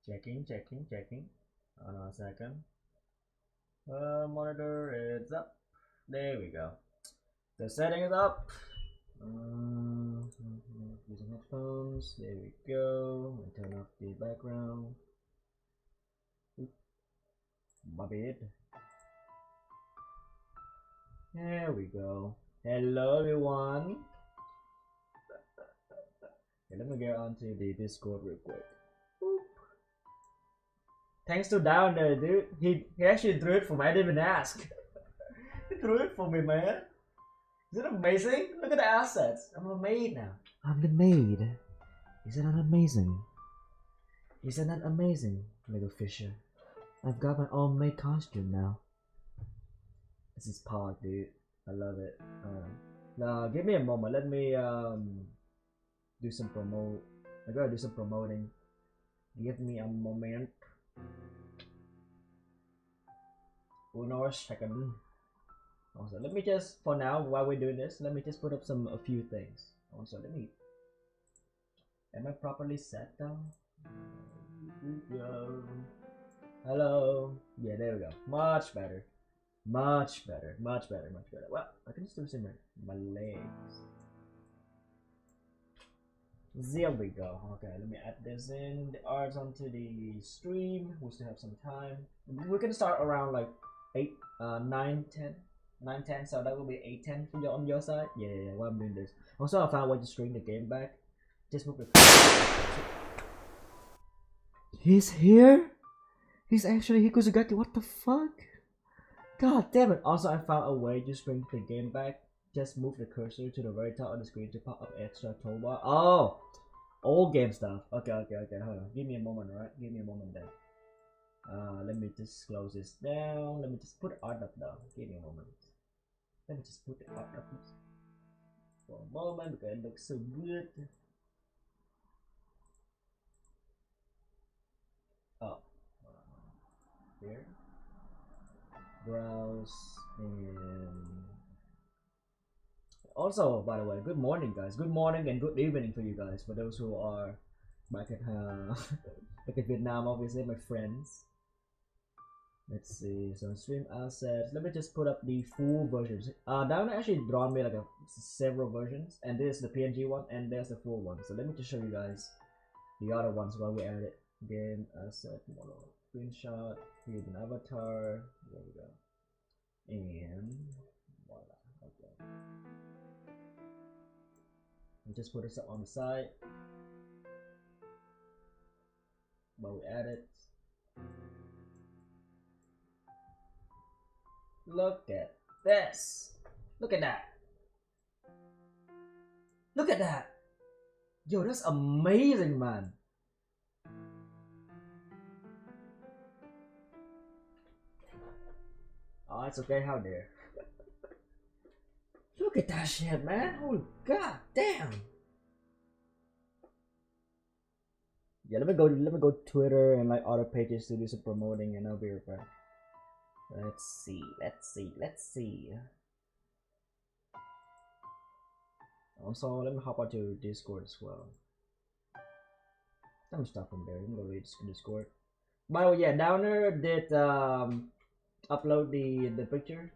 Checking. Hold on a second. Monitor is up. There we go. The setting is up. Using headphones. There we go. I turn off the background. My bad. There we go. Hello everyone. Okay, let me get onto the Discord real quick. Boop. Thanks to Down there, dude. He actually drew it for me. I didn't even ask. He drew it for me, man. Is it amazing? Look at the assets. I'm a maid now. I'm the maid. Isn't that amazing? Isn't that amazing, little Fisher? I've got my own maid costume now. This is Pog, dude. I love it. Now, give me a moment. Let me do some I gotta do some promoting. Give me a moment. 1 second. Also, let me just, for now, while we're doing this, let me just put up a few things. Also, am I properly set down? Hello. Yeah, there we go. Much better. Much better. Well, I can still see my legs. There we go. Okay, let me add this in the arts onto the stream. We still have some time. We can start around like 9, 10. So that will be 8:10 for you on your side. Yeah. While I'm doing this. Also, I found a way to string the game back. Just move the. He's here. He's actually Hikozugaki. What the fuck? God damn it. Also, I found a way to string the game back. Just move the cursor to the very top of the screen to pop up extra toolbar. Oh, old game stuff. Okay. Hold on. Give me a moment, right? Give me a moment then. Let me just close this down. Let me just put art up down. Give me a moment. Let me just put the art up for a moment because it looks so good. Oh, here. Browse and. Also, by the way, good morning, guys. Good morning and good evening for you guys. For those who are back at back in Vietnam, obviously, my friends. Let's see. So stream assets. Let me just put up the full versions. Down actually drawn me like several versions, and this is the PNG one, and there's the full one. So let me just show you guys the other ones while we add it. Game asset model, screenshot, create an avatar. There we go. And voila. Okay. We just put it on the side while we add it. Look at this. Look at that. Look at that. Yo, that's amazing, man. Oh, it's okay. How dare. Look at that shit, man. Holy god damn. Yeah, let me go Twitter and like other pages to do some promoting, and I'll be right back. Let's see. Also, let me hop onto Discord as well. Some stuff from there. I'm gonna read Discord. By the way, yeah, Downer did upload the picture,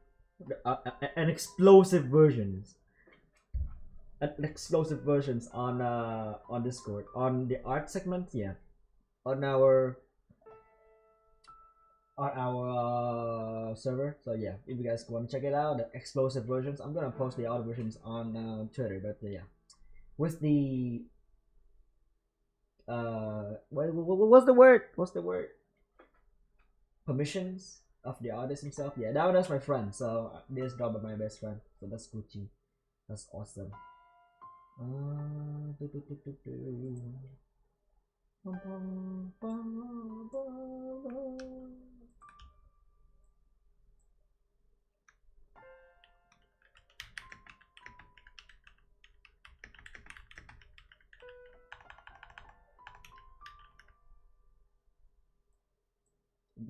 an explosive versions on Discord on the art segment. Yeah, on our server. So yeah, if you guys want to check it out, the explosive versions, I'm gonna post the other versions on Twitter. But yeah, with the what's the word? Permissions of the artist himself. Yeah, that's my friend. So this job by my best friend. So that's Gucci. That's awesome.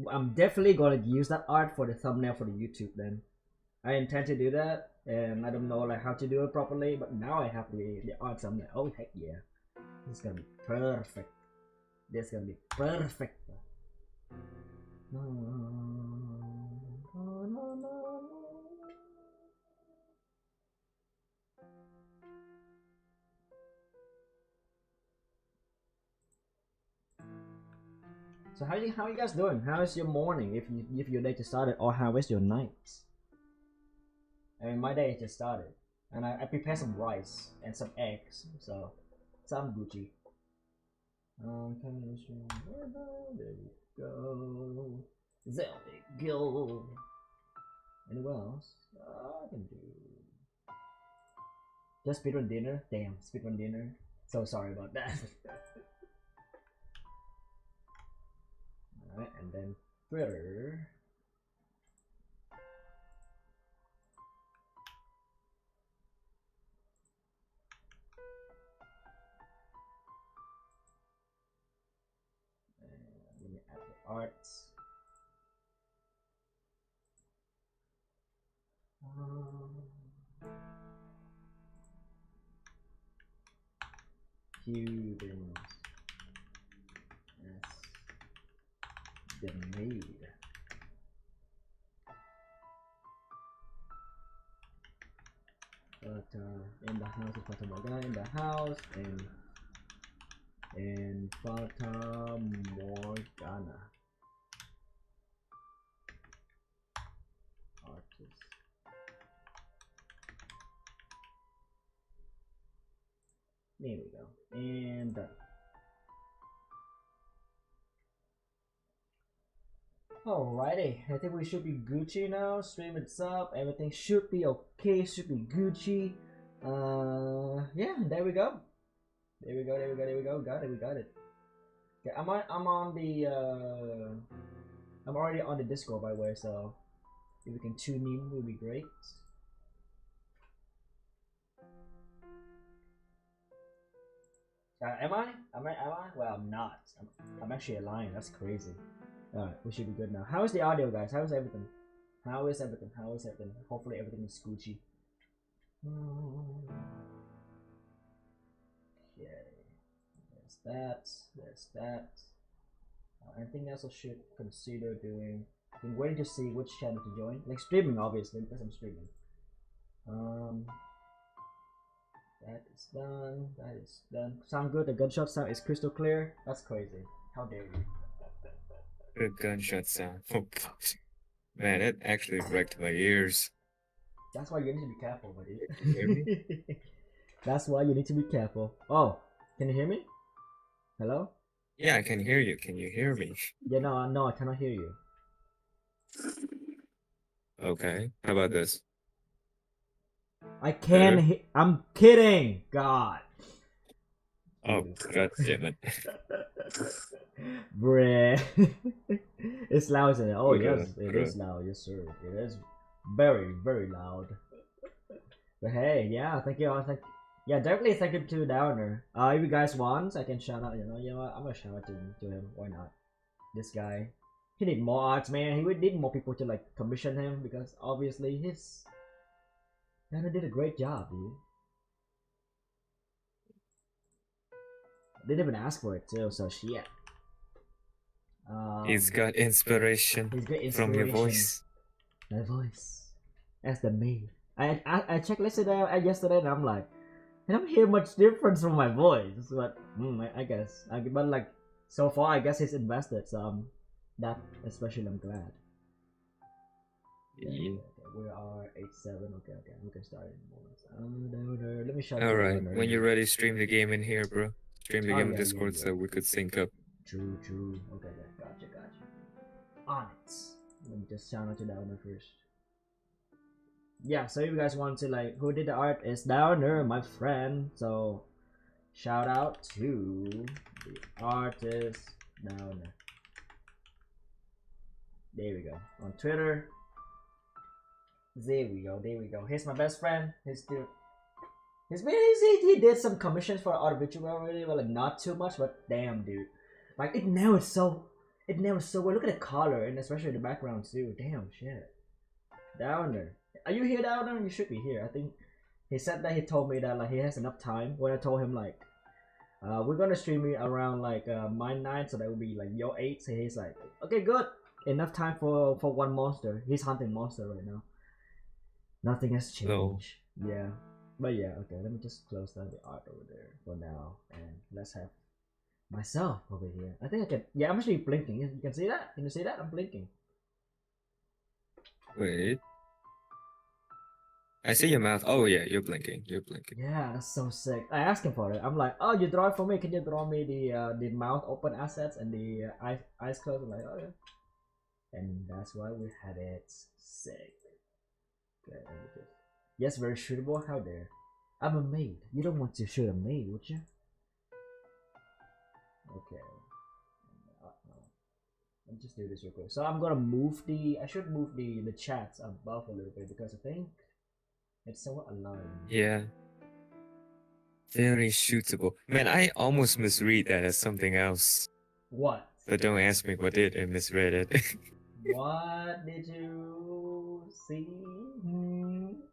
I'm definitely gonna use that art for the thumbnail for the YouTube then. I intend to do that, and I don't know like how to do it properly, but now I have the art thumbnail. Oh heck yeah. This is gonna be perfect. This gonna be perfect. So how you guys doing? How is your morning? If your day just started, or how is your night? I mean, my day just started, and I prepared some rice and some eggs, so I'm Gucci. There we go. There we go. Anyone else? I can do. Just speedrun dinner? Damn, speedrun dinner. So sorry about that. Alright, and then Twitter. And let me add the arts. Cubans as the maid. Fata in the house, Fata Morgana in the house, and Fata Morgana. Artist. There we go. And done. Alrighty, I think we should be Gucci now. Stream it's up, everything should be okay, should be Gucci. Yeah, there we go. There we go. Got it, we got it. Okay, I'm on the I'm already on the Discord by the way, so if we can tune in would be great. Am I? Well, I'm not. I'm actually lying. That's crazy. Alright, we should be good now. How is the audio, guys? How is everything? Hopefully everything is Gucci. Okay. There's that. Anything else I should consider doing? I've been waiting to see which channel to join. Like streaming, obviously, because I'm streaming. That is done. That is done. Sound good? The gunshot sound is crystal clear? That's crazy. How dare you? The gunshot sound. Oh gosh. Man, it actually wrecked my ears. That's why you need to be careful, buddy. Can you hear me? That's why you need to be careful. Oh, can you hear me? Hello? Yeah, I can hear you. Can you hear me? Yeah, no, I cannot hear you. Okay. How about this? I can. I'm kidding. God. Oh, god damn it. Bruh. It's loud, isn't it? Oh, yes, it Bruh. is loud. Yes, sir. It is very, very loud. But hey, yeah, thank you. Yeah, definitely thank you to Downer. If you guys want, I can shout out. You know what? I'm gonna shout out to him. Why not? This guy, he need more arts, man. He would need more people to like commission him because obviously Downer did a great job, dude. They didn't even ask for it too, so shit. He's got inspiration, from your voice. My voice. As the maid. I checked yesterday and I'm like, I don't hear much difference from my voice. But I guess. But like so far I guess he's invested, so that especially I'm glad. Yeah. Okay, we are 8-7. Okay, we can start in a moment. Let me shout out. Alright, when you're ready, stream the game in here, bro. Stream the game in yeah, Discord so we could sync up. True. Okay, gotcha. On it. Let me just shout out to Downer first. Yeah, so if you guys want to like who did the art is Downer, my friend. So shout out to the artist Downer. There we go. On Twitter. There we go. Here's my best friend. He did some commissions for audiovisual already, but like not too much, but damn dude. Like it nails so well. Look at the color and especially the background too. Damn shit. Downer. Are you here, Downer? You should be here. I think he said that he told me that like he has enough time. When I told him like We're gonna stream it around like my 9, so that will be like your 8. So he's like, okay, good, enough time for one monster. He's hunting monster right now. Nothing has No. changed. Yeah, but yeah, okay. Let me just close down the art over there for now, and let's have myself over here. I think I can. Yeah, I'm actually blinking. You can see that? Can you see that? I'm blinking. Wait. I see your mouth. Oh yeah, you're blinking. You're blinking. Yeah, that's so sick. I asked him for it. I'm like, oh, you draw it for me. Can you draw me the mouth open assets and the eyes closed? I'm like, oh yeah. And that's why we had it. Sick. Okay, yes, very shootable. How dare? I'm a maid. You don't want to shoot a maid, would you? Okay. Let me just do this real quick. So I'm gonna move the. I should move the chats above a little bit because I think it's somewhat aligned. Yeah. Very shootable. Man, I almost misread that as something else. What? But don't ask me what did I misread it. What did you see?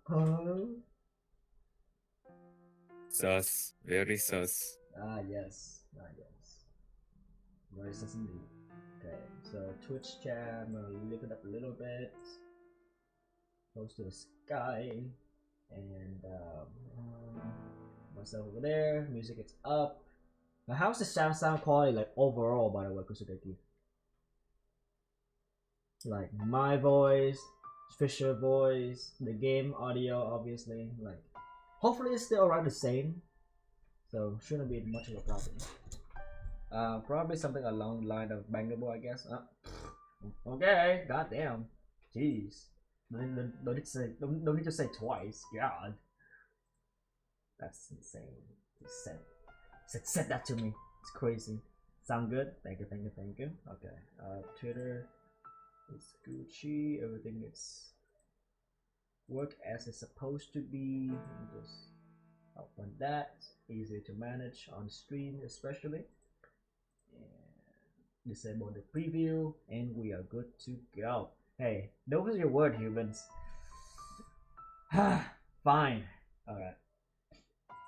Huh? Sus. Very sus. Ah yes. Ah yes. Very sus indeed. Okay, so Twitch chat, I'm gonna lift it up a little bit, close to the sky, and myself over there. Music is up. Now, how's the sound quality like overall? By the way, Kusudeki? Like my voice, Fisher voice, the game audio, obviously. Like, hopefully it's still around the same, so shouldn't be much of a problem. Probably something along the line of bangable, I guess. Okay, goddamn, jeez. Don't need to say. Don't need to say twice. God, that's insane. He said that to me. It's crazy. Sound good? Thank you, thank you, thank you. Okay. Twitter is Gucci. Everything is work as it's supposed to be. Just open that. Easy to manage on stream, especially. And disable the preview, and we are good to go. Hey, don't use your word, humans. Fine. Alright.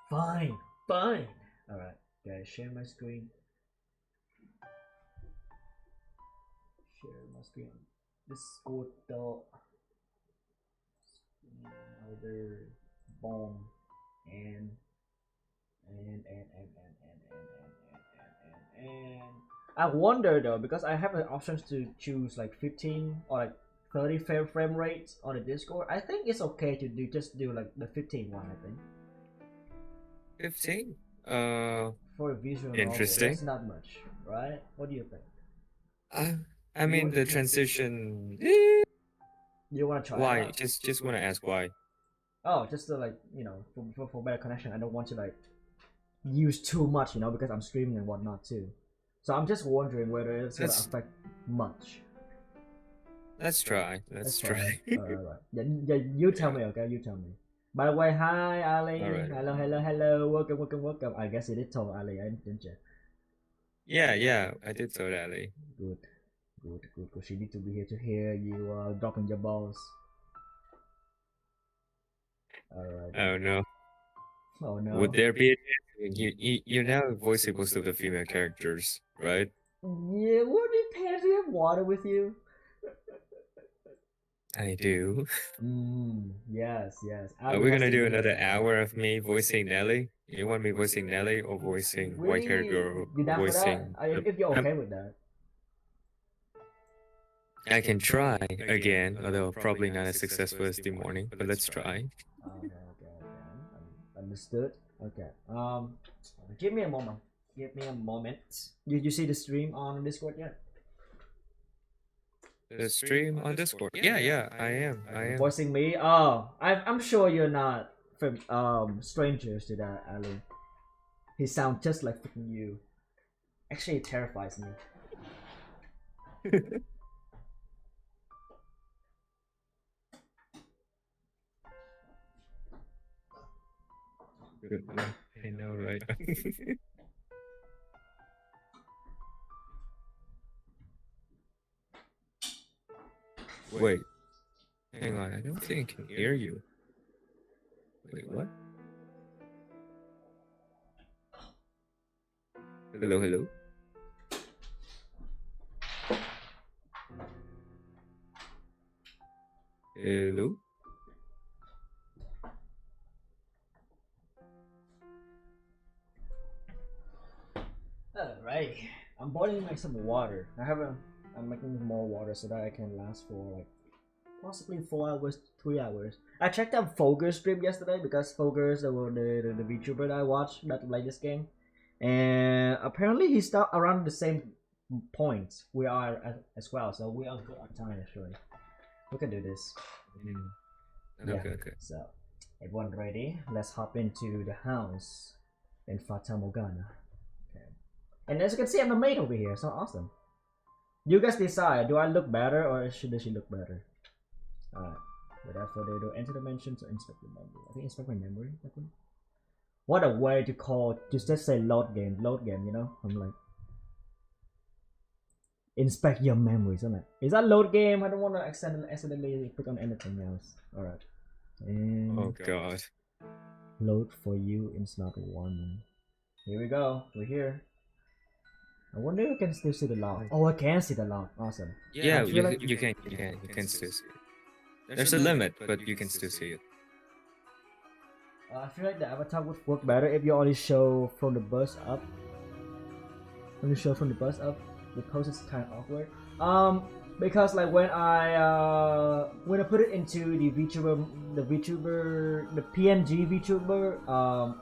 Fine. Fine. Alright. Guys, share my screen. Share my screen. Discord the other bomb and I wonder though, because I have the options to choose like 15 or like 30 frame rates on the Discord. I think it's okay to do like the 15 one. I think 15? for a visual novel, Interesting. that's not much, right? What do you think? I mean the transition. You want to try it Why? out? Just want to ask why. Oh, just to like for better connection. I don't want to like use too much, because I'm streaming and whatnot too. So I'm just wondering whether it's gonna affect much. Let's try. Let's try. Alright. Yeah, you tell me, okay? You tell me. By the way, hi Ali. Alright. Hello. Welcome. I guess you did tell Ali, didn't you? Yeah, I did tell Ali. Good. Because she need to be here to hear you dropping your balls. Alright. Oh no. Oh no. Would there be? You're now voicing most of the female characters, right? Yeah, would it pay to have water with you? I do. Yes. Are we gonna do another hour of me voicing Nelly? You want me voicing Nelly or voicing white-haired girl? You down for that? Voicing. If you're okay with that. I can try again, although probably not as successful as the morning. But let's try. Okay. Understood. Okay. Give me a moment. You see the stream on Discord yet? The stream on Discord. Yeah, I am. Voicing me? Oh, I'm sure you're not from strangers to that, Ali. He sounds just like freaking you. Actually, it terrifies me. I know, right? Wait. Hang on, I don't think I can hear you. Wait, what? Hello, hello. Hello. Alright, I'm boiling like some water. I'm making more water so that I can last for like possibly 4 hours, 3 hours. I checked out Fogger's stream yesterday because Fogger's the VTuber that I watched that play this game, and apparently he stopped around the same point we are as well. So we are good on time actually. We can do this. Mm. Okay, okay. So everyone ready? Let's hop into the house in Fata Morgana. Okay. And as you can see, I'm a maid over here. So awesome. You guys decide. Do I look better or does she look better? Alright. Without further ado, enter the mentions or inspect the memory. I think inspect my memory. What a way to call. Just say load game. Load game. You know. I'm like. Inspect your memories. I'm like, is that load game? I don't want to accidentally click on anything else. Alright. And Oh god. load for you in slot 1. Here we go. We're here. I wonder if I can still see the log. Oh, I can see the log. Awesome. Yeah, I feel like you can still see it. There's a limit, but you can still see it. I feel like the avatar would work better if you only show from the bus up. Only show from the bus up. The pose is kind of awkward. Because like when I put it into the PNG VTuber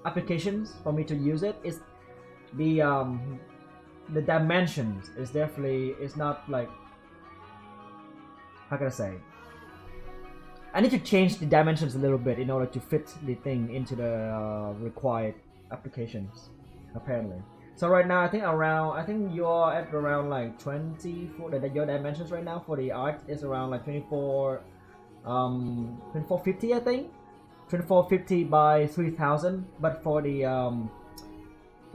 applications for me to use it, is the dimensions is definitely is not like, how can I say? I need to change the dimensions a little bit in order to fit the thing into the required applications, apparently. So right now, I think you're at around like 24. Your dimensions right now for the art is around like 2450, I think, 2450 by 3000. But for the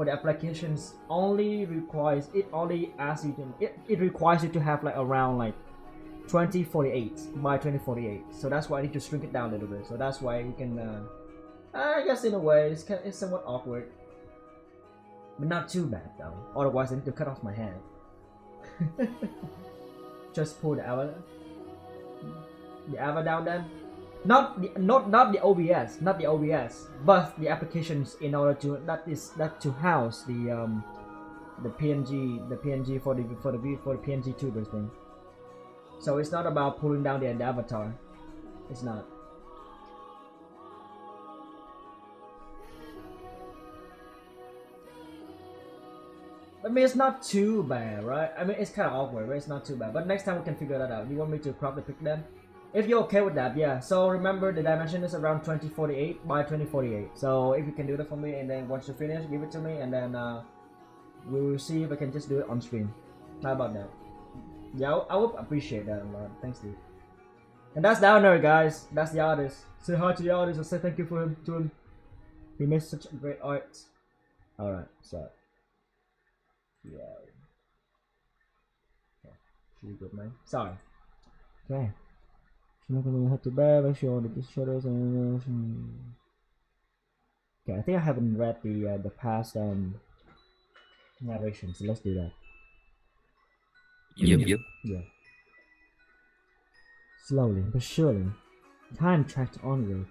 applications, only asks you to it requires you to have like around like 2048 by 2048. So that's why I need to shrink it down a little bit. So that's why we can. I guess in a way it's somewhat awkward. But not too bad though. Otherwise I need to cut off my head. Just pull the avatar down then. Not the OBS, but the applications in order to to house the PNG for the PNG tubers thing. So it's not about pulling down the avatar. It's not. I mean, it's not too bad, right? I mean, it's kind of awkward, but it's not too bad. But next time we can figure that out. You want me to crop the pic then? If you're okay with that, yeah. So remember, the dimension is around 2048 by 2048. So if you can do that for me, and then once you finish, give it to me, and then we will see if I can just do it on stream. How about that? Yeah, I would appreciate that a lot. Thanks, dude. And that's Downer, guys. That's the artist. Say hi to the artist and say thank you for him to him. He makes such great art. Alright, so. Yeah. Okay. Should be good, man. Sorry. Okay. She's not gonna head to bed. Make sure that this shadows and. Okay, I think I haven't read the past narration, so let's do that. Yep. Yeah. Slowly but surely, time tracked onward.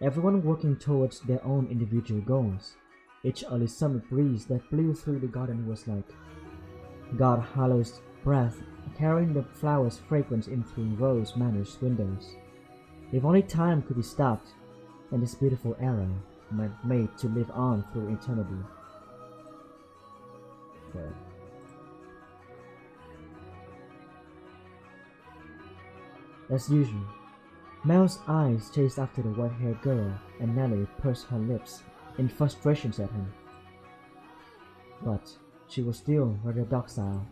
Everyone working towards their own individual goals. Each early summer breeze that blew through the garden was like God Hallow's breath, carrying the flowers' fragrance in through Rose Manor's windows. If only time could be stopped, and this beautiful era made to live on through eternity. Okay. As usual, Mel's eyes chased after the white-haired girl, and Nellie pursed her lips in frustration at him. But she was still rather docile.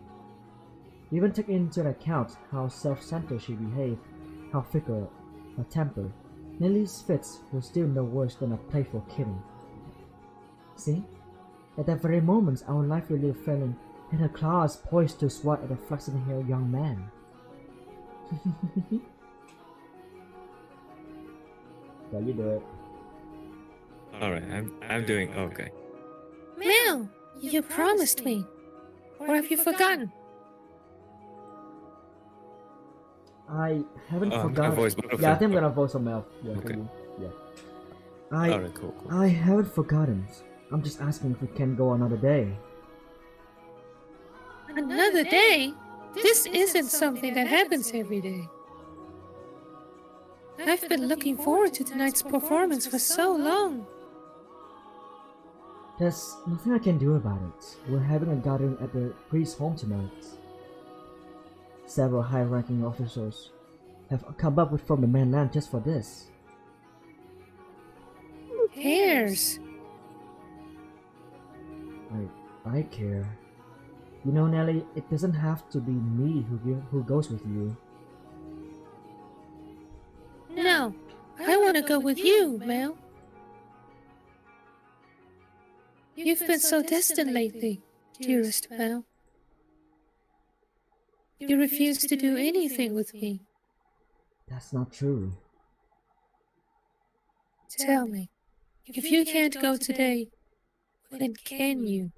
Even took into account how self-centered she behaved, how fickle her temper, Nellie's fits were still no worse than a playful kidding. See? At that very moment, our lively little felon had her claws poised to swat at the flaxen-haired young man. Yeah, you do it. Alright, I'm doing okay. Mel, You promised me. Or have you forgotten? I haven't I'm gonna forgotten. voice both of Yeah, I them. think I'm gonna vote someone else. Yeah, Okay. can you? Yeah. Alright, cool. I haven't forgotten. I'm just asking if we can go another day. Another day? This isn't something that happens every day. I've been looking forward to tonight's performance for so long. There's nothing I can do about it. We're having a gathering at the priest's home tonight. Several high-ranking officers have come up from the mainland just for this. Who cares? I care. You know, Nelly, it doesn't have to be me who goes with you. No, I want to go with you, Mel. You've been so distant lately, dearest Mel. You refuse to do anything with me. That's not true. Tell me, if you can't go today, when can you?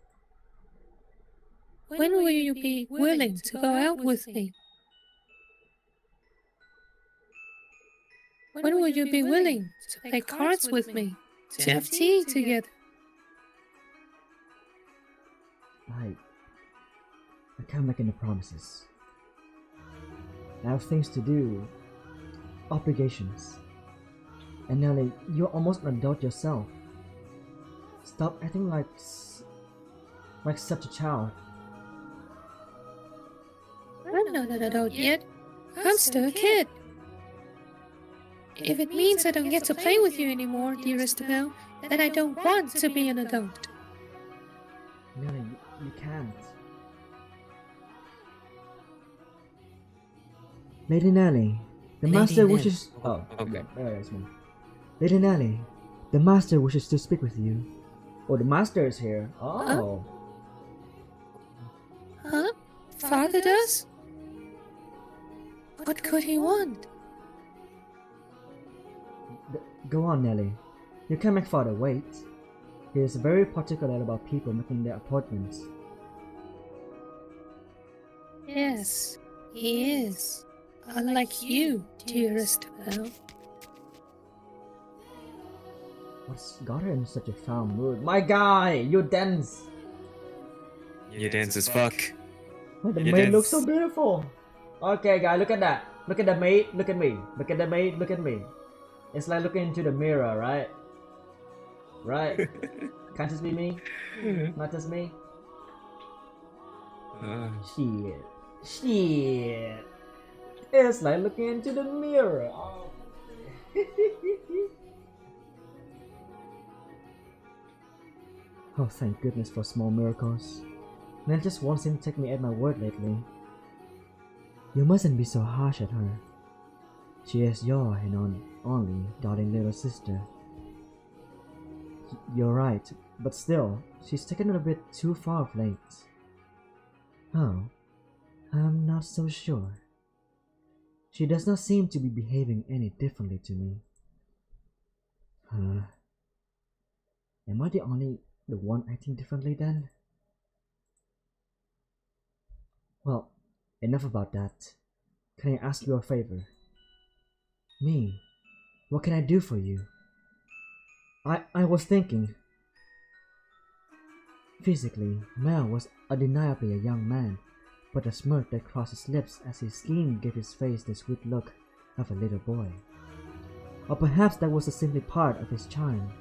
When will you be willing to go out with me? When will you be willing to play cards with me, to have tea together? I can't make any promises. I have things to do, obligations. And Nelly, you're almost an adult yourself. Stop acting like such a child. I'm not an adult yet. I'm still a kid. If it means I don't get to play with you anymore, dearest Mel, then I don't want to be an adult. Nelly, you can't. Lady Nelly, the master wishes. Oh, Okay. It's me. Lady Nelly, the master wishes to speak with you. Oh, the master is here. Oh. Huh? Father does? What could he want? Go on, Nelly. You can't make father wait. He is very particular about people making their appointments. Yes, he is. Unlike you, dearest Mel. What's got her in such a foul mood? My guy, you dance. You dance as fuck. Oh, the You maid dance. looks so beautiful. Okay, guy, look at that. Look at the maid. Look at me. Look at the maid. Look at me. It's like looking into the mirror, right? Right? Can't just be me. Not just me. Shit. Shit. It's like looking into the mirror. Oh. Oh, thank goodness for small miracles. Nell just won't seem to take me at my word lately. You mustn't be so harsh at her. She is your and only darling little sister. You're right, but still, she's taken it a bit too far of late. Oh, I'm not so sure. She does not seem to be behaving any differently to me. Am I the one acting differently then? Well, enough about that. Can I ask you a favor? Me? What can I do for you? I was thinking. Physically, Mel was undeniably a young man, but a smirk that crossed his lips as his skin gave his face the sweet look of a little boy. Or perhaps that was simply part of his charm.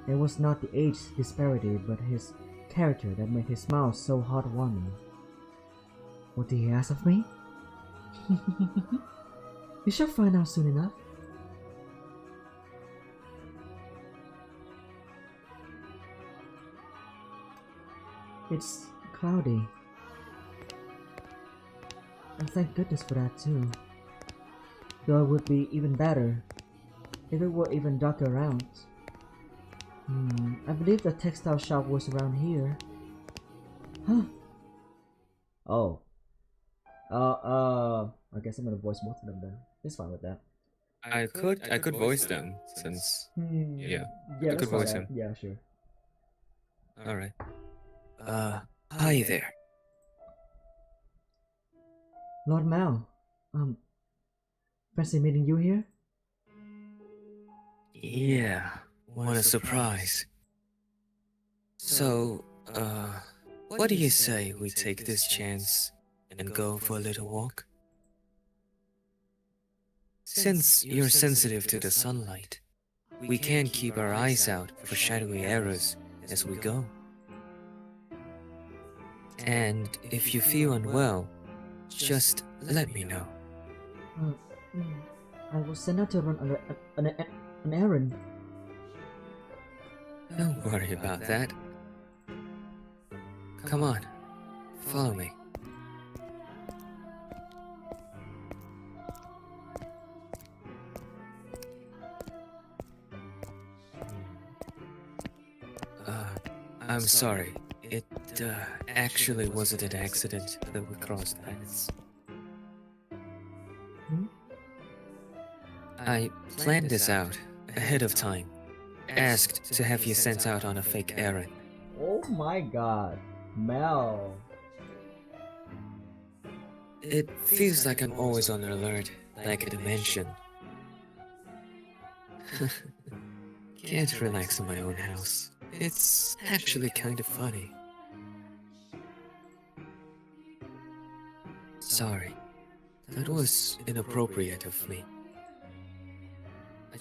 It was not the age disparity but his character that made his smile so heartwarming. What did he ask of me? We shall find out soon enough. It's cloudy. And thank goodness for that too. Though it would be even better if it were even darker around. I believe the textile shop was around here. Huh? Oh. I guess I'm gonna voice both of them then. It's fine with that. I could voice them since yeah. Yeah, I could let's try voice that. him. Yeah, sure. Alright. Hi there. Lord Mal, fancy meeting you here? Yeah, what a surprise. So, what do you say we take this chance and go for a little walk? Since you're sensitive to the sunlight, we can keep our eyes out for shadowy areas as we go. And if you feel unwell, just let me know. I will send out to run an errand. Don't worry about that. Come on, follow me. I'm sorry. It actually wasn't an accident that we crossed paths. I planned this out ahead of time. Asked to have you sent out on a fake errand. Oh my god, Mel. It feels like I'm always on alert, like a dimension. Can't relax in my own house. It's actually kind of funny. Sorry, that was inappropriate of me.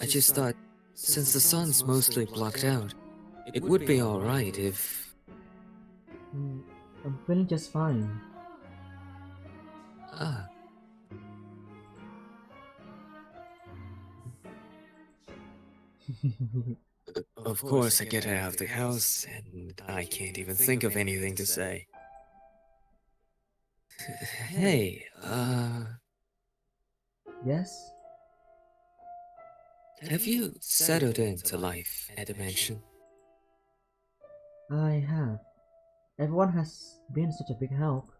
I just thought, since the sun's mostly blocked out, it would be alright if... I'm feeling just fine. Ah. Of course, I get out of the house, and I can't even think of anything to say. Hey, Yes? have you settled into life at the mansion? I have. Everyone has been such a big help.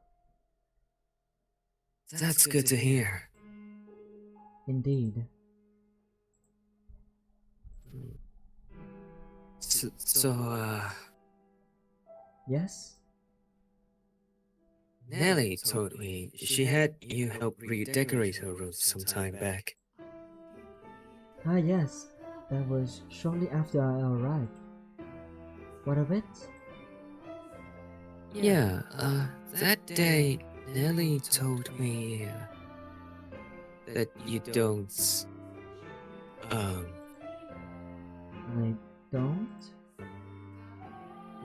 That's good to hear. Indeed. So, Yes? Nellie told me she had you help redecorate her room some time back. Ah, yes. That was shortly after I arrived. What of it? Yeah, that day, Nellie told me that you don't, I don't?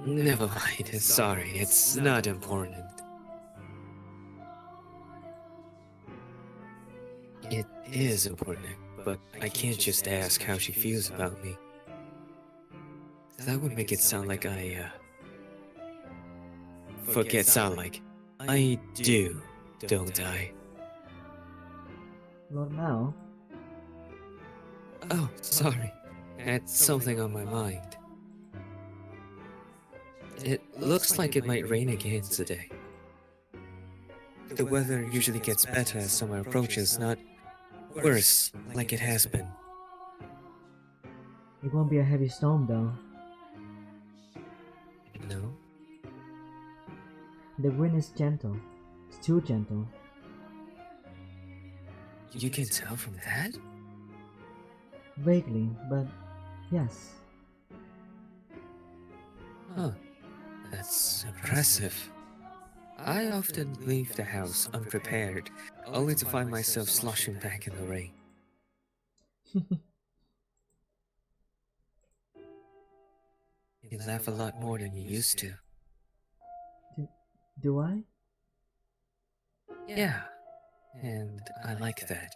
never mind, sorry, it's not important. It is important, but I can't just ask how she feels about me. That would make it sound like sound like. I do, don't I? Lord Mao? Oh, sorry. Had something on my mind. It looks like it might rain again today. The weather usually gets better as summer approaches, not worse like it has been. It won't be a heavy storm though. No? The wind is gentle. It's too gentle. You can tell from that? Vaguely, but yes. Huh. That's impressive. I often leave the house unprepared, only to find myself sloshing back in the rain. You laugh a lot more than you used to. Do I? Yeah, and I like that.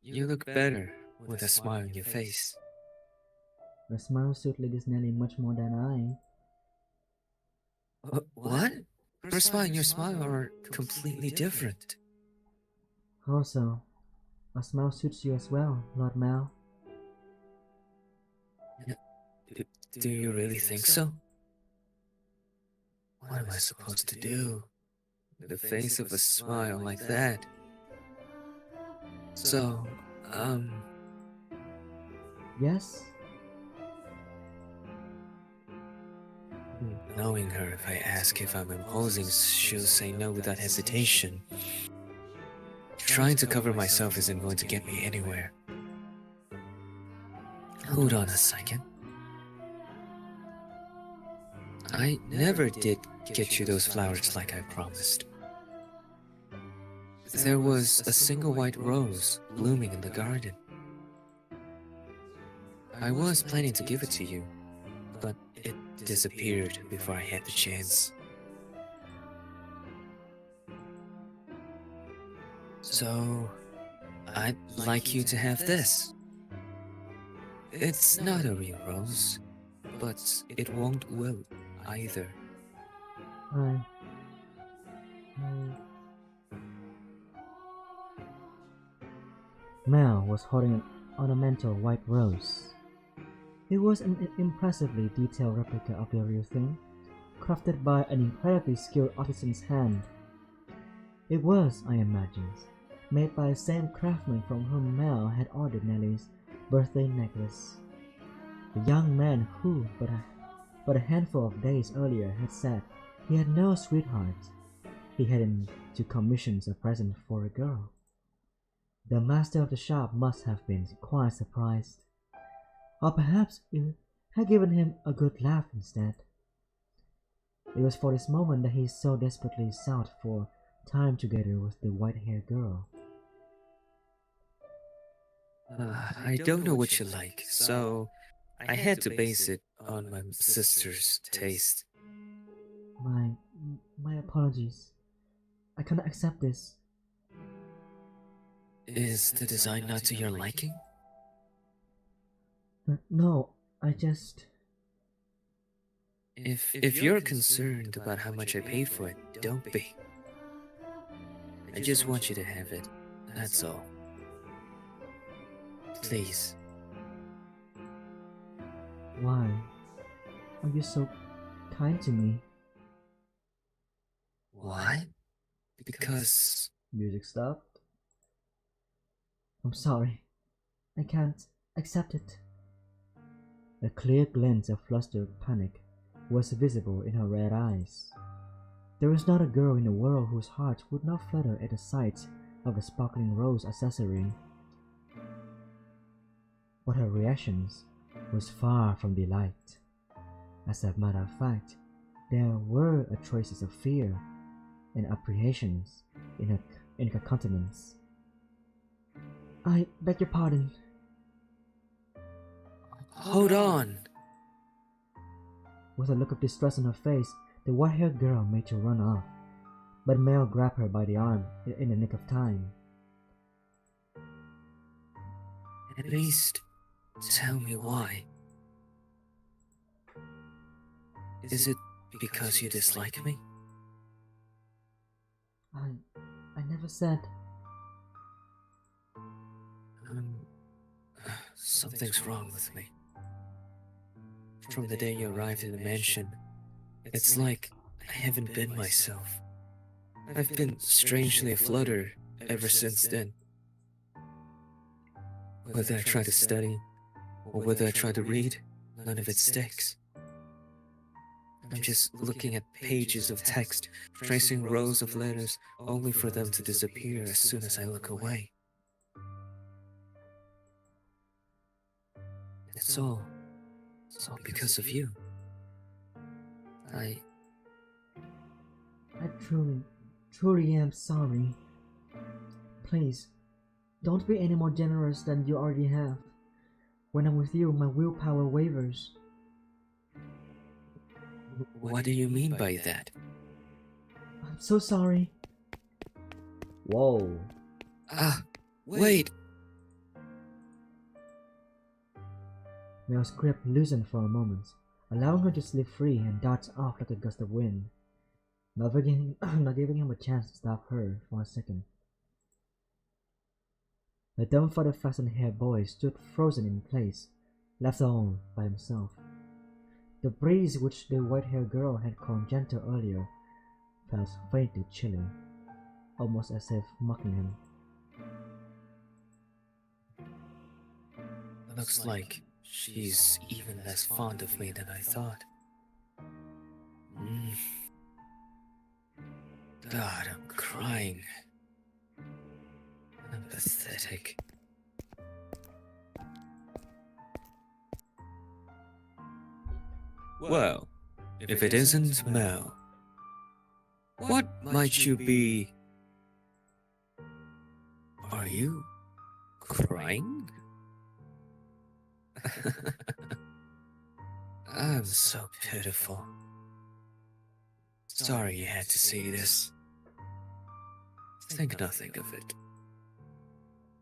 You look better with a smile on your face. A smile suits Lady Nelly much more than I. What? Her smile and your smile are completely different. Also, a smile suits you as well, Lord Mao. Do you really think so? What am I supposed to do? The face of a smile like that. So, Yes? Knowing her, if I ask if I'm imposing, she'll say no without hesitation. Trying to cover myself isn't going to get me anywhere. Hold on a second. I never did get you those flowers like I promised. There was a single white rose blooming in the garden. I was planning to give it to you, but it disappeared before I had the chance. So, I'd like you to have this. It's not a real rose, but it won't wilt either. I... Mel was holding an ornamental white rose. It was an impressively detailed replica of the real thing, crafted by an incredibly skilled artisan's hand. It was, I imagined, made by the same craftsman from whom Mel had ordered Nellie's birthday necklace. The young man who, but a handful of days earlier, had said he had no sweetheart. He hadn't to commission a present for a girl. The master of the shop must have been quite surprised. Or perhaps it had given him a good laugh instead. It was for this moment that he so desperately sought for time together with the white-haired girl. I don't know what you like, so I had to base it on my sister's taste. My apologies. I cannot accept this. Is the design not to your liking? No, I just... If you're concerned about how much I paid for it, don't be. I just want you to have it, that's all. Please. Why? Are you so kind to me? Why? Because... Music stopped. I'm sorry. I can't accept it. A clear glint of flustered panic was visible in her red eyes. There is not a girl in the world whose heart would not flutter at the sight of a sparkling rose accessory. But her reactions was far from delight. As a matter of fact, there were a traces of fear and apprehensions in her countenance. I beg your pardon. Hold on! With a look of distress on her face, the white-haired girl made to run off, but Mel grabbed her by the arm in the nick of time. At least, tell me why. Is it because you dislike me? I never said... Something's wrong with me. From the day you arrived in the mansion, it's like I haven't been myself. I've been strangely aflutter ever since then. Whether I try to study, or whether I try to read, none of it sticks. I'm just looking at pages of text, tracing rows of letters, only for them to disappear as soon as I look away. It's all because of you. I truly am sorry. Please, don't be any more generous than you already have. When I'm with you, my willpower wavers. What do you mean by that? I'm so sorry. Whoa. Wait! Mel's grip loosened for a moment, allowing her to slip free and dart off like a gust of wind, not giving him a chance to stop her for a second. The dumbfounded flaxen-haired boy stood frozen in place, left alone by himself. The breeze which the white-haired girl had called gentle earlier felt faintly chilling, almost as if mocking him. Looks like she's even less fond of me than I thought. God, I'm crying. I'm pathetic. Well, if it isn't Mel, what might you be? Are you crying? I'm so pitiful. Sorry you had to see this. Think nothing of it.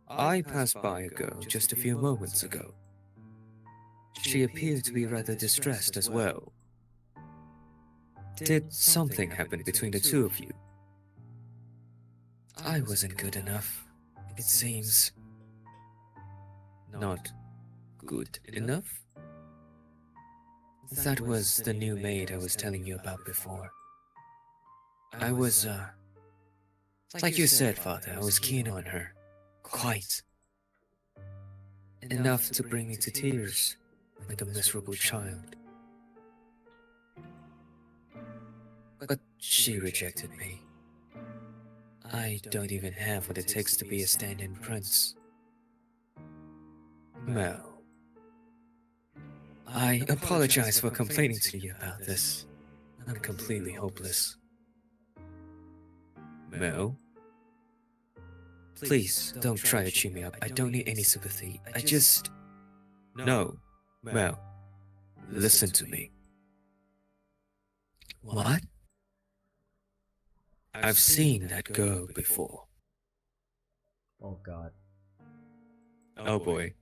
I passed by a girl just a few moments ago. She appeared to be rather distressed as well. Did something happen between the two of you? I wasn't good enough, it seems. Not good enough? That was the new maid I was telling you about before. I was, like you said, Father, I was keen on her. Quite. Enough to bring me to tears, like a miserable child. But she rejected me. I don't even have what it takes to be a stand-in prince. Mel, I apologize for complaining to you about this. I'm completely hopeless. Mel? Please, don't try to cheer me up. I don't need any sympathy. I just... No, Mel. Listen to me. What? I've seen that girl before. Oh god. Oh boy.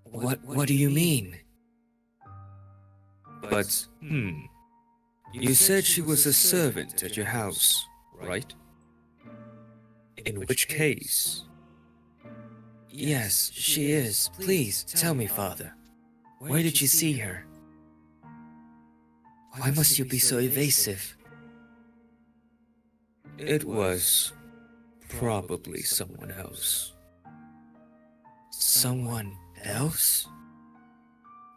What do you mean? But, you said she was a servant at your house, right? In which case... Yes, she is. Please, tell me, Father. Where did you see her? Why must you be so evasive? It was probably someone else. Someone else?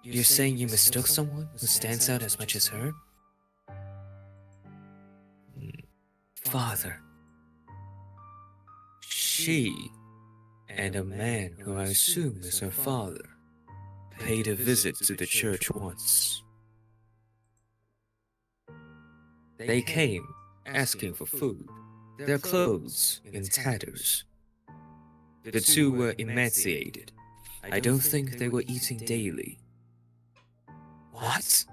You're saying you mistook someone who stands out as much as her? Father. She and a man who I assume is her father paid a visit to the church once. They came asking for food, their clothes in tatters. The two were emaciated. I don't think they were eating daily. What?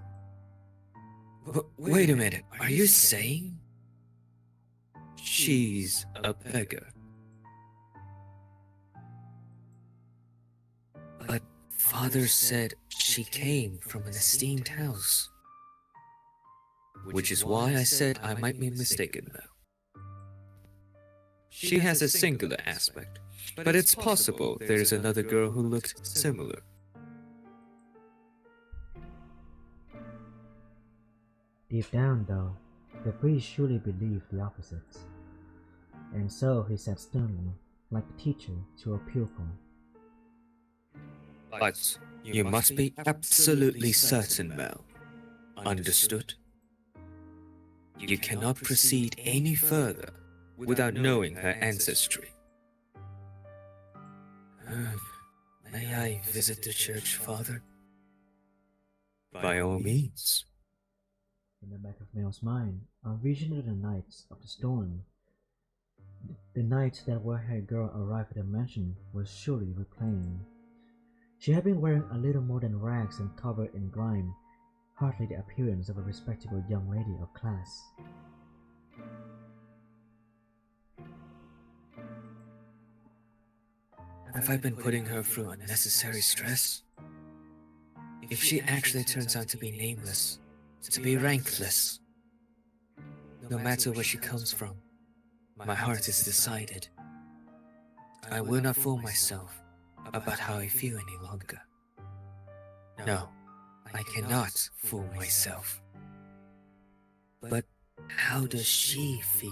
Wait a minute, are you saying? She's a beggar. But Father said she came from an esteemed house. Which is why I said I might be mistaken though. She has a singular aspect, but it's possible there's another girl who looked similar. Deep down, though, the priest surely believed the opposite. And so he said sternly, like a teacher to a pupil. But you must be absolutely certain, Mel. Understood? You cannot proceed any further without knowing her ancestry. May I visit the church, Father? By all means. In the back of Mel's mind, a vision of the nights of the storm. The night that where-haired girl arrived at the mansion was surely replaying. She had been wearing a little more than rags and covered in grime, hardly the appearance of a respectable young lady of class. Have I been putting her through unnecessary stress? If she actually turns out to be nameless, to be rankless, no matter where she comes from, my heart is decided. I will not fool myself about how I feel any longer. No, I cannot fool myself. But how does she feel?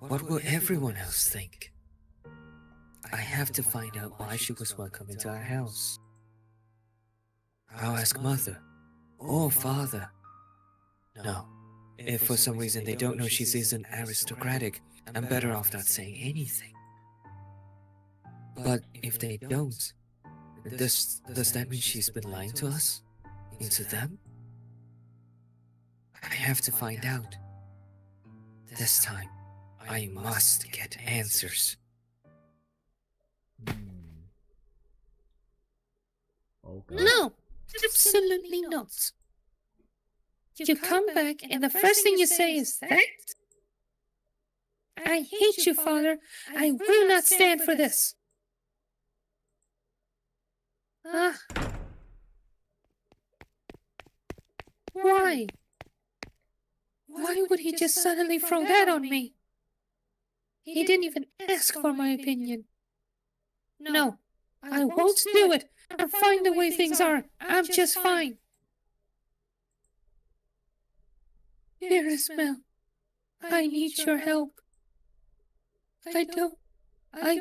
What will everyone else think? I have to find out why she was welcome into our house. I'll ask Mother or Father No. If for some reason they don't know she isn't aristocratic, I'm better off not saying anything. But if they don't, does that mean she's been lying to us? Into them? I have to find out. This time, I must get answers. Okay. No, absolutely not. You come back and the first thing you say is that? I hate you, Father. I will not stand for this. Ah. Why? Why would he just suddenly throw that on me? He didn't even ask for my opinion. No, I won't do it. I'm fine the way things are. I'm just fine. Dearest Mel, I need your help. I don't. I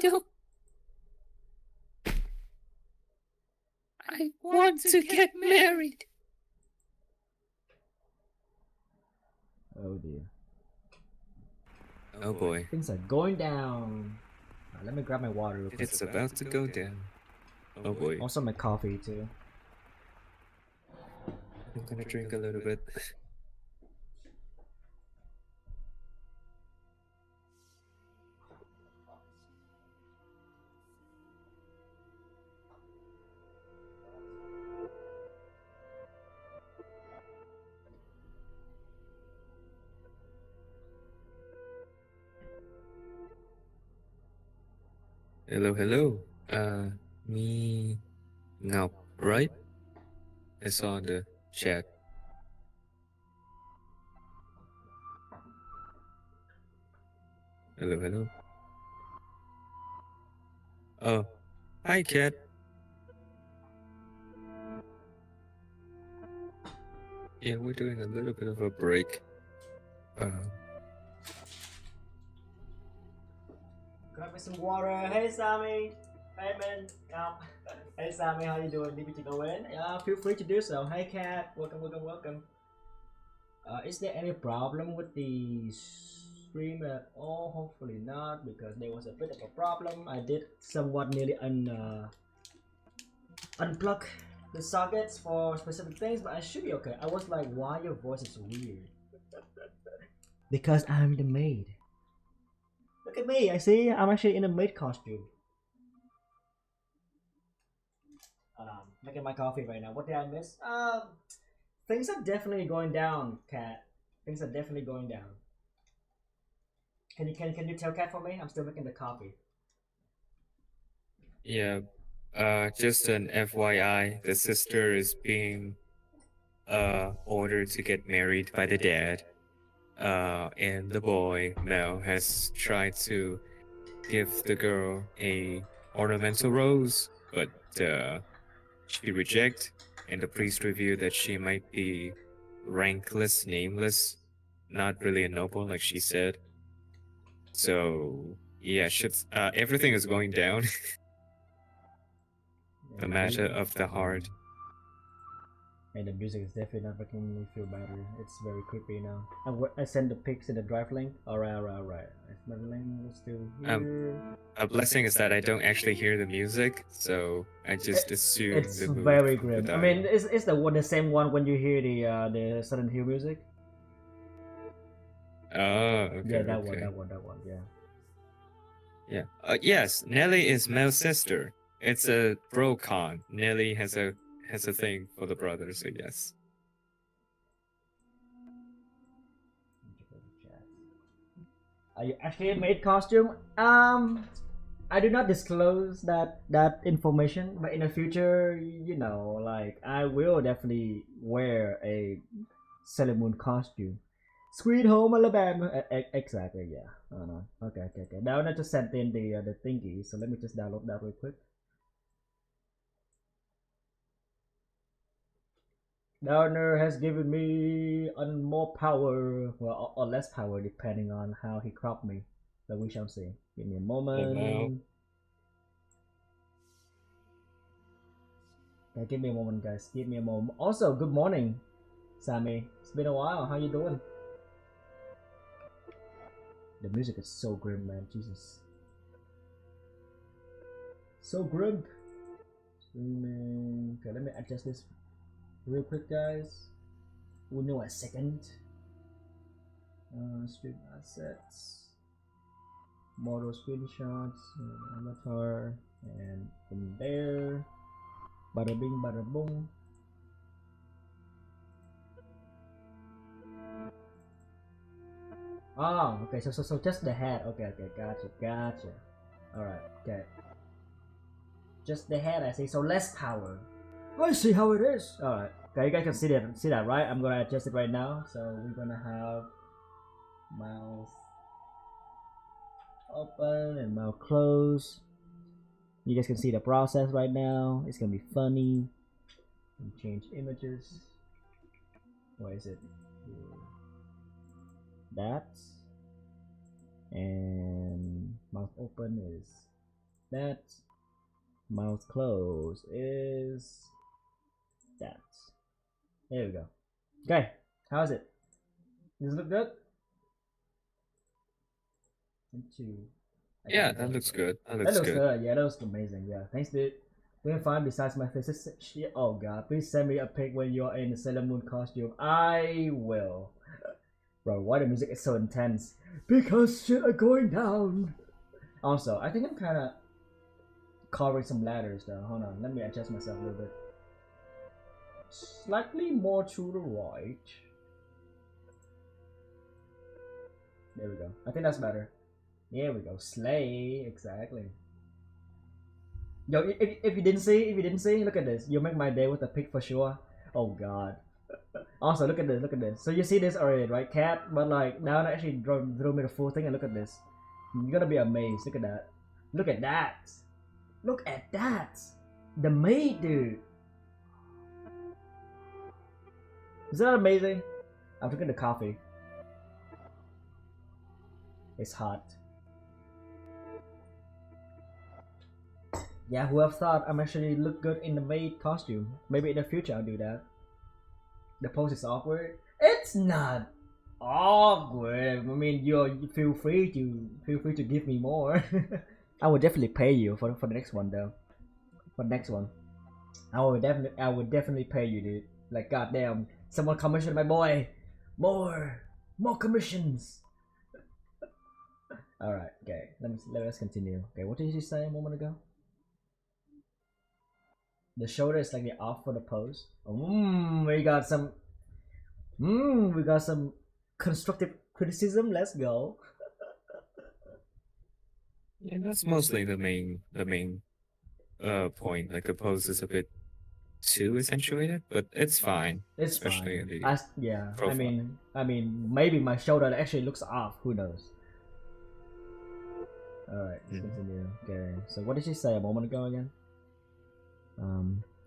want to get married. Oh dear. Oh boy. Things are going down. Let me grab my water real quick. It's about to go down. Oh boy. Also my coffee too. I'm gonna drink a little bit. Hello. Me Ngọc, right? I saw in the chat. Hello. Oh, hi, cat. Yeah, we're doing a little bit of a break. Grab me some water. Hey Sammy. Hey man. Hey Sammy, how you doing? Need me to go in? Feel free to do so. Hey Cat. Welcome. Is there any problem with the stream at all? Hopefully not, because there was a bit of a problem. I did somewhat nearly unplug the sockets for specific things, but I should be okay. I was like, why your voice is weird? Because I'm the maid. Look at me, I see I'm actually in a maid costume. Making my coffee right now. What did I miss? Things are definitely going down, Cat. Things are definitely going down. Can you tell Cat for me? I'm still making the coffee. Yeah. Just an FYI, the sister is being ordered to get married by the dad. And the boy, Mel, has tried to give the girl a ornamental rose, but she rejected, and the priest revealed that she might be rankless, nameless, not really a noble like she said. So yeah, everything is going down. The matter of the heart. And the music is definitely not making me feel better. It's very creepy now. I send the pics in the drive link. Alright. My link is still here. A blessing is that I don't actually hear the music, so I just assume it's the mood very from the grim. I mean, dialogue. it's the same one when you hear the Silent Hill music. Oh, okay. Yeah, that one. Yeah. Yeah. Yes, Nelly is Mel's sister. It's a bro con. Nelly has a thing for the brother, so yes. Are you actually a maid costume? I do not disclose that information, but in the future, you know, like I will definitely wear a Sailor Moon costume. Sweet Home Alabama. Exactly, yeah. Oh no. Okay. Now I just sent in the thingy, so let me just download that real quick. Downer has given me more power, well, or less power, depending on how he cropped me. But we shall see. Give me a moment. Yeah, give me a moment, guys. Give me a moment. Also, good morning, Sammy. It's been a while. How you doing? The music is so grim, man. Jesus. So grim. Streaming. Okay, let me adjust this real quick, guys. We'll know a second. Stream assets. Model screenshots. Avatar. And in there. Bada bing, bada boom. Oh, okay. So just the head. Okay. Gotcha. All right. Okay. Just the head. I see. So less power. I see how it is. All right. Okay, you guys can see that, right? I'm gonna adjust it right now. So we're gonna have mouth open and mouth closed. You guys can see the process right now. It's gonna be funny. And change images. What is it? That. And mouth open is that. Mouth closed is that. There we go. Okay, how's it? Does it look good? Yeah, that looks good. That looks good. Yeah, that looks amazing. Yeah, thanks, dude. Doing fine besides my face. Shit. Oh god, please send me a pic when you're in the Sailor Moon costume. I will. Bro, why the music is so intense? Because shit are going down. Also, I think I'm kind of covering some ladders though. Hold on, let me adjust myself a little bit. Slightly more to the right. There we go. I think that's better. There we go. Slay. Exactly. Yo, if you didn't see, look at this. You make my day with a pic for sure. Oh god. Also, look at this. So you see this already, right? Cat, but like now it actually drew me the full thing, and look at this. You're gonna be amazed. Look at that. Look at that. Look at that. The maid, dude. Is that amazing? I'm drinking the coffee. It's hot. Yeah, who have thought I'm actually look good in the maid costume? Maybe in the future I'll do that. The pose is awkward. It's not awkward. I mean, you feel free to give me more. I will definitely pay you for the next one though. For the next one, I would definitely pay you, dude. Like goddamn, someone commission my boy. More commissions. All right, okay. Let's continue. Okay, what did you say a moment ago? The shoulder is slightly off for the pose. We got some. We got some constructive criticism. Let's go. Yeah, that's mostly the main point. Like the pose is a bit too accentuated, but it's fine. It's especially fine. in the Yeah. profile. I mean, maybe my shoulder actually looks off. Who knows? All right, let's continue. Okay, so what did she say a moment ago again?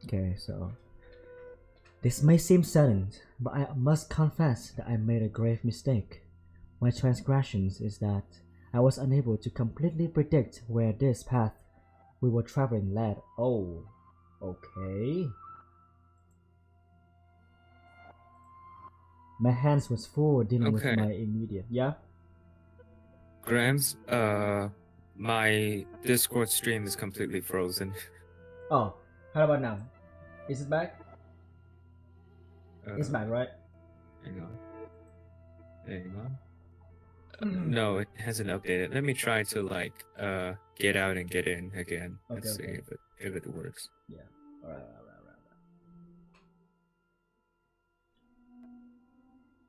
Okay, so this may seem sudden, but I must confess that I made a grave mistake. My transgressions is that I was unable to completely predict where this path we were traveling led. Oh, okay. My hands was full dealing with my immediate. Yeah. Grams, my Discord stream is completely frozen. Oh, how about now? Is it back? It's back, right? Hang on. No, it hasn't updated. Let me try to like get out and get in again. Okay, Let's see okay. if it works. Yeah. All right.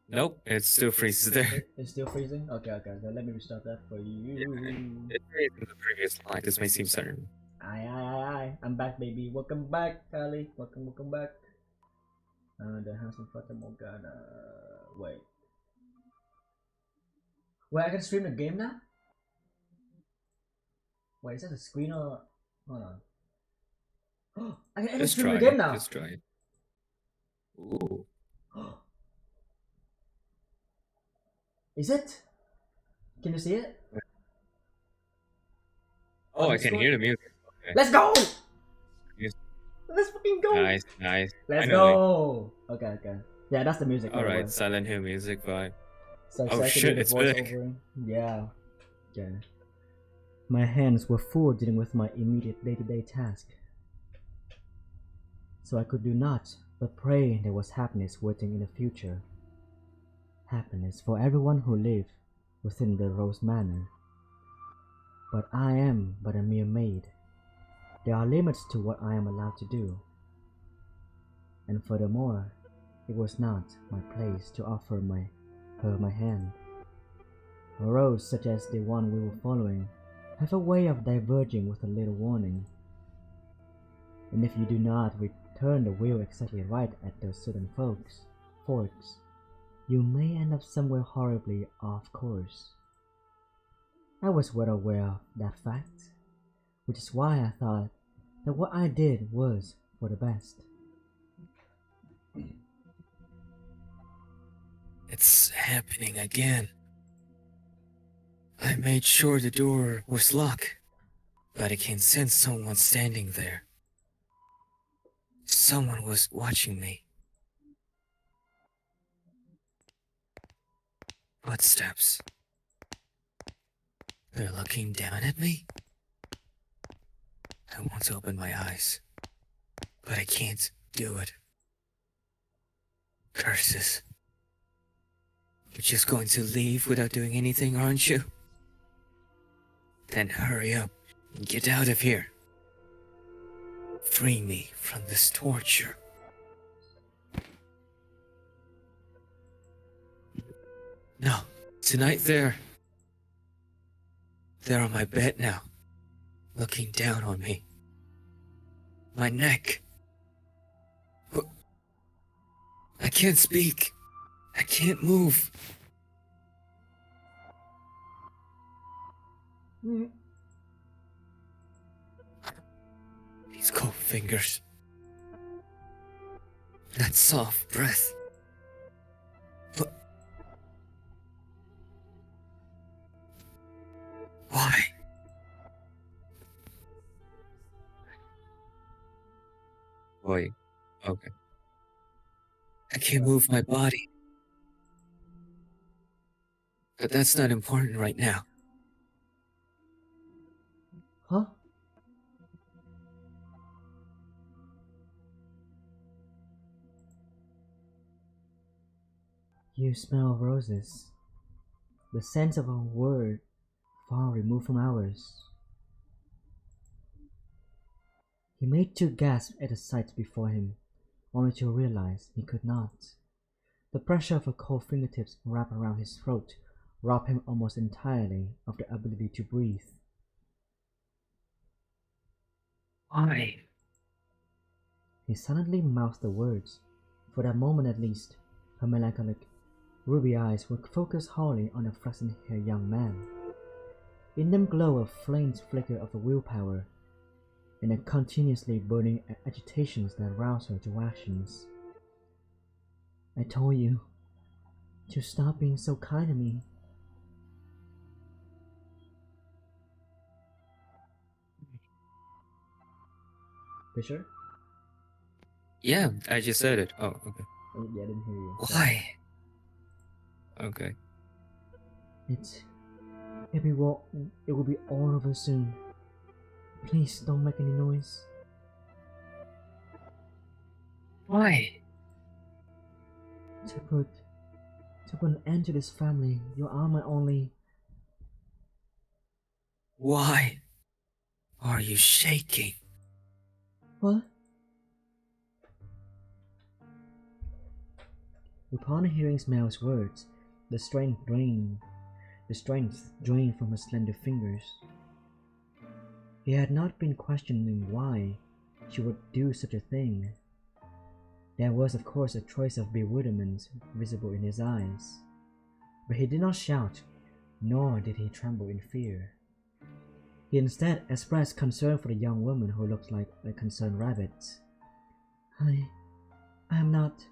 Nope, it still freezes there. It's still freezing? Okay. Then let me restart that for you. It freezed in the previous line. This may seem sudden. Aye. I'm back, baby. Welcome back, Kali. Welcome back. The house in Fata Morgana. Wait, I can stream the game now? Wait, is that a screen or... Hold on. I can stream the game now! Just try it. Ooh. Is it? Can you see it? Oh, I can hear the music. Okay. Let's go! Yes. Let's fucking go! Nice. Let's go! Okay. Yeah, that's the music. By the way. Alright, Silent Hill music vibe. So Oh I could do shit, the it's voice back. over. Yeah. Okay. My hands were full dealing with my immediate day-to-day task, so I could do naught but pray there was happiness waiting in the future. Happiness for everyone who lived within the Rose Manor. But I am but a mere maid. There are limits to what I am allowed to do. And furthermore, it was not my place to offer her my hand. A road such as the one we were following have a way of diverging with a little warning. And if you do not return the wheel exactly right at those certain forks, you may end up somewhere horribly off course. I was well aware of that fact, which is why I thought that what I did was for the best. It's happening again. I made sure the door was locked, but I can sense someone standing there. Someone was watching me. Footsteps. They're looking down at me. I want to open my eyes, but I can't do it. Curses. You're just going to leave without doing anything, aren't you? Then hurry up and get out of here. Free me from this torture. No, tonight they're on my bed now, looking down on me. My neck. I can't speak. I can't move. These cold fingers. That soft breath. Why? Wait. Okay. I can't move my body. But that's not important right now. Huh? You smell roses. The scent of a world far removed from ours. He made two gasps at the sight before him, only to realize he could not. The pressure of her cold fingertips wrapped around his throat robbed him almost entirely of the ability to breathe. Why? He silently mouthed the words. For that moment at least, her melancholic, ruby eyes were focused wholly on the flaxen-haired young man. In them glowed a faint flicker of the willpower, and the continuously burning agitations that roused her to actions. I told you to stop being so kind to me. Fisher? Yeah, I just said it. Oh, okay. Oh, yeah, I didn't hear you. Why? Okay. It will be all over soon. Please don't make any noise. Why? To put an end to this family, you are my only. Why are you shaking? What? Upon hearing Smel's words, the strength drained from her slender fingers. He had not been questioning why she would do such a thing. There was of course a trace of bewilderment visible in his eyes, but he did not shout, nor did he tremble in fear. He instead expressed concern for the young woman who looked like a concerned rabbit. I am not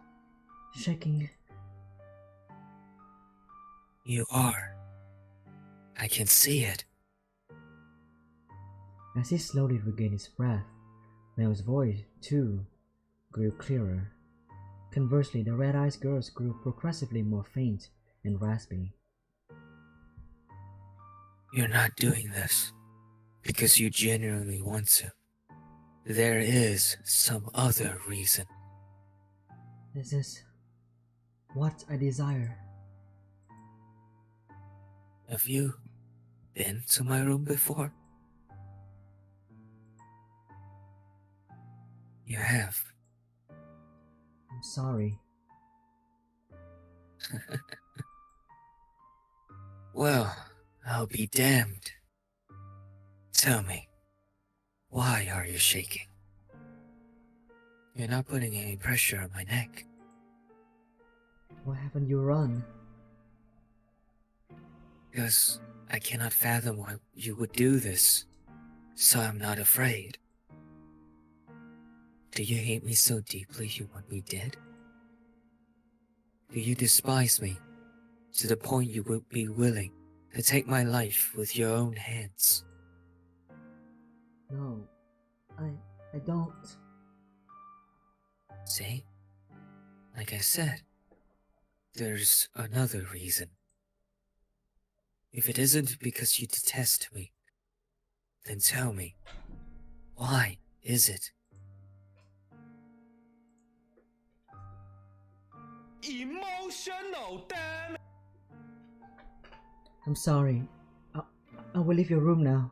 shaking. You are. I can see it. As he slowly regained his breath, Mel's voice, too, grew clearer. Conversely, the red-eyed girls grew progressively more faint and raspy. You're not doing this because you genuinely want to. There is some other reason. This is what I desire. Have you been to my room before? You have. I'm sorry. Well, I'll be damned. Tell me, why are you shaking? You're not putting any pressure on my neck. Why haven't you run? Because I cannot fathom why you would do this, so I'm not afraid. Do you hate me so deeply you want me dead? Do you despise me to the point you would be willing to take my life with your own hands? No, I don't. See? Like I said, there's another reason. If it isn't because you detest me, then tell me, why is it? Emotional, damn it! I'm sorry. I will leave your room now.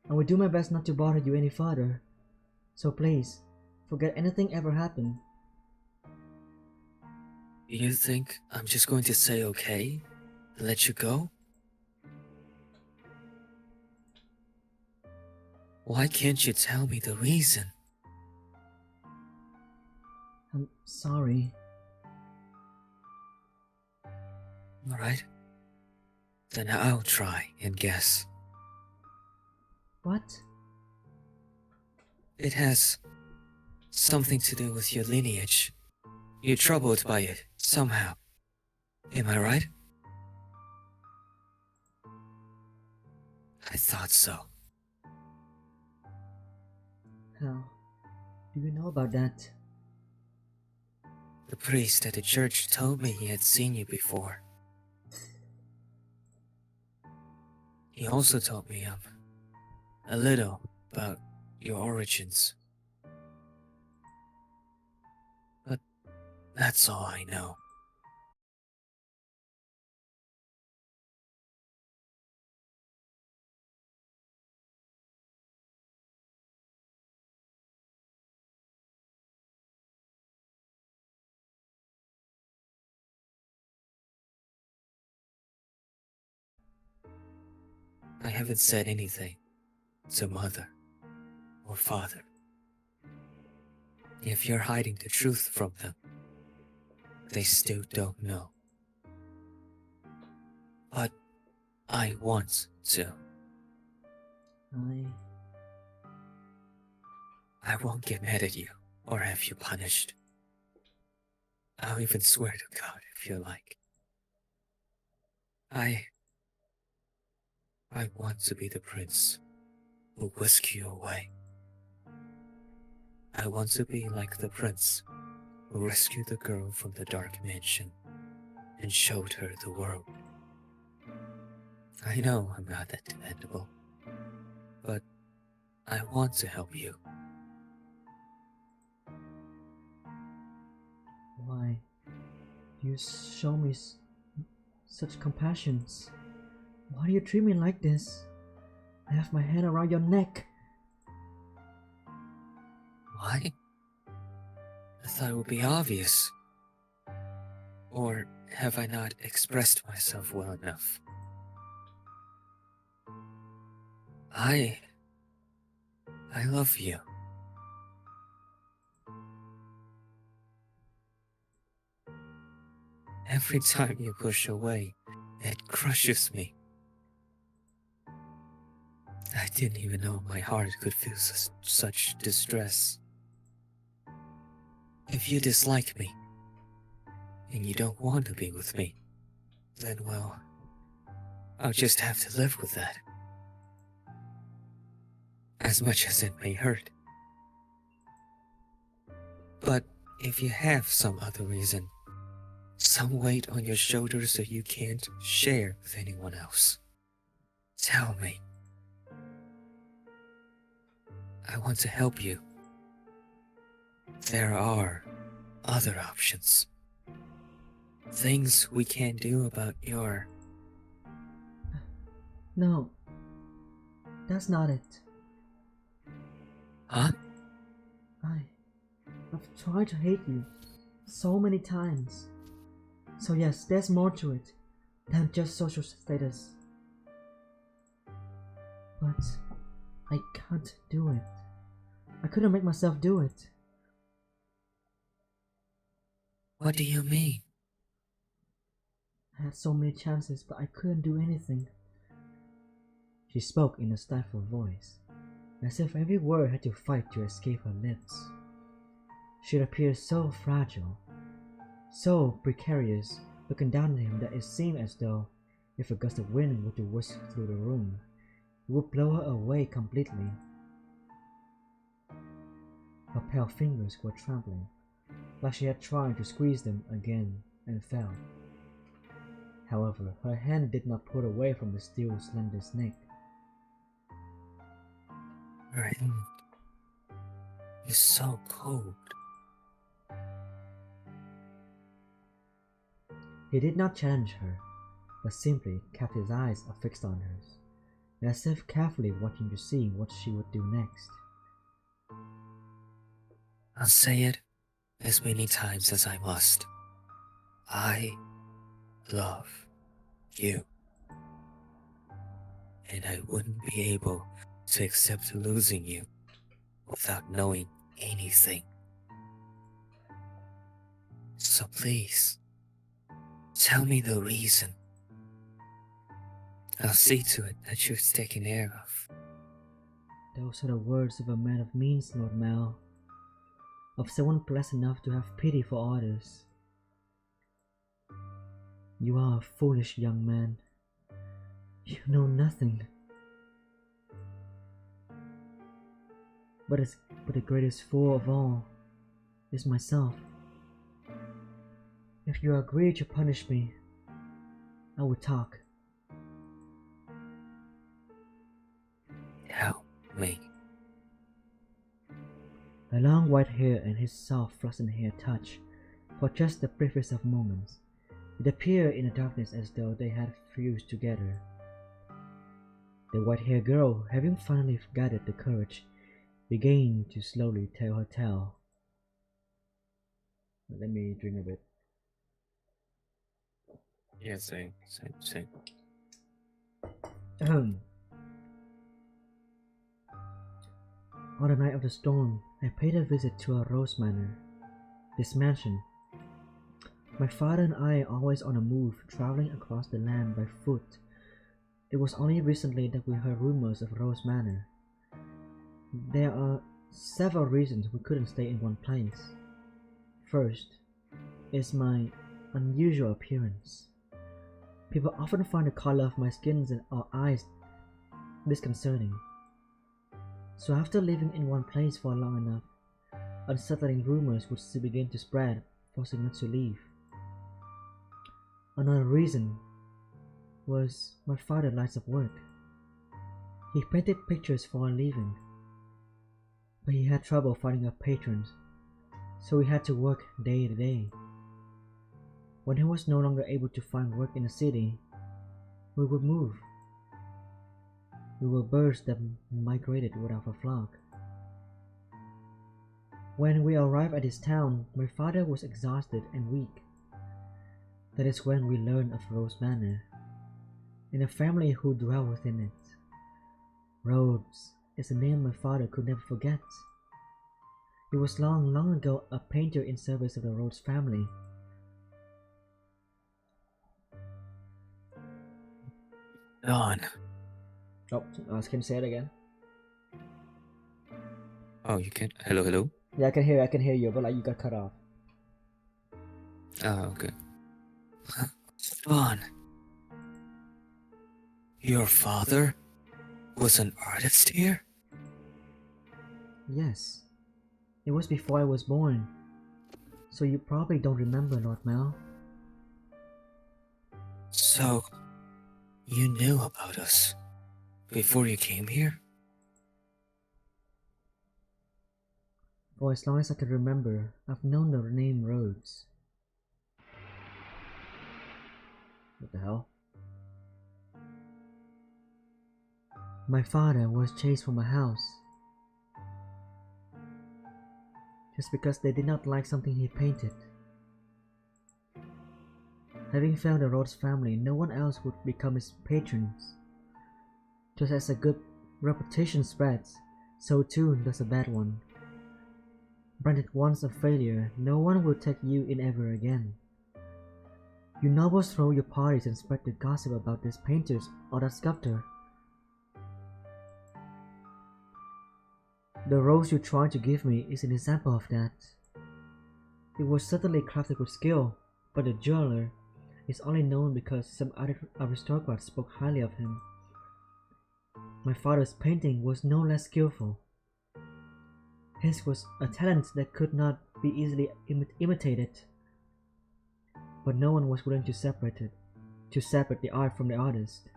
I will do my best not to bother you any further. So please, forget anything ever happened. You think I'm just going to say okay and let you go? Why can't you tell me the reason? I'm sorry. Alright. Then I'll try and guess. What? It has something to do with your lineage. You're troubled by it, somehow. Am I right? I thought so. How do you know about that? The priest at the church told me he had seen you before. He also told me a little about your origins. But that's all I know. I haven't said anything to mother or father. If you're hiding the truth from them, they still don't know. But I want to. I won't get mad at you or have you punished. I'll even swear to God if you like. I want to be the prince who whisked you away. I want to be like the prince who rescued the girl from the dark mansion and showed her the world. I know I'm not that dependable, but I want to help you. Why do you show me such compassion? Why do you treat me like this? I have my hand around your neck. Why? I thought it would be obvious. Or have I not expressed myself well enough? I love you. Every time you push away, it crushes me. I didn't even know my heart could feel such distress. If you dislike me, and you don't want to be with me, then well, I'll just have to live with that. As much as it may hurt. But if you have some other reason, some weight on your shoulders that you can't share with anyone else, tell me. I want to help you. There are other options. Things we can't do about your... No, that's not it. Huh? I've tried to hate you so many times. So yes, there's more to it than just social status. But I can't do it. I couldn't make myself do it. What do you mean? I had so many chances, but I couldn't do anything. She spoke in a stifled voice, as if every word had to fight to escape her lips. She appeared so fragile, so precarious, looking down at him that it seemed as though if a gust of wind were to whisk through the room, it would blow her away completely. Her pale fingers were trembling, like she had tried to squeeze them again and fell. However, her hand did not pull away from the still slender snake. Her hand is so cold. He did not challenge her, but simply kept his eyes affixed on hers, as if carefully watching to see what she would do next. I'll say it as many times as I must. I love you. And I wouldn't be able to accept losing you without knowing anything. So please, tell me the reason. I'll see to it that you're taken care of. Those are the words of a man of means, Lord Mal. Of someone blessed enough to have pity for others. You are a foolish young man. You know nothing. But the greatest fool of all is myself. If you agree to punish me, I will talk. Help me. Her long white hair and his soft flaxen hair touched for just the briefest of moments. It appeared in the darkness as though they had fused together. The white-haired girl, having finally gathered the courage, began to slowly tell her tale. Let me drink a bit. Yeah, same. On the night of the storm, I paid a visit to our Rose Manor, this mansion. My father and I are always on the move, traveling across the land by foot. It was only recently that we heard rumors of Rose Manor. There are several reasons we couldn't stay in one place. First is my unusual appearance. People often find the color of my skin or eyes disconcerting. So after living in one place for long enough, unsettling rumors would begin to spread, forcing us to leave. Another reason was my father's lines of work. He painted pictures for a living, but he had trouble finding a patron, so he had to work day to day. When he was no longer able to find work in the city, we would move. We were birds that migrated without a flock. When we arrived at this town, my father was exhausted and weak. That is when we learned of Rose Manor, and the family who dwell within it. Rose is a name my father could never forget. He was long ago a painter in service of the Rose family. Dawn. Oh, can you say it again? Oh, you can? Hello? Yeah, I can hear you, but like you got cut off. Oh, okay. Dawn. Your father was an artist here? Yes. It was before I was born. So you probably don't remember, Lord Mel. So, you knew about us before you came here? For as long as I can remember, I've known the name Rhodes. What the hell? My father was chased from a house just because they did not like something he painted. Having found the Rhodes family, no one else would become his patrons. Just as a good reputation spreads, so too does a bad one. Branded once a failure, no one will take you in ever again. You nobles throw your parties and spread the gossip about this painter or that sculptor. The rose you tried to give me is an example of that. It was certainly crafted with skill, but the jeweler is only known because some other aristocrat spoke highly of him. My father's painting was no less skillful. His was a talent that could not be easily imitated, but no one was willing to separate the art from the artist.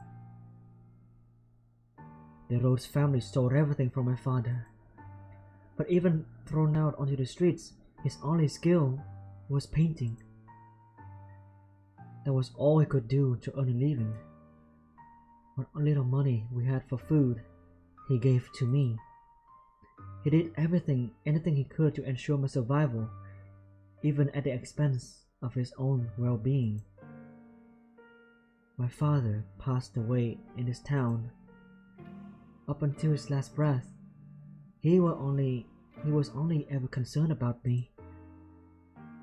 The Rhodes family stole everything from my father, but even thrown out onto the streets, his only skill was painting. That was all he could do to earn a living. What little money we had for food, he gave to me. He did anything he could to ensure my survival, even at the expense of his own well-being. My father passed away in this town. Up until his last breath, he was only ever concerned about me.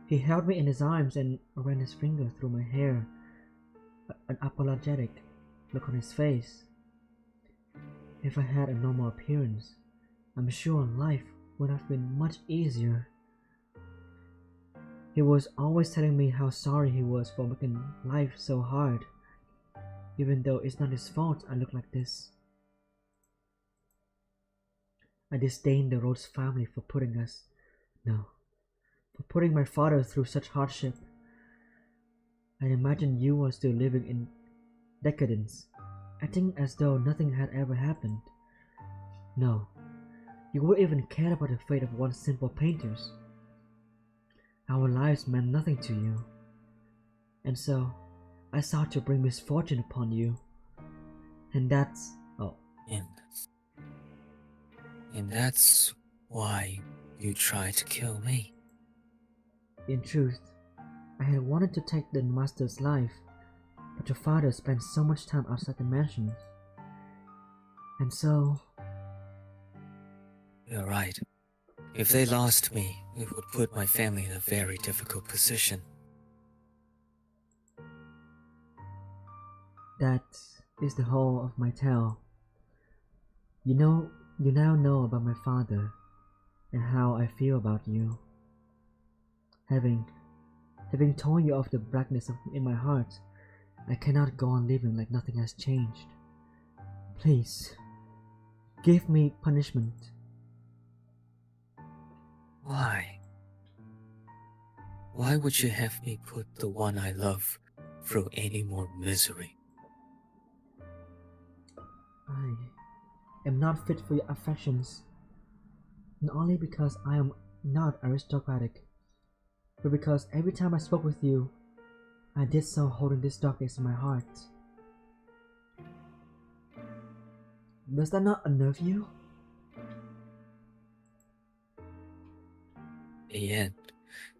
He held me in his arms and ran his finger through my hair, an apologetic look on his face. If I had a normal appearance, I'm sure life would have been much easier. He was always telling me how sorry he was for making life so hard, even though it's not his fault I look like this. I disdain the Rhodes family for putting my father through such hardship. I imagine you were still living in decadence, acting as though nothing had ever happened. No, you wouldn't even care about the fate of one simple painters. Our lives meant nothing to you, and so I sought to bring misfortune upon you. And that's... oh. And that's why you tried to kill me. In truth, I had wanted to take the master's life, but your father spent so much time outside the mansion. And so... You're right. If they lost me, it would put my family in a very difficult position. that is the whole of my tale. You now know about my father and how I feel about you. Having told you of the blackness in my heart, I cannot go on living like nothing has changed. Please, give me punishment. Why? Why would you have me put the one I love through any more misery? I am not fit for your affections, not only because I am not aristocratic, but because every time I spoke with you, I did so holding this darkness in my heart. Does that not unnerve you? In the end,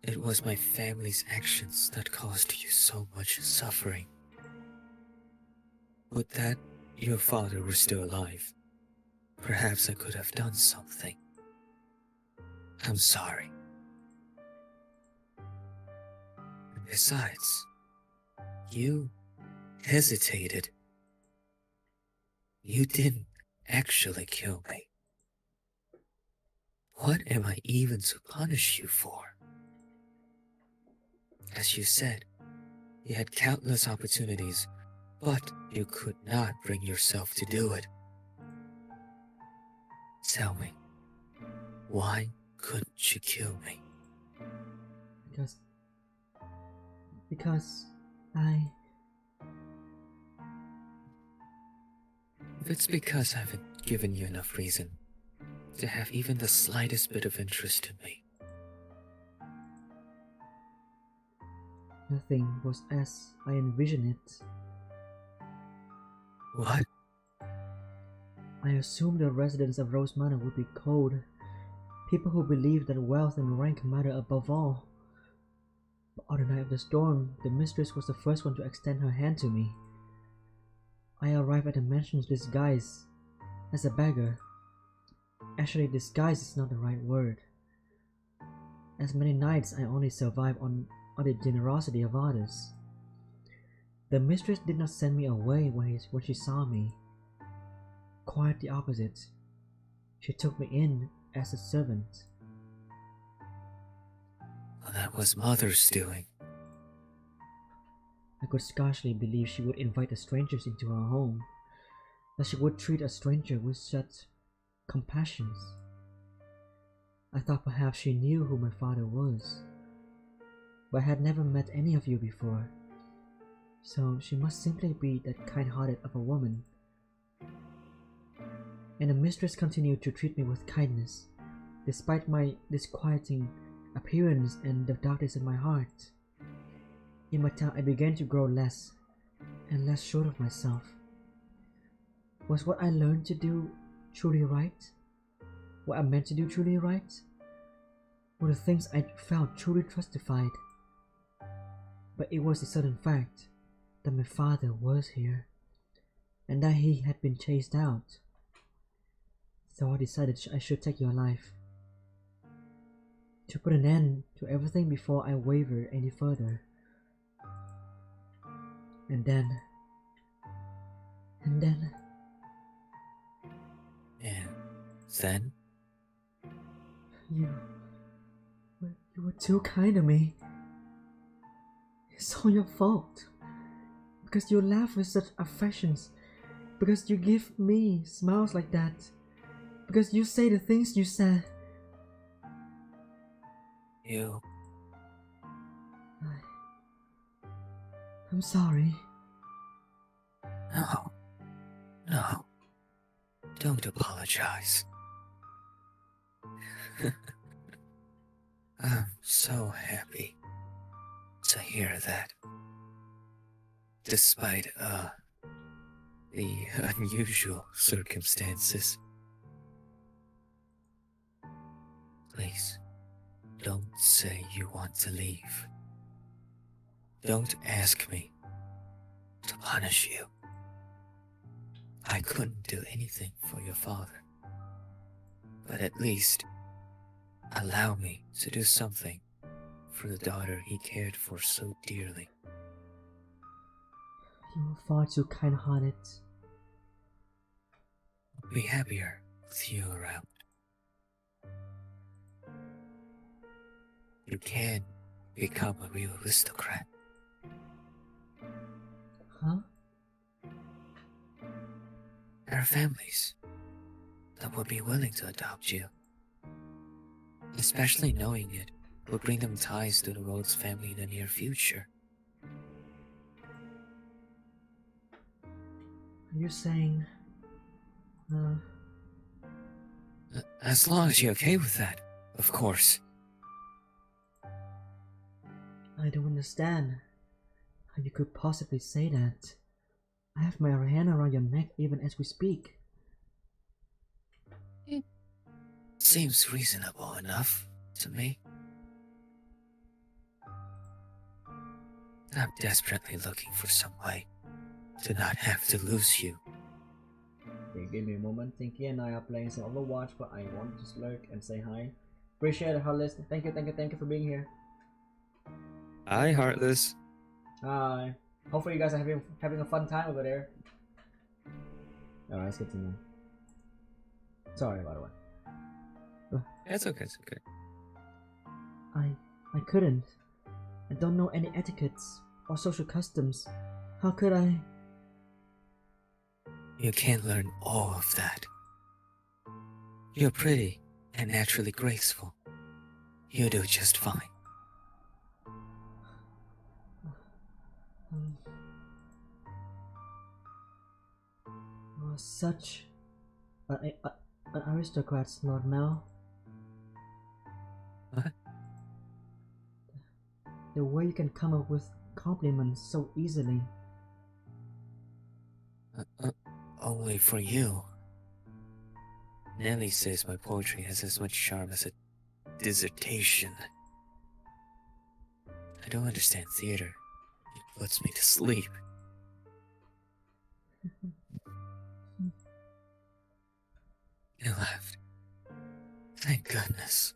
it was my family's actions that caused you so much suffering. Would that your father were still alive, perhaps I could have done something. I'm sorry. Besides, you hesitated. You didn't actually kill me. What am I even to punish you for? As you said, you had countless opportunities, but you could not bring yourself to do it. Tell me, why couldn't you kill me? Because... Because... I... If it's because I haven't given you enough reason to have even the slightest bit of interest in me. Nothing was as I envisioned it. What? I assumed the residents of Rose Manor would be cold, people who believed that wealth and rank matter above all. But on the night of the storm, the mistress was the first one to extend her hand to me. I arrived at the mansion disguised as a beggar. Actually, disguise is not the right word. As many nights, I only survived on the generosity of others. The mistress did not send me away when she saw me. Quite the opposite. She took me in as a servant. Well, that was Mother's doing. I could scarcely believe she would invite the strangers into her home, that she would treat a stranger with such compassion. I thought perhaps she knew who my father was, but I had never met any of you before, so she must simply be that kind-hearted of a woman. And the mistress continued to treat me with kindness, despite my disquieting appearance and the darkness in my heart. In my time, I began to grow less and less sure of myself. Was what I learned to do truly right? What I meant to do truly right? Were the things I felt truly justified? But it was a certain fact that my father was here, and that he had been chased out. So I decided I should take your life, to put an end to everything before I waver any further. And then... And then? You were too kind to me. It's all your fault. Because you laugh with such affections. Because you give me smiles like that. Because you say the things you said. I'm sorry. No. Don't apologize. I'm so happy to hear that. Despite, the unusual circumstances. Please, don't say you want to leave. Don't ask me to punish you. I couldn't do anything for your father. But at least, allow me to do something for the daughter he cared for so dearly. You were far too kind-hearted. I'll be happier with you around. You can become a real aristocrat. Huh? There are families that would be willing to adopt you. Especially knowing it would bring them ties to the Rhodes family in the near future. Are you saying... As long as you're okay with that, of course. I don't understand how you could possibly say that. I have my hand around your neck even as we speak. It seems reasonable enough to me. I'm desperately looking for some way to not have to lose you. Okay, give me a moment. Tinky and I are playing some Overwatch, but I want to just lurk and say hi. Appreciate it, Heartless. Thank you for being here. Hi, Heartless. Hi. Hopefully you guys are having a fun time over there. Alright, let's continue. Sorry, by the way. It's okay, it's okay. I couldn't. I don't know any etiquettes or social customs. How could I? You can't learn all of that. You're pretty and naturally graceful. You do just fine. are such an aristocrat, Lord Mel. What? The way you can come up with compliments so easily. Only for you. Nellie says my poetry has as much charm as a dissertation. I don't understand theater. It puts me to sleep. You laughed. Thank goodness.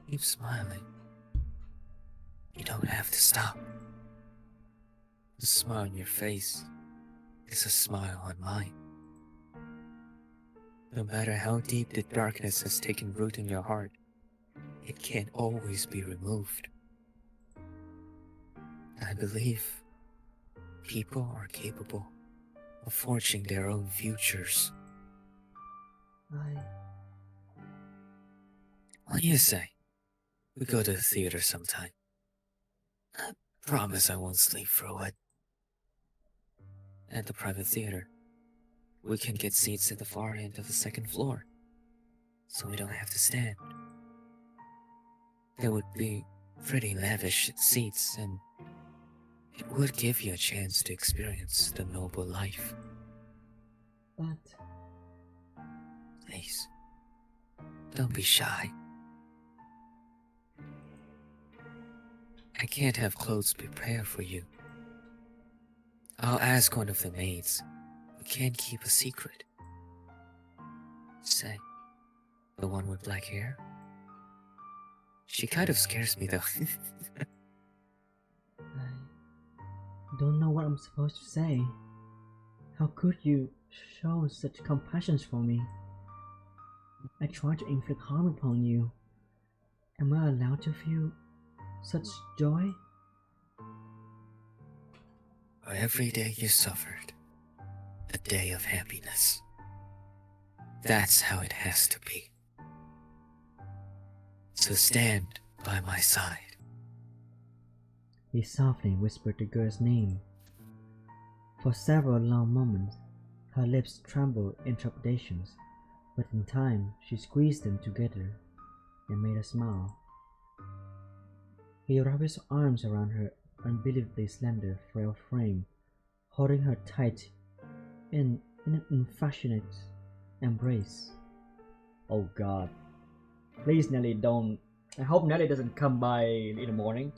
Keep smiling. You don't have to stop. The smile on your face is a smile on mine. No matter how deep the darkness has taken root in your heart, it can't always be removed. I believe people are capable of forging their own futures. What do you say? We go to the theater sometime. I promise I won't sleep through it. At the private theater, we can get seats at the far end of the second floor, so we don't have to stand. There would be pretty lavish seats, and it would give you a chance to experience the noble life. But... Please, don't be shy. I can't have clothes prepared for you. I'll ask one of the maids. We can't keep a secret. Say, the one with black hair? She kind of scares me though. I don't know what I'm supposed to say. How could you show such compassion for me? I tried to inflict harm upon you. Am I allowed to feel such joy? Every day you suffered, a day of happiness. That's how it has to be. So stand by my side. He softly whispered the girl's name. For several long moments, her lips trembled in trepidations, but in time she squeezed them together and made a smile. He wrapped his arms around her unbelievably slender, frail frame, holding her tight in an affectionate embrace. Oh God. Please, Nelly, don't. I hope Nelly doesn't come by in the morning.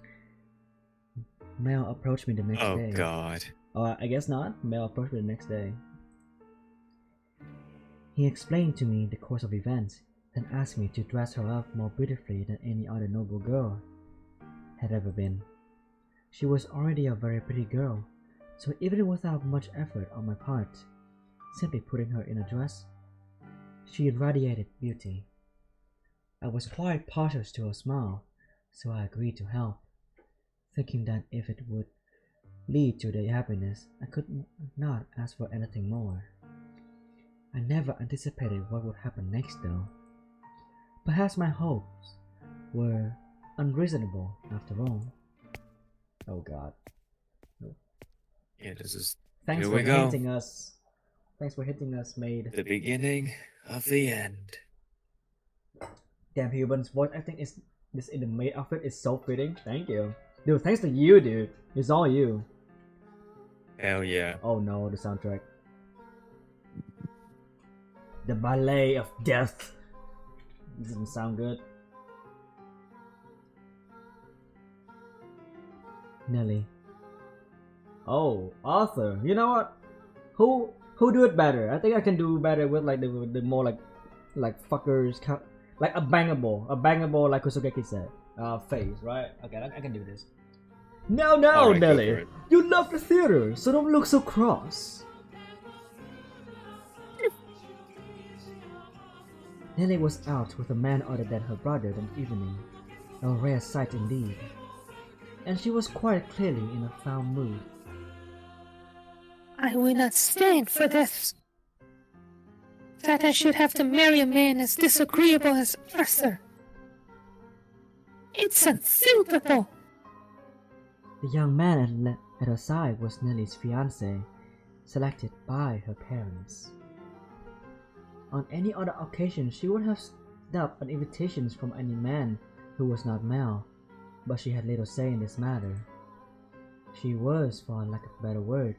Mel approached me the next day. Oh God. Oh, I guess not. Mel approached me the next day. He explained to me the course of events, then asked me to dress her up more beautifully than any other noble girl had ever been. She was already a very pretty girl, so even without much effort on my part, simply putting her in a dress, she radiated beauty. I was quite partial to her smile, so I agreed to help, thinking that if it would lead to their happiness, I could not ask for anything more. I never anticipated what would happen next though. Perhaps my hopes were unreasonable after all. Oh God. Yeah, this is... Thanks Here for we go. hitting us. Thanks for hitting us, maid. The beginning of the end. Damn, Human's voice acting is this in the maid outfit is so fitting. Thank you. Dude, thanks to you, dude. It's all you. Hell yeah. Oh no, the soundtrack. The ballet of death. This doesn't sound good. Nelly. Oh, Arthur. You know what? Who do it better? I think I can do better with like the more like fuckers, like a bangable like Kusugeki said. Face, right? Okay, I can do this. No, Alright, go for Nelly. it. You love the theater, so don't look so cross. Nelly was out with a man other than her brother that evening, a rare sight indeed, and she was quite clearly in a foul mood. I will not stand for this. That I should have to marry a man as disagreeable as Arthur. It's unthinkable. The young man At her side was Nelly's fiancé, selected by her parents. On any other occasion, she would have snapped on invitations from any man who was not male, but she had little say in this matter. She was, for lack of a better word,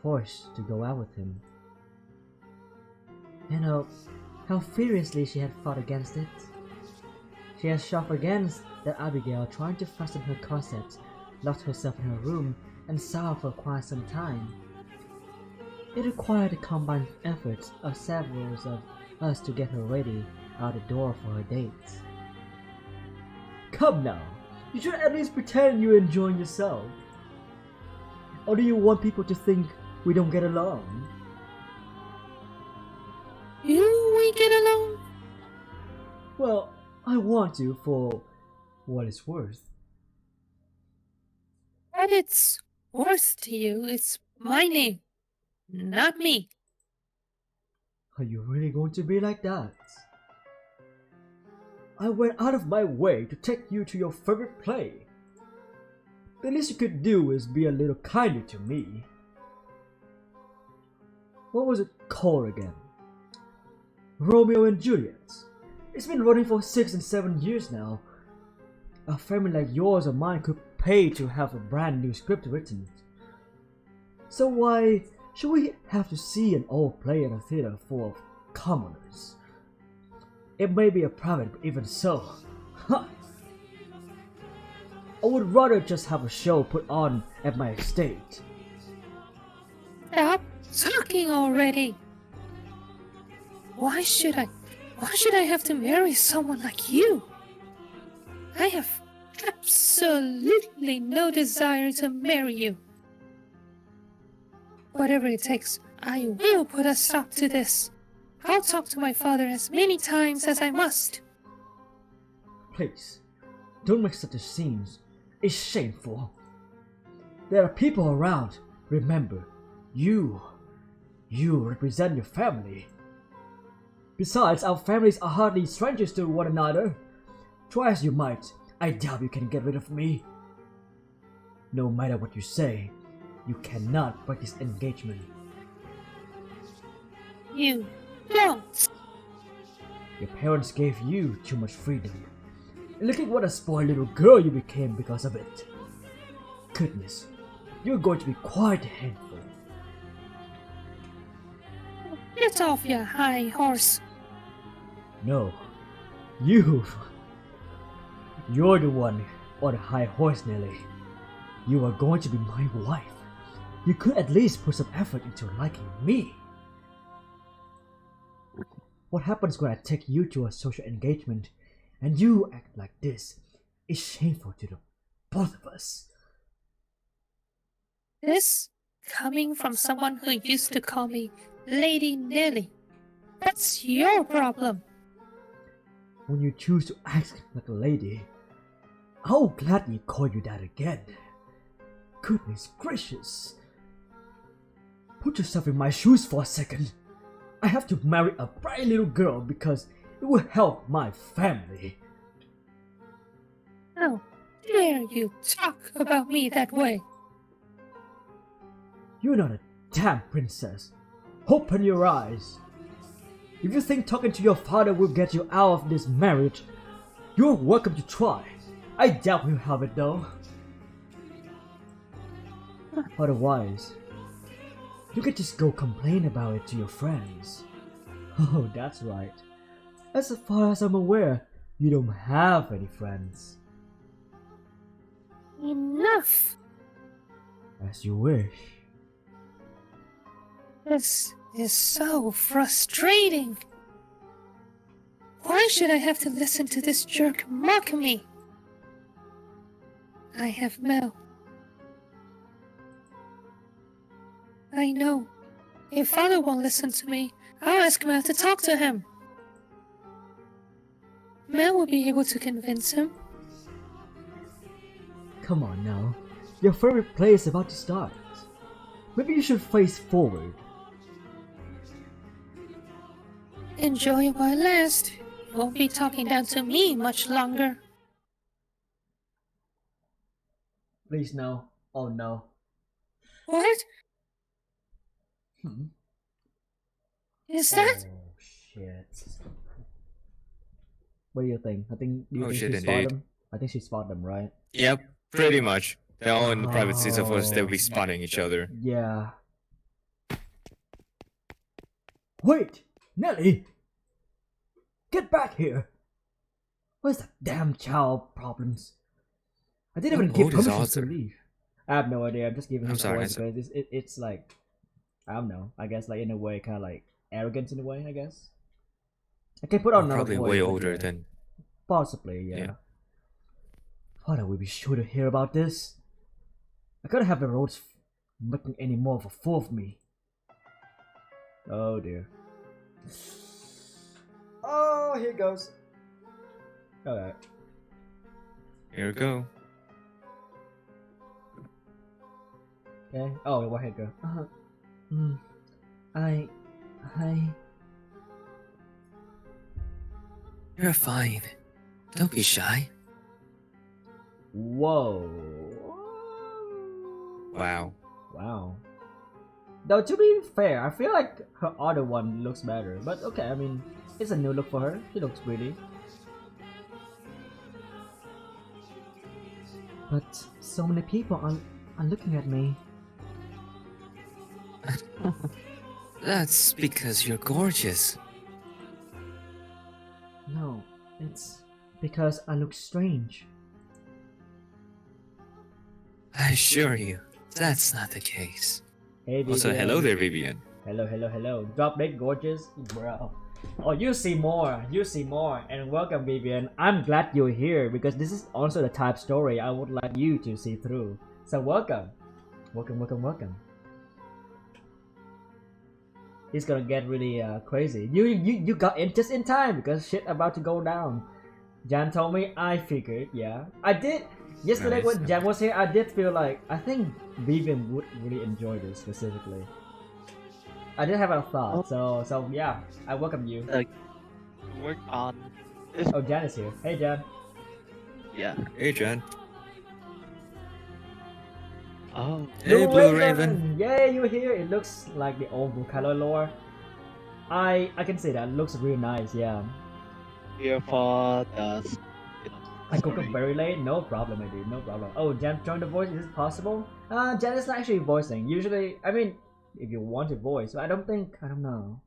forced to go out with him. And how furiously she had fought against it. She had shoved against that Abigail, trying to fasten her corset, locked herself in her room, and sobbed for quite some time. It required the combined efforts of several of us to get her ready out the door for her date. Come now, you should at least pretend you're enjoying yourself. Or do you want people to think we don't get along? Do we get along? Well, I want to for what it's worth. What it's worth to you is my name, not me. Are you really going to be like that? I went out of my way to take you to your favorite play. The least you could do is be a little kinder to me. What was it called again? Romeo and Juliet. It's been running for 6 and 7 years now. A family like yours or mine could pay to have a brand new script written. So why should we have to see an old play in a theater full of commoners? It may be a private, but even so, I would rather just have a show put on at my estate. Stop talking already. Why should I have to marry someone like you? I have absolutely no desire to marry you. Whatever it takes, I will put a stop to this. I'll talk to my father as many times as I must. Please, don't make such a scene. It's shameful. There are people around. Remember, you represent your family. Besides, our families are hardly strangers to one another. Try as you might, I doubt you can get rid of me. No matter what you say, you cannot break this engagement. You don't. Your parents gave you too much freedom. Look at what a spoiled little girl you became because of it. Goodness, you're going to be quite a handful. Get off your high horse. No, you're the one on the high horse, Nelly. You are going to be my wife. You could at least put some effort into liking me. What happens when I take you to a social engagement and you act like this is shameful to the both of us. This coming from someone who used to call me Lady Nelly. That's your problem. When you choose to act like a lady, I'll gladly call you that again. Goodness gracious. Put yourself in my shoes for a second. I have to marry a bright little girl because it will help my family. How dare you talk about me that way? You're not a damn princess. Open your eyes. If you think talking to your father will get you out of this marriage, you're welcome to try. I doubt we'll have it though. Otherwise, you can just go complain about it to your friends. Oh, that's right. As far as I'm aware, you don't have any friends. Enough! As you wish. This is so frustrating. Why should I have to listen to this jerk mock me? I have Mel. I know. If Father won't listen to me, I'll ask Mel to talk to him. Mel will be able to convince him. Come on now. Your favorite play is about to start. Maybe you should face forward. Enjoy it while it lasts. You won't be talking down to me much longer. Please no. Oh no. What Hmm. is that? Oh shit. What do you think? Do you Oh think shit, she spotted indeed. them? I think she spotted them, right? Yep, pretty much. They're all in the private seats of us. They'll Oh, be spotting each other. yeah. Wait! Nelly! Get back here! Where's that damn child problems? I didn't How even give old is permission to Arthur? leave. I have no idea. I'm just giving I'm his sorry, voice because it's like, I don't know. I guess like in a way, kind of like arrogant in a way. I guess I can put on I'm another probably voice, way but older yeah, than. possibly yeah. Yeah. Father will be sure to hear about this. I can't have the roads making any more of a fool of me. Oh dear. Oh, here goes. Alright. Here we go. Okay. Oh, what head go? Hmm. I. You're fine. Don't be shy. Whoa. Wow. Wow. Though to be fair, I feel like her other one looks better. But okay, I mean, it's a new look for her. She looks pretty. But so many people are looking at me. That's because you're gorgeous. No, it's because I look strange. I assure you, that's not the case. Hey, Vivian. Also, hello there, Vivian. Hello. Drop dead gorgeous, bro. Oh, you see more. And welcome, Vivian. I'm glad you're here because this is also the type story I would like you to see through. So welcome. Welcome. It's gonna get really crazy. You got in just in time because shit about to go down. Jan told me, I figured, yeah. I did. Yesterday Nice. when Jan was here, I did feel like, I think Vivian would really enjoy this specifically. I did have a thought, so yeah, I welcome you. Work on. Oh, Jan is here. Hey, Jan. Yeah. Hey, John. Oh. Hey, Blue Raven. Yay, you're here. It looks like the old Blue color lore. I can say that. It looks real nice, yeah. Here for the. I woke up very late. No problem, my dude. No problem. Oh, Jan joined the voice. Is it possible? Jan is not actually voicing. Usually, I mean, if you want to voice, but I don't know.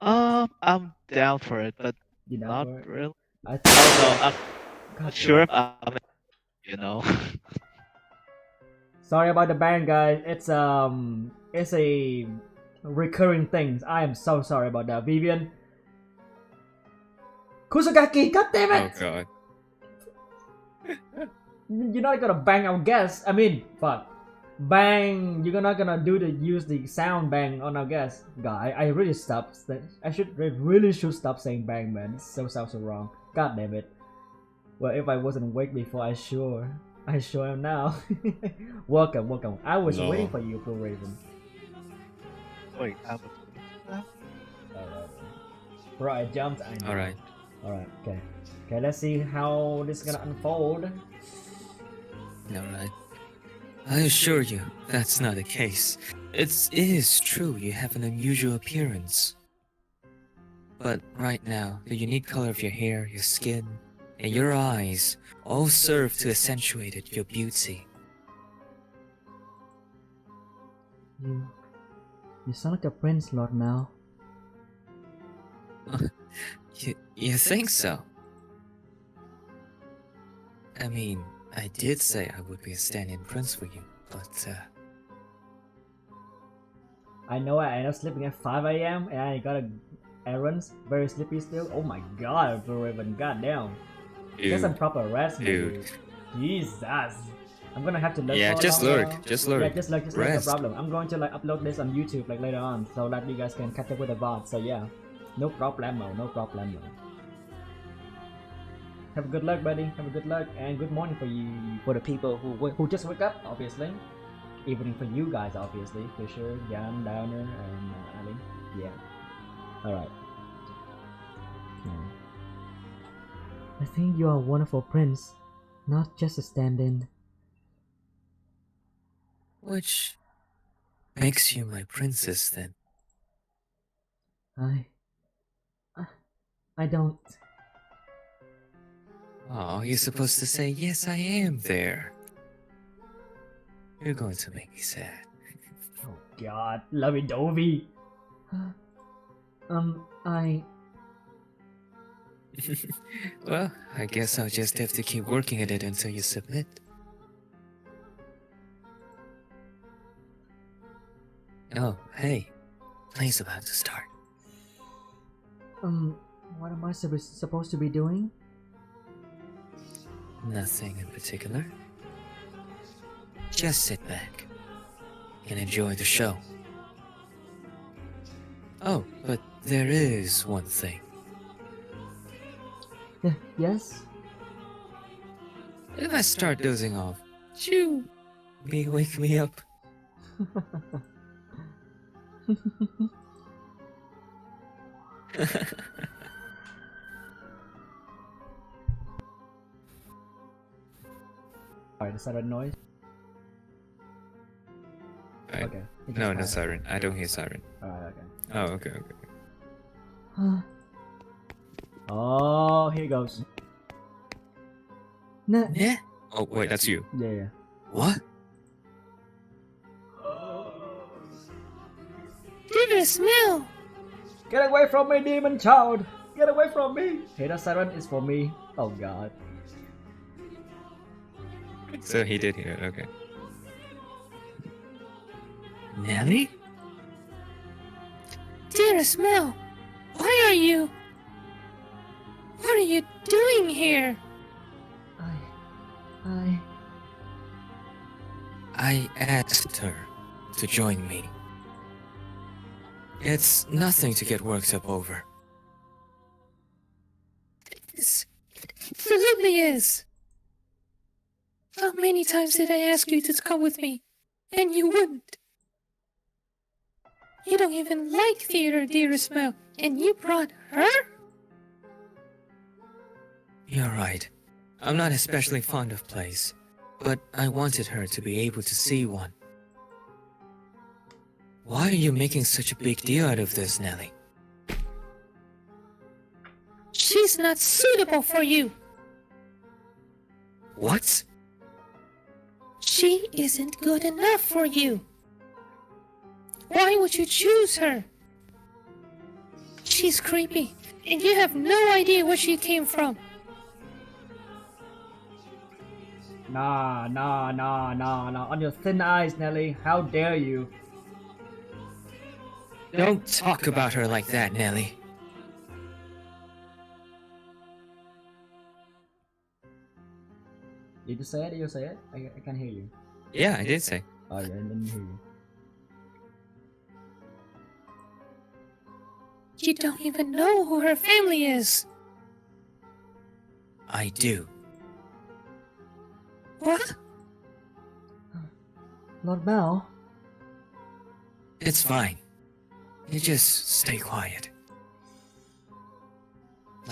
I'm down for it, but You know, not for it? really. I Oh no, I'm God, not sure if I'm. You know. sorry about the ban, guys. It's a recurring thing. I am so sorry about that, Vivian. Kusugaki, god damn Oh it! god. You're not gonna bang our guest. I mean, fuck. Bang! You're not gonna use the sound bang on our guest. God, I really really should stop saying bang, man. It sounds so wrong. God damn it. Well, if I wasn't awake before, I sure am now. welcome. I was No. waiting for you, Blue Raven. Wait, I'm. Alright. Bro, I jumped. I know. Alright. Alright, okay. Okay, let's see how this is gonna unfold. Alright. I assure you, that's not the case. It is true you have an unusual appearance. But right now, the unique color of your hair, your skin, and your eyes all serve to accentuate your beauty. You sound like a prince, Lord Mal. You think so? I mean, I did say I would be a stand-in prince for you, but I know I end up sleeping at 5 a.m. and I got errands. Very sleepy still. Oh my god, Blue Raven, goddamn. Get some dude, proper rest, dude. Jesus. I'm gonna have to look Yeah, for just a long lurk, while. just lurk. Yeah, just lurk, no Rest. problem. I'm going to like upload this on YouTube like later on so that you guys can catch up with the VOD. So yeah, no problemo. Have a good luck, buddy. Have a good luck and good morning for the people who just woke up, obviously. Evening for you guys, obviously. Fisher, Jan, Downer, and Ali. Yeah. Alright. I think you are a wonderful prince, not just a stand-in. Which makes you my princess then? I don't. Oh, you're supposed to say, yes, I am there. You're going to make me sad. Oh God, lovey-dovey. I. Well, I guess I'll just have to keep working at it until you submit. Oh, hey. Play's about to start. What am I supposed to be doing? Nothing in particular. Just sit back and enjoy the show. Oh, but there is one thing. Yes? If I start dozing off, shoo, wake me up. Alright, the siren noise. Right. Okay. No, no siren. I don't hear siren. Alright, okay. Oh, okay. Oh, here goes. Nah. Yeah? Oh, wait, that's you. Yeah. What? Dearest Mel! Get away from me, demon child! Get away from me! Hey, that siren is for me. Oh God. So he did hear it, okay. Nelly? Dearest Mel! Why are you... What are you doing here? I asked her to join me. It's nothing to get worked up over. It absolutely is. How many times did I ask you to come with me, and you wouldn't? You don't even like theater, dearest Mel, and you brought her? You're right. I'm not especially fond of plays, but I wanted her to be able to see one. Why are you making such a big deal out of this, Nelly? She's not suitable for you. What? She isn't good enough for you. Why would you choose her? She's creepy, and you have no idea where she came from. Nah. On your thin eyes, Nelly. How dare you? Don't talk about her like that, Nelly. Did you say it? Did you say it? I can't hear you. Yeah, I did say. Oh yeah, I didn't hear you. You don't even know who her family is. I do. What? Lord Mel? It's fine. You just stay quiet.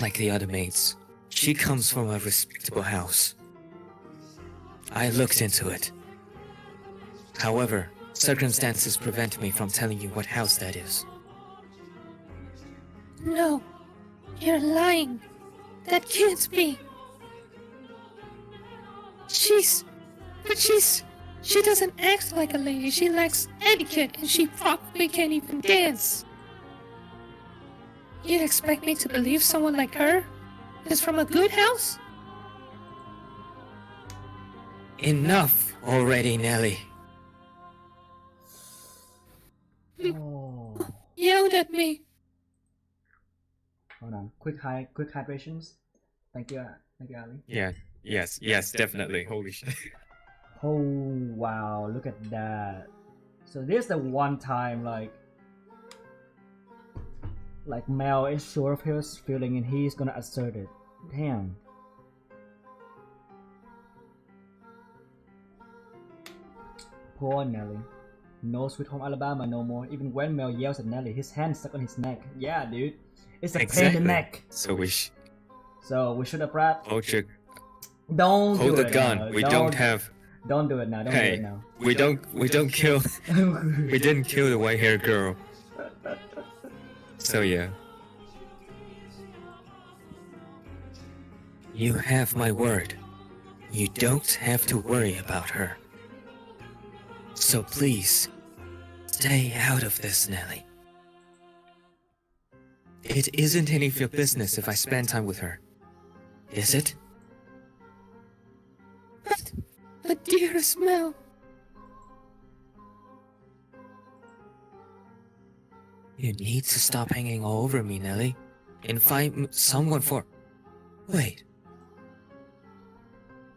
Like the other maids, she comes from a respectable house. I looked into it. However, circumstances prevent me from telling you what house that is. No, you're lying. That can't be. She doesn't act like a lady. She lacks etiquette, and she probably can't even dance. You expect me to believe someone like her is from a good house? Enough already, Nelly. Oh. Yelled at me. Hold on. Quick hydrations. Thank you, Ali. Yeah, yes, definitely. Holy shit. Oh wow, look at that. So this is the one time like Mel is sure of his feeling and he's gonna assert it. Damn. Poor Nelly. No Sweet Home Alabama no more. Even when Mel yells at Nelly, his hand stuck on his neck. Yeah, dude. It's a pain in the neck. So we should have wrapped. hold Don't do the it gun. now. We don't have Don't do it now. Don't do Hey, it now. we don't kill. We didn't kill the white-haired girl. So yeah. You have my word. You don't have to worry about her. So please, stay out of this, Nelly. It isn't any of your business if I spend time with her. Is it? But dearest Mel, You need to stop hanging all over me, Nelly. And find someone for... Wait.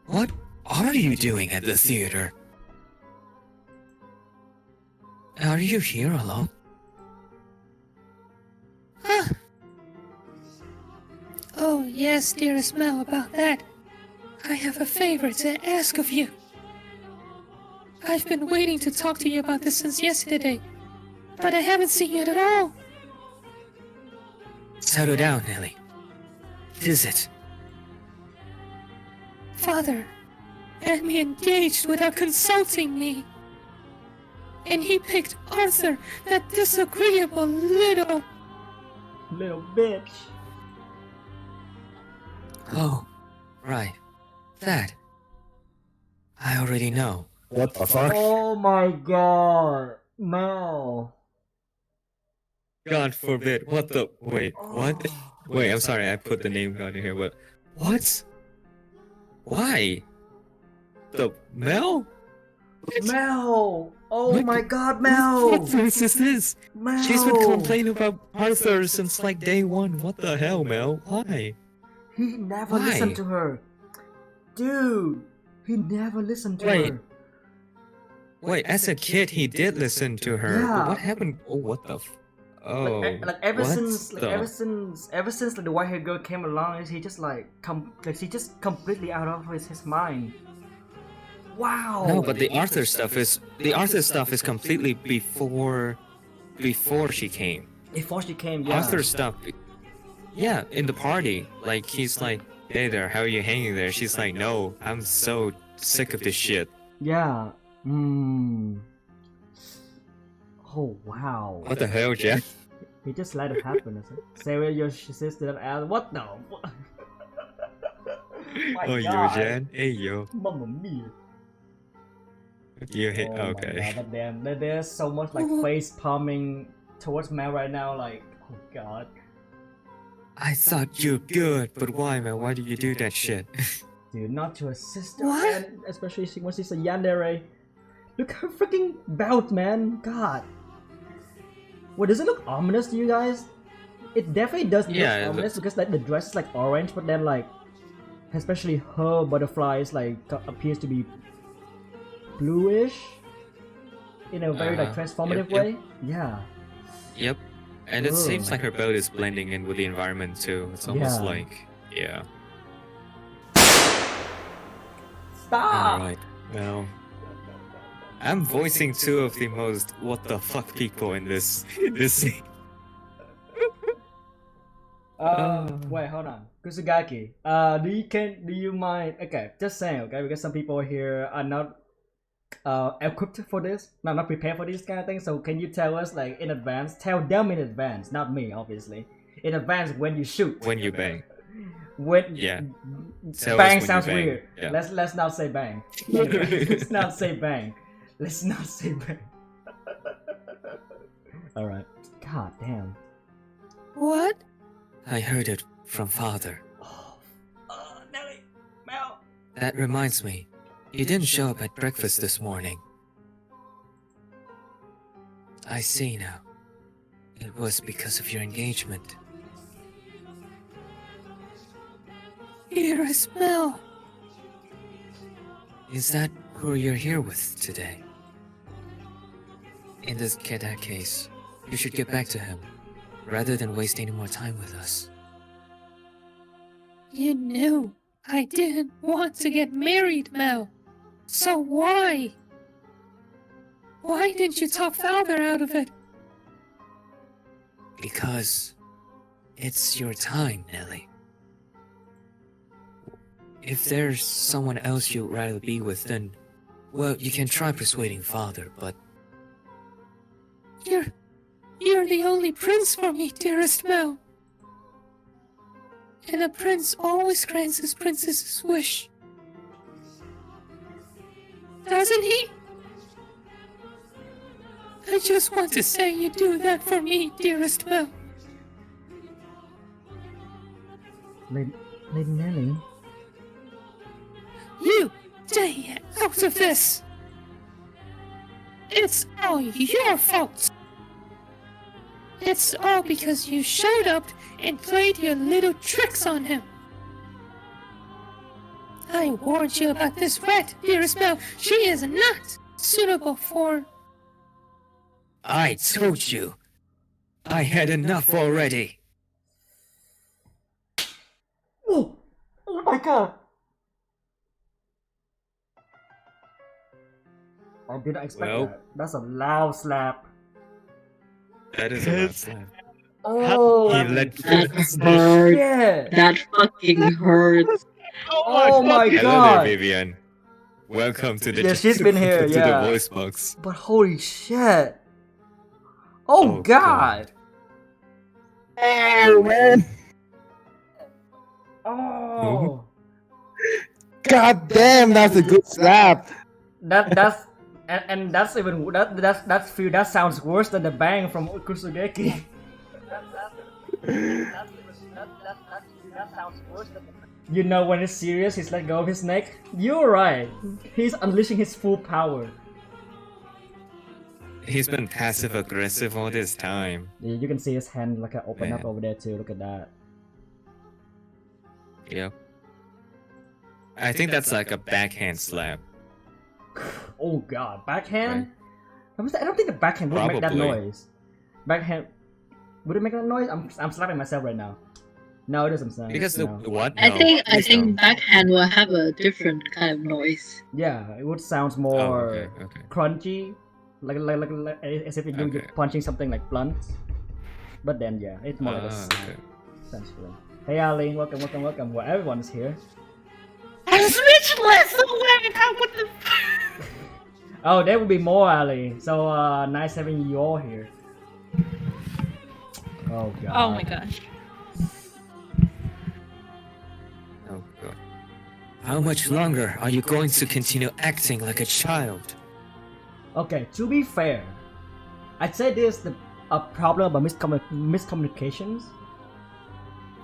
What are you doing at the theater? Are you here alone? oh yes, dearest Mel, about that. I have a favor to ask of you. I've been waiting to talk to you about this since yesterday, but I haven't seen you at all. Settle down, Nelly. What is it? Father had me engaged without consulting me. And he picked Arthur, that disagreeable little... Little bitch. Oh, right. That. I already know. What the fuck? Oh my god. Mel. God forbid. What the... Wait, what? Oh. Wait, I'm sorry, I put the name God in here, but... What? Why? The Mel? Mel. Oh What? my god, Mel. What voice is this? Mel. She's been complaining about Arthur since like day one. What the hell, Mel? Why? He never Why? listened to her. Dude. He never listened to Wait. her. Wait, as a kid, he did listen to her. Yeah. But what happened? Oh, what the? Oh, Like ever what since the- ever since like the white haired girl came along, he just like she just completely out of his mind. Wow. No, but the Arthur stuff is completely before she came. Before she came, yeah. Arthur stuff, yeah, in the party, like he's like, hey there, how are you hanging there? She's like, no, I'm so sick of this shit. Yeah. Hmm. Oh wow. What the hell, Jack? He just let it happen, is it? Say your sister and what the? My Oh, yo, God. Jan. Hey, yo. Mamma mia. You hit. Oh my Okay. god, but damn, there's so much like face palming towards Mel right now, like, oh god. I thought you're good, but why, man? Why do you do that shit? Dude, not to her sister, What? man. Especially when she's a yandere. Look at her freaking belt, man. God. What, does it look ominous to you guys? It definitely does look Yeah, it ominous looks- because like the dress is like orange, but then like, especially her butterflies like appears to be bluish in a very like Uh-huh. transformative Yep, yep. way. Yeah. Yep. And it Ugh. seems like her boat is blending in with the environment too. It's almost Yeah. like, yeah. Stop. Alright. Well, I'm voicing two of the most what the fuck people in this scene. Wait, hold on. Kusugaki, do you mind? Okay, just saying, okay, because some people here are not equipped for this, not prepared for these kind of things. So can you tell us like in advance? Tell them in advance, not me, obviously. In advance when you shoot. When you bang. When Yeah. Tell us bang when you sounds bang. weird. Yeah. Let's not say bang. Anyway, let's not say bang. Let's not say bang. All right. God damn. What? I heard it from father. Oh, Nelly, Mel. That reminds me, you didn't show up at breakfast this morning. I see now. It was because of your engagement. Here I smell. Is that who you're here with today? In that case, you should get back to him, rather than waste any more time with us. You knew I didn't want to get married, Mel. So why? Why didn't you talk father out of it? Because it's your time, Nelly. If there's someone else you'd rather be with, then Well, you can try persuading father, but You're the only prince for me, dearest Mel. And a prince always grants his princess's wish. Doesn't he? I just want to say you do that for me, dearest Mel. Lady Nelly. You stay out of this. It's all your fault. It's all because you showed up and played your little tricks on him. I warned you about this rat, dearest Mel. She is not suitable for... I told you. I had enough already. Oh my god! I didn't expect Well. that. That's a loud slap. That is a loud slap. Oh, He let That hurts. shit! That fucking hurts. Oh my Hello there, god! Vivian. Welcome to the Yeah, she's been here, to yeah. the voice box. But holy shit! Oh, Oh, god! Oh man! Oh! God damn, that's a good slap. That's and that's even that sounds worse than the bang from Kusugeki. You know when it's serious, he's let go of his neck. You're right. He's unleashing his full power. He's been passive aggressive all this time. Yeah, you can see his hand like open up Man. over there too. Look at that. Yep. I think that's like a backhand slap. Oh god, backhand? I don't think the backhand would make that Probably. noise. Backhand would it make that noise? I'm slapping myself right now. No, it doesn't sound. Because the no. what? I No, think please don't. backhand will have a different kind of noise. Yeah, it would sound Oh, more okay. crunchy, like as if you're Okay. punching something like blunt. But then yeah, it's more like a slap, Okay. essentially. Hey Ali, welcome. Well, everyone is here. I'm speechless! What the... Oh, there will be more Ali. So nice having you all here. Oh god. Oh my gosh. Oh god. How much longer are you going to continue acting like a child? Okay, to be fair, I'd say there's a problem about miscommunications.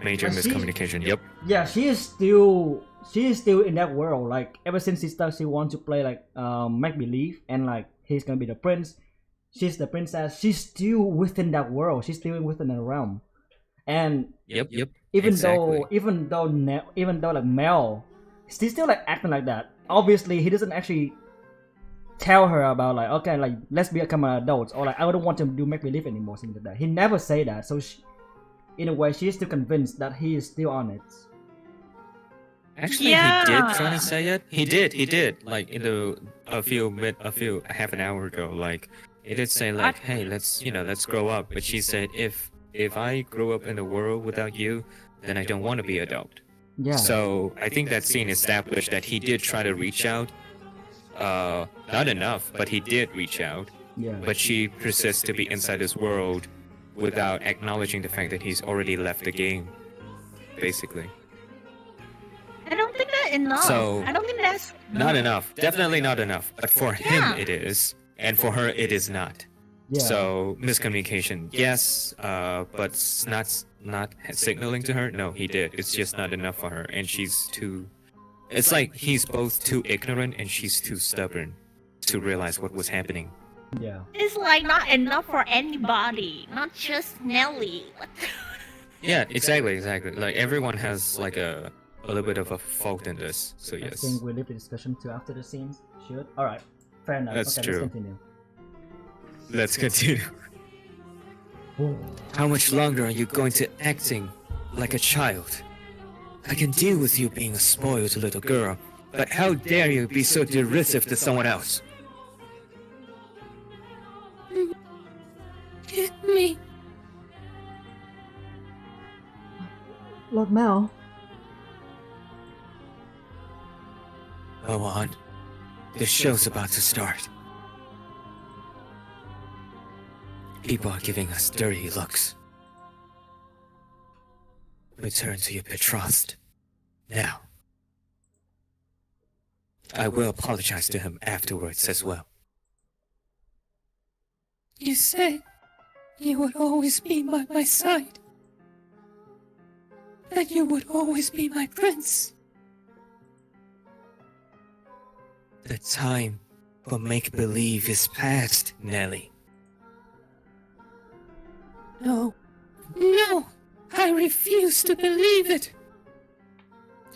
Major But she- miscommunication. Yep. Yeah, she is still in that world. Like ever since she wants to play like make believe and like he's gonna be the prince. She's the princess. She's still within that world. She's still within that realm. And Yep. even Exactly. though like Mel, she's still like acting like that. Obviously, he doesn't actually tell her about like okay, like let's become adults or like I don't want to do make believe anymore, something like that. He never say that. So in a way, she's still convinced that he is still on it. Actually, Yeah. he did try to say it. He did. Like in half an hour ago, like he did say like, "Hey, let's grow up." But she said, "If I grow up in a world without you, then I don't want to be adult." Yeah. So I think that scene established that he did try to reach out. Not enough, but he did reach out. Yeah. But she persists to be inside this world without acknowledging the fact that he's already left the game, basically. I don't think that's enough. So- I don't think that's... Not enough. Definitely not enough. But for him, Yeah. it is. And for her, it is not. Yeah. So, miscommunication, yes, but it's not signaling to her. No, he did. It's just not enough for her. And she's too... It's like he's both too ignorant and she's too stubborn to realize what was happening. Yeah. It's like not enough for anybody, not just Nelly. What the... Yeah, exactly. Like, everyone has, like, a little bit of a fault in this. So, I yes. think we leave the discussion to after the scenes. Should? Alright. Fair enough. That's okay, true. let's continue. Let's continue. How much longer are you going to acting like a child? I can deal with you being a spoiled little girl, but how dare you be so derisive to someone else? Hit me. Lord Mel. Go on. The show's about to start. People are giving us dirty looks. Return to your betrothed. Now. I will apologize to him afterwards as well. You said you would always be by my side. That you would always be my prince. The time for make-believe is past, Nelly. No. No! I refuse to believe it.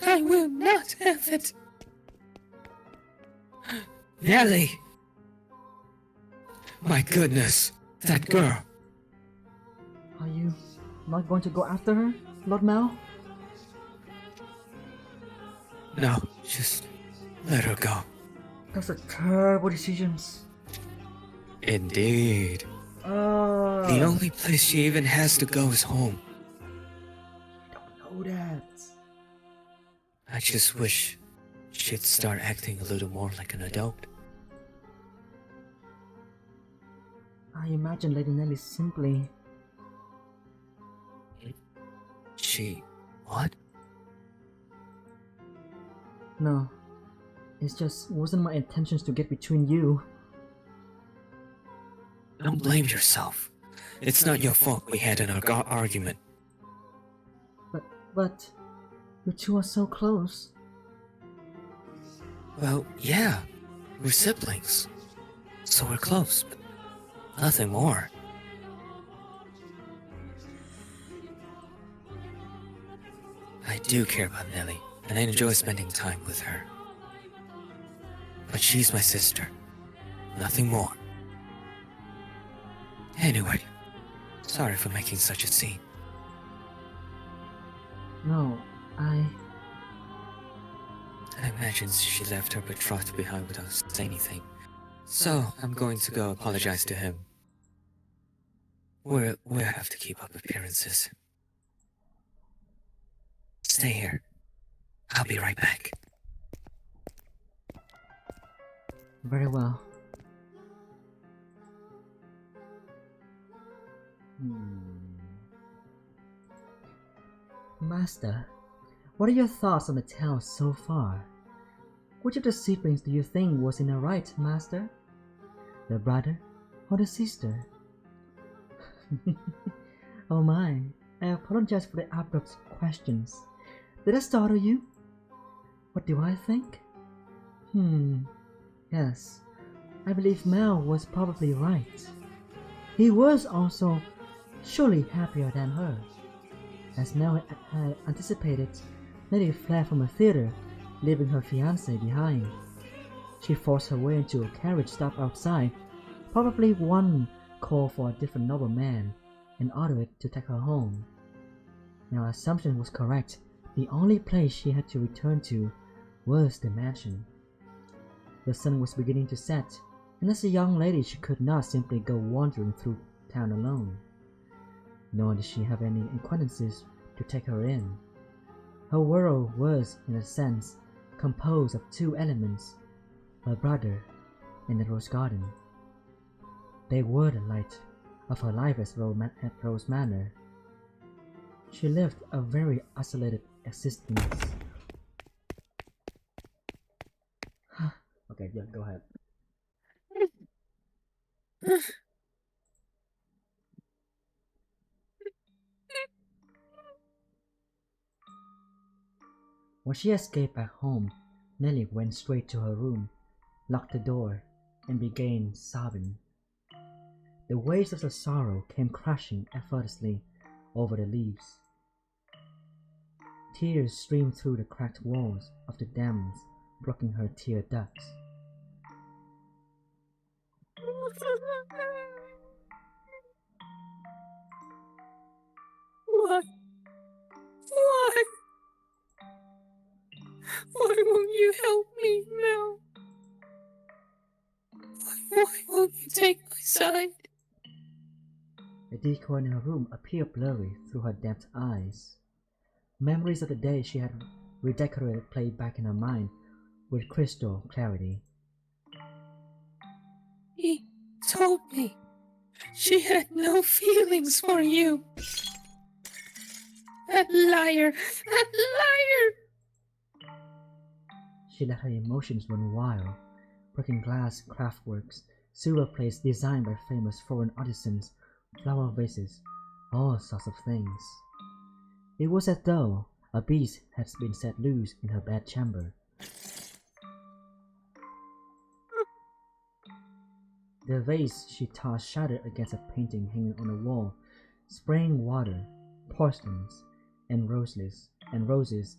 I will not have it. Nelly! My goodness, that girl. Are you not going to go after her, Lord Mal? No, just let her go. That's a terrible decision. Indeed. The only place she even has to go is home. I don't know that. I just wish she'd start acting a little more like an adult. I imagine Lady Nelly simply... She... what? No. It just wasn't my intentions to get between you. Don't blame yourself. It's not your fault we had an argument. But... you two are so close. Well, yeah. We're siblings. So we're close, but nothing more. I do care about Nelly, and I enjoy spending time with her. But she's my sister. Nothing more. Anyway, sorry for making such a scene. No, I imagine she left her betrothed behind without saying anything. So, I'm going to go apologize to him. We'll have to keep up appearances. Stay here. I'll be right back. Very well. Master, what are your thoughts on the tale so far? Which of the siblings do you think was in the right, Master? The brother or the sister? Oh my, I apologize for the abrupt questions. Did I startle you? What do I think? Yes, I believe Mel was probably right. He was also surely happier than her. As Mel had anticipated, Nelly fled from a theater, leaving her fiancé behind. She forced her way into a carriage stopped outside, probably one called for a different nobleman, and ordered it to take her home. Now, assumption was correct. The only place she had to return to was the mansion. The sun was beginning to set, and as a young lady she could not simply go wandering through town alone. Nor did she have any acquaintances to take her in. Her world was, in a sense, composed of two elements, her brother and the rose garden. They were the light of her life at Rose Manor. She lived a very isolated existence. Okay, yeah, go ahead. When she escaped back home, Nelly went straight to her room, locked the door, and began sobbing. The waves of her sorrow came crashing effortlessly over the leaves. Tears streamed through the cracked walls of the dams, blocking her tear ducts. Why? Why? Why won't you help me, Mel? Why won't you take my side? The decor in her room appeared blurry through her damp eyes. Memories of the day she had redecorated played back in her mind with crystal clarity. told me she had no feelings for you. That liar! That liar! She let her emotions run wild, breaking glass craftworks, silver plates designed by famous foreign artisans, flower vases, all sorts of things. It was as though a beast had been set loose in her bedchamber. The vase she tossed shattered against a painting hanging on the wall, spraying water, porcelains, and roses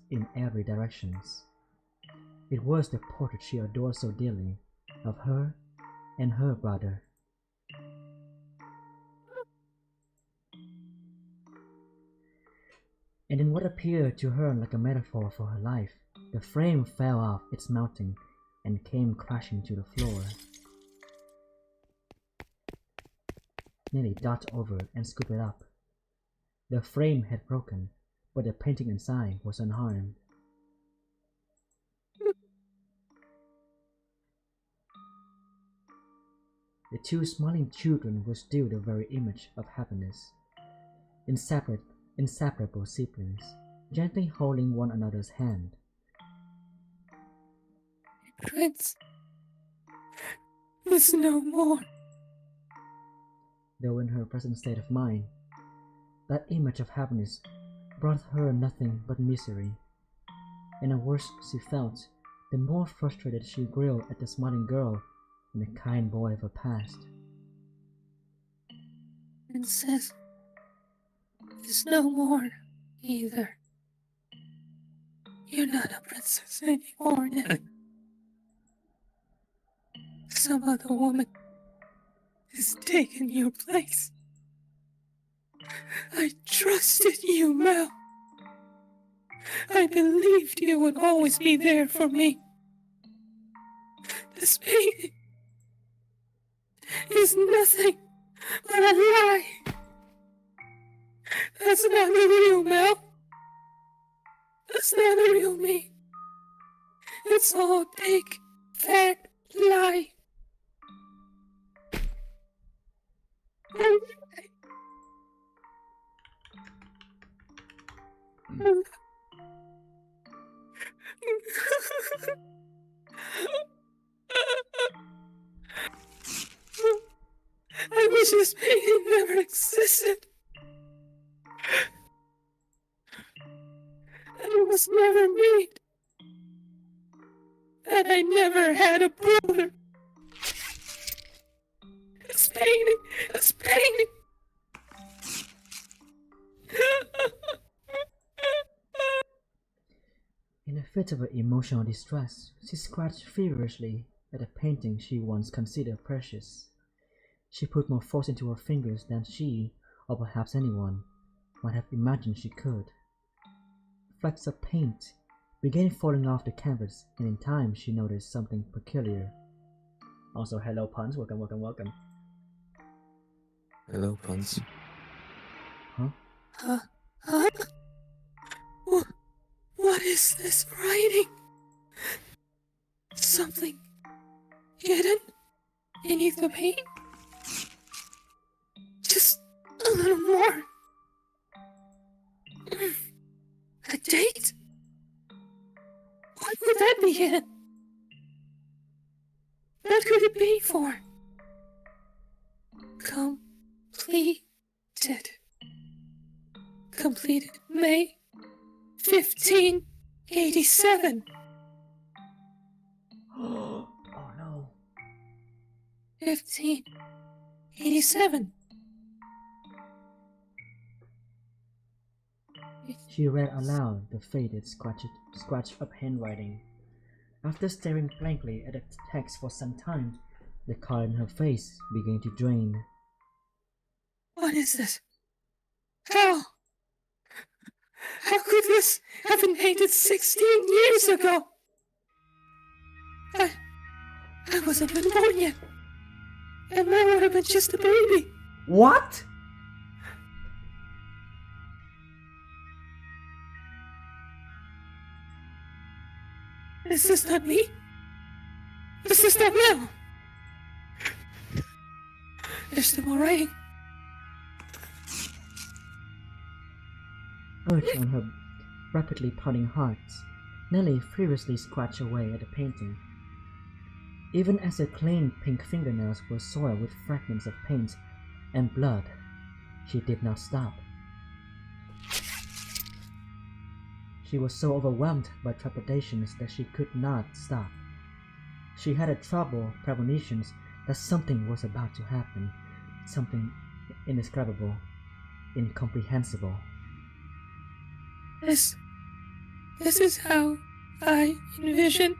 in every directions. It was the portrait she adored so dearly, of her and her brother. And in what appeared to her like a metaphor for her life, the frame fell off its mounting and came crashing to the floor. Nelly darted over and scooped it up. The frame had broken, but the painting inside was unharmed. The two smiling children were still the very image of happiness, inseparable siblings, gently holding one another's hand. Prince is no more. Though in her present state of mind, that image of happiness brought her nothing but misery, and the worse she felt, the more frustrated she grew at the smiling girl and the kind boy of her past. Princess is no more either. You're not a princess anymore, Nelly. Some other woman is taking your place. I trusted you, Mel. I believed you would always be there for me. This painting is nothing but a lie. That's not the real Mel. That's not the real me. It's all a big, fat lie. I wish this painting never existed. That it was never made. That I never had a brother. This painting. In a fit of emotional distress, she scratched feverishly at a painting she once considered precious. She put more force into her fingers than she, or perhaps anyone, might have imagined she could. Flecks of paint began falling off the canvas, and in time she noticed something peculiar. Also, hello Puns, welcome. Hello, Puns. Huh? Huh? What is this writing? Something hidden beneath the paint? Just a little more. A date? What would that be in? What could it be for? Completed May 1587. Oh no. 1587. She read aloud the faded, scratched up handwriting. After staring blankly at the text for some time, the color in her face began to drain. What is this? How could this have been painted 16 years ago? I wasn't even born yet. And Mel would have been just a baby. What? Is this not me? Is this not Mel? There's still more writing. Urged on her rapidly pounding heart, Nellie furiously scratched away at the painting. Even as her clean pink fingernails were soiled with fragments of paint and blood, she did not stop. She was so overwhelmed by trepidations that she could not stop. She had a trouble premonitions that something was about to happen, something indescribable, incomprehensible. This is how I envision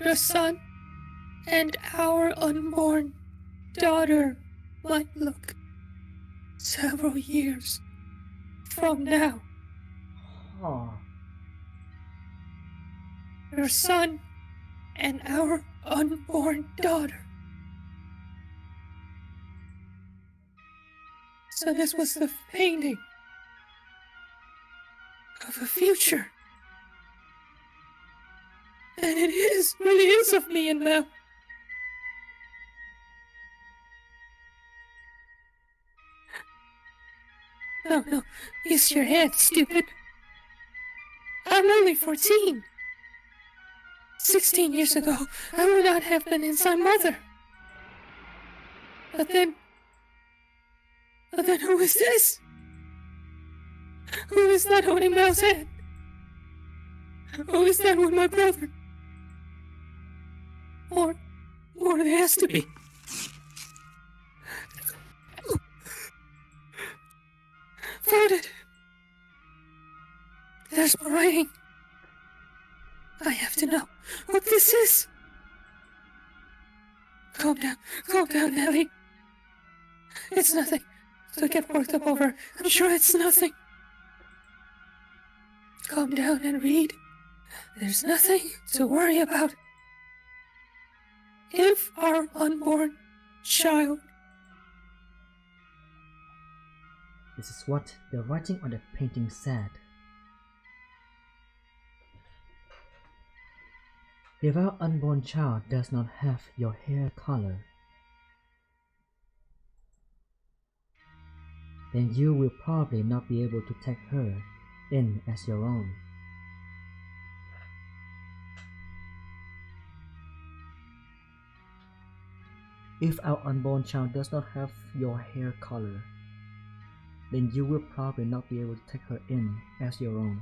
your son and our unborn daughter might look several years from now. Oh, Your son and our unborn daughter. So this was the painting of a future. And it really is of me and Mel. No, use your head, stupid. I'm only 14. 16 years ago, I would not have been inside mother. But then who is this? Who is that holding Mel's head? Who is that with my brother? Or there has to be. Found it. There's more writing. I have to know what this is. Calm down, Nellie. It's nothing to get worked up over. I'm sure it's nothing. Calm down and read. There's nothing to worry about. If our unborn child. this is what the writing on the painting said. If our unborn child does not have your hair color, then you will probably not be able to take her in as your own. If our unborn child does not have your hair color, then you will probably not be able to take her in as your own.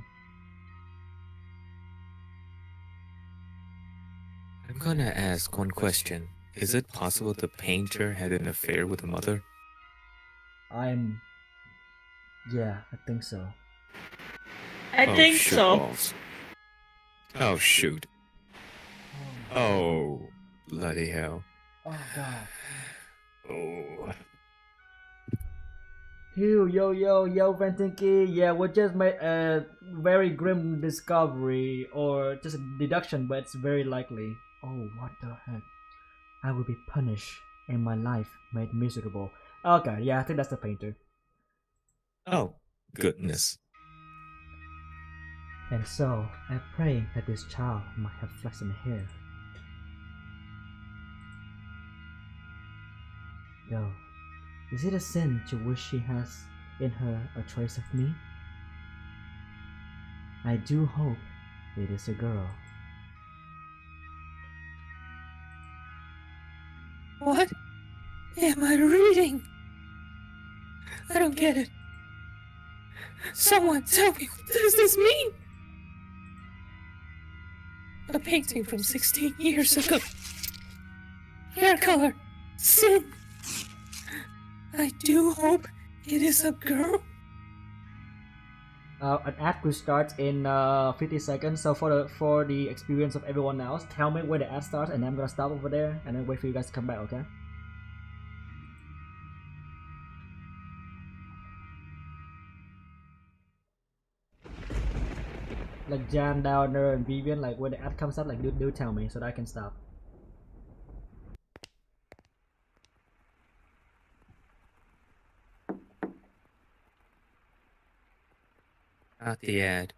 I'm gonna ask one question. Is it possible the painter had an affair with the mother? Yeah, I think so. I Oh, think shoot so. balls. Oh, shoot. Oh, bloody hell. Oh god. Oh. Yo, Ventinky. Yeah, we just made a very grim discovery, or just a deduction, but it's very likely. Oh, what the heck? I will be punished and my life made miserable. Okay, yeah, I think that's the painter. Oh, goodness. And so, I pray that this child might have flaxen hair. Yo, is it a sin to wish she has in her a trace of me? I do hope it is a girl. What am I reading? I don't get it. Someone tell me, what does this mean? A painting from 16 years ago. Hair color. Sin. I do hope it is a girl. An ad will start in 50 seconds. So for the experience of everyone else, tell me where the ad starts, and I'm gonna stop over there and then wait for you guys to come back. Okay? Like Jan, Downer, and Vivian, like when the ad comes up, like do tell me so that I can stop. Not the ad.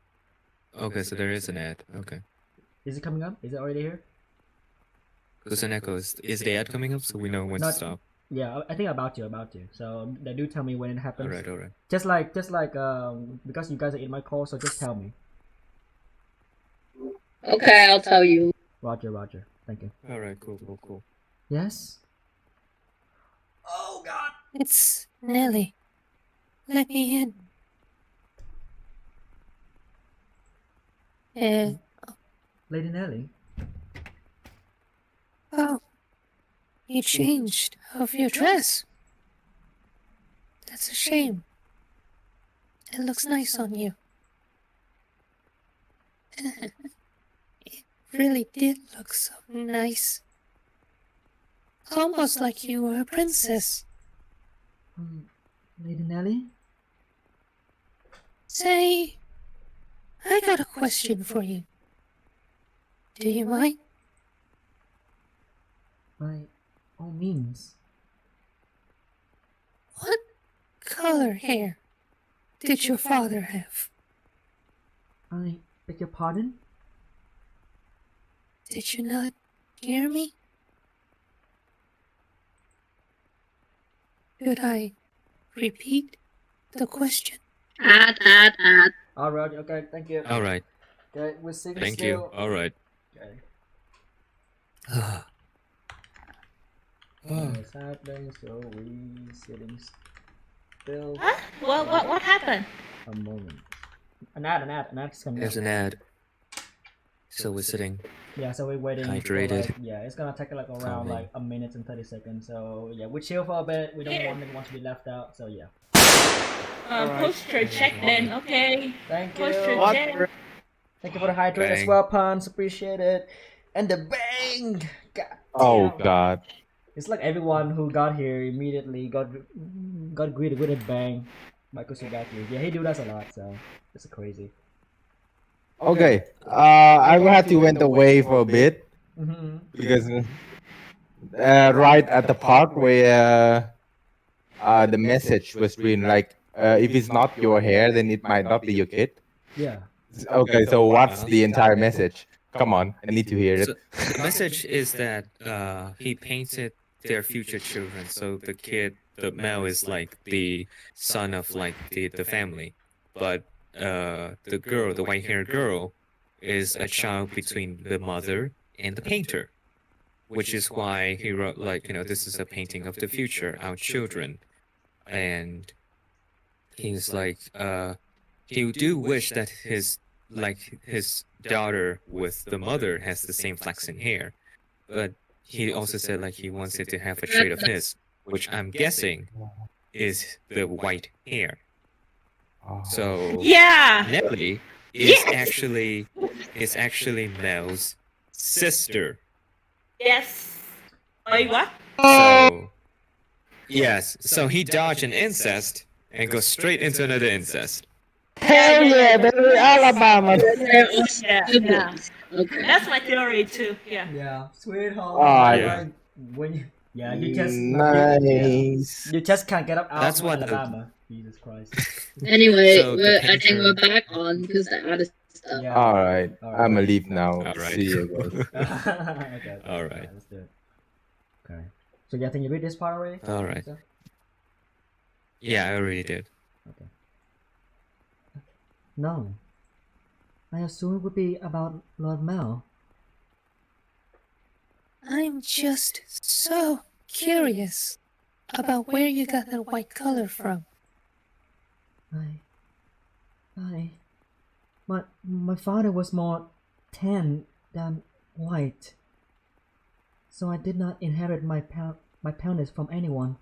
Okay, so there is an ad. Okay. Is it coming up? Is it already here? There's an echo. Is the ad coming up so we know when to Not- stop? Yeah, I think about to. So they do tell me when it happens. All right. Just like because you guys are in my call, so just tell me. Okay, I'll tell you. Roger. Thank you. All right, cool. Yes. Oh God. It's Nelly. Let me in. Lady Nelly. Oh, you changed of your dress. That's a shame. It looks nice on you. It really did look so nice. Almost like you were a princess. Lady Nelly. Say, I got a question for you. Do you mind? By all means. What color hair did your father have? I beg your pardon. Did you not hear me? Could I repeat the question? Add. All right. Okay. Thank you. All right. Okay. We're sitting Thank still. you. All right. Okay. Ah. What's happening? So we sitting still. Huh? What happened? A moment. An ad is coming There's up. an ad. So we're sitting. Yeah, so we're waiting. Hydrated. For it's gonna take like around Calming. a minute and 30 seconds. So yeah, we chill for a bit. We don't want anyone to be left out. So yeah. Poster check then. Okay. Thank you. Poster What? check. Thank you for the hydrate as Bang. well, Pons. Appreciate it. And the bang. God Oh damn. God. It's like everyone who got here immediately got greeted with a bang by Kusugaki. Yeah, he do that a lot, so it's crazy. Okay. I will have to went away for a bit Mm-hmm. because right at the part where the message was written, like if it's not your hair, then it might not be your kid. Yeah. Okay, so what's the entire message? Come on, I need to hear it. So the message is that he painted their future children. So the kid, the male, is like the son of like the family, but the girl, the white-haired girl, is a child between the mother and the painter, which is why he wrote like, this is a painting of the future, our children, and he's like he do wish that his daughter with the mother has the same flaxen hair, but he also said like he wants it to have a trait of his, which I'm guessing is the white hair. So Yeah. Nelly Yes. is actually Mel's sister. Yes. Wait, what? So yes, so he dodged an incest and goes straight into another incest. Hell yeah, baby, Alabama. Yeah. Okay. That's my theory too. Yeah. Yeah, sweetheart. Alright. Yeah. Like, when you just Nice. you just can't get up out That's of what Alabama. Jesus Christ. Anyway, So the I think painter- we're back on because the ad is stuff. Yeah. Alright, I'ma leave now. All right. See you guys. Okay. All right. Let's do it. Okay. So you think you read this part already? All right. Yeah, I already did. Okay. No. I assume it would be about Lord Mel. I'm just so curious about where you got that white color from. My father was more tan than white, so I did not inherit my paleness from anyone.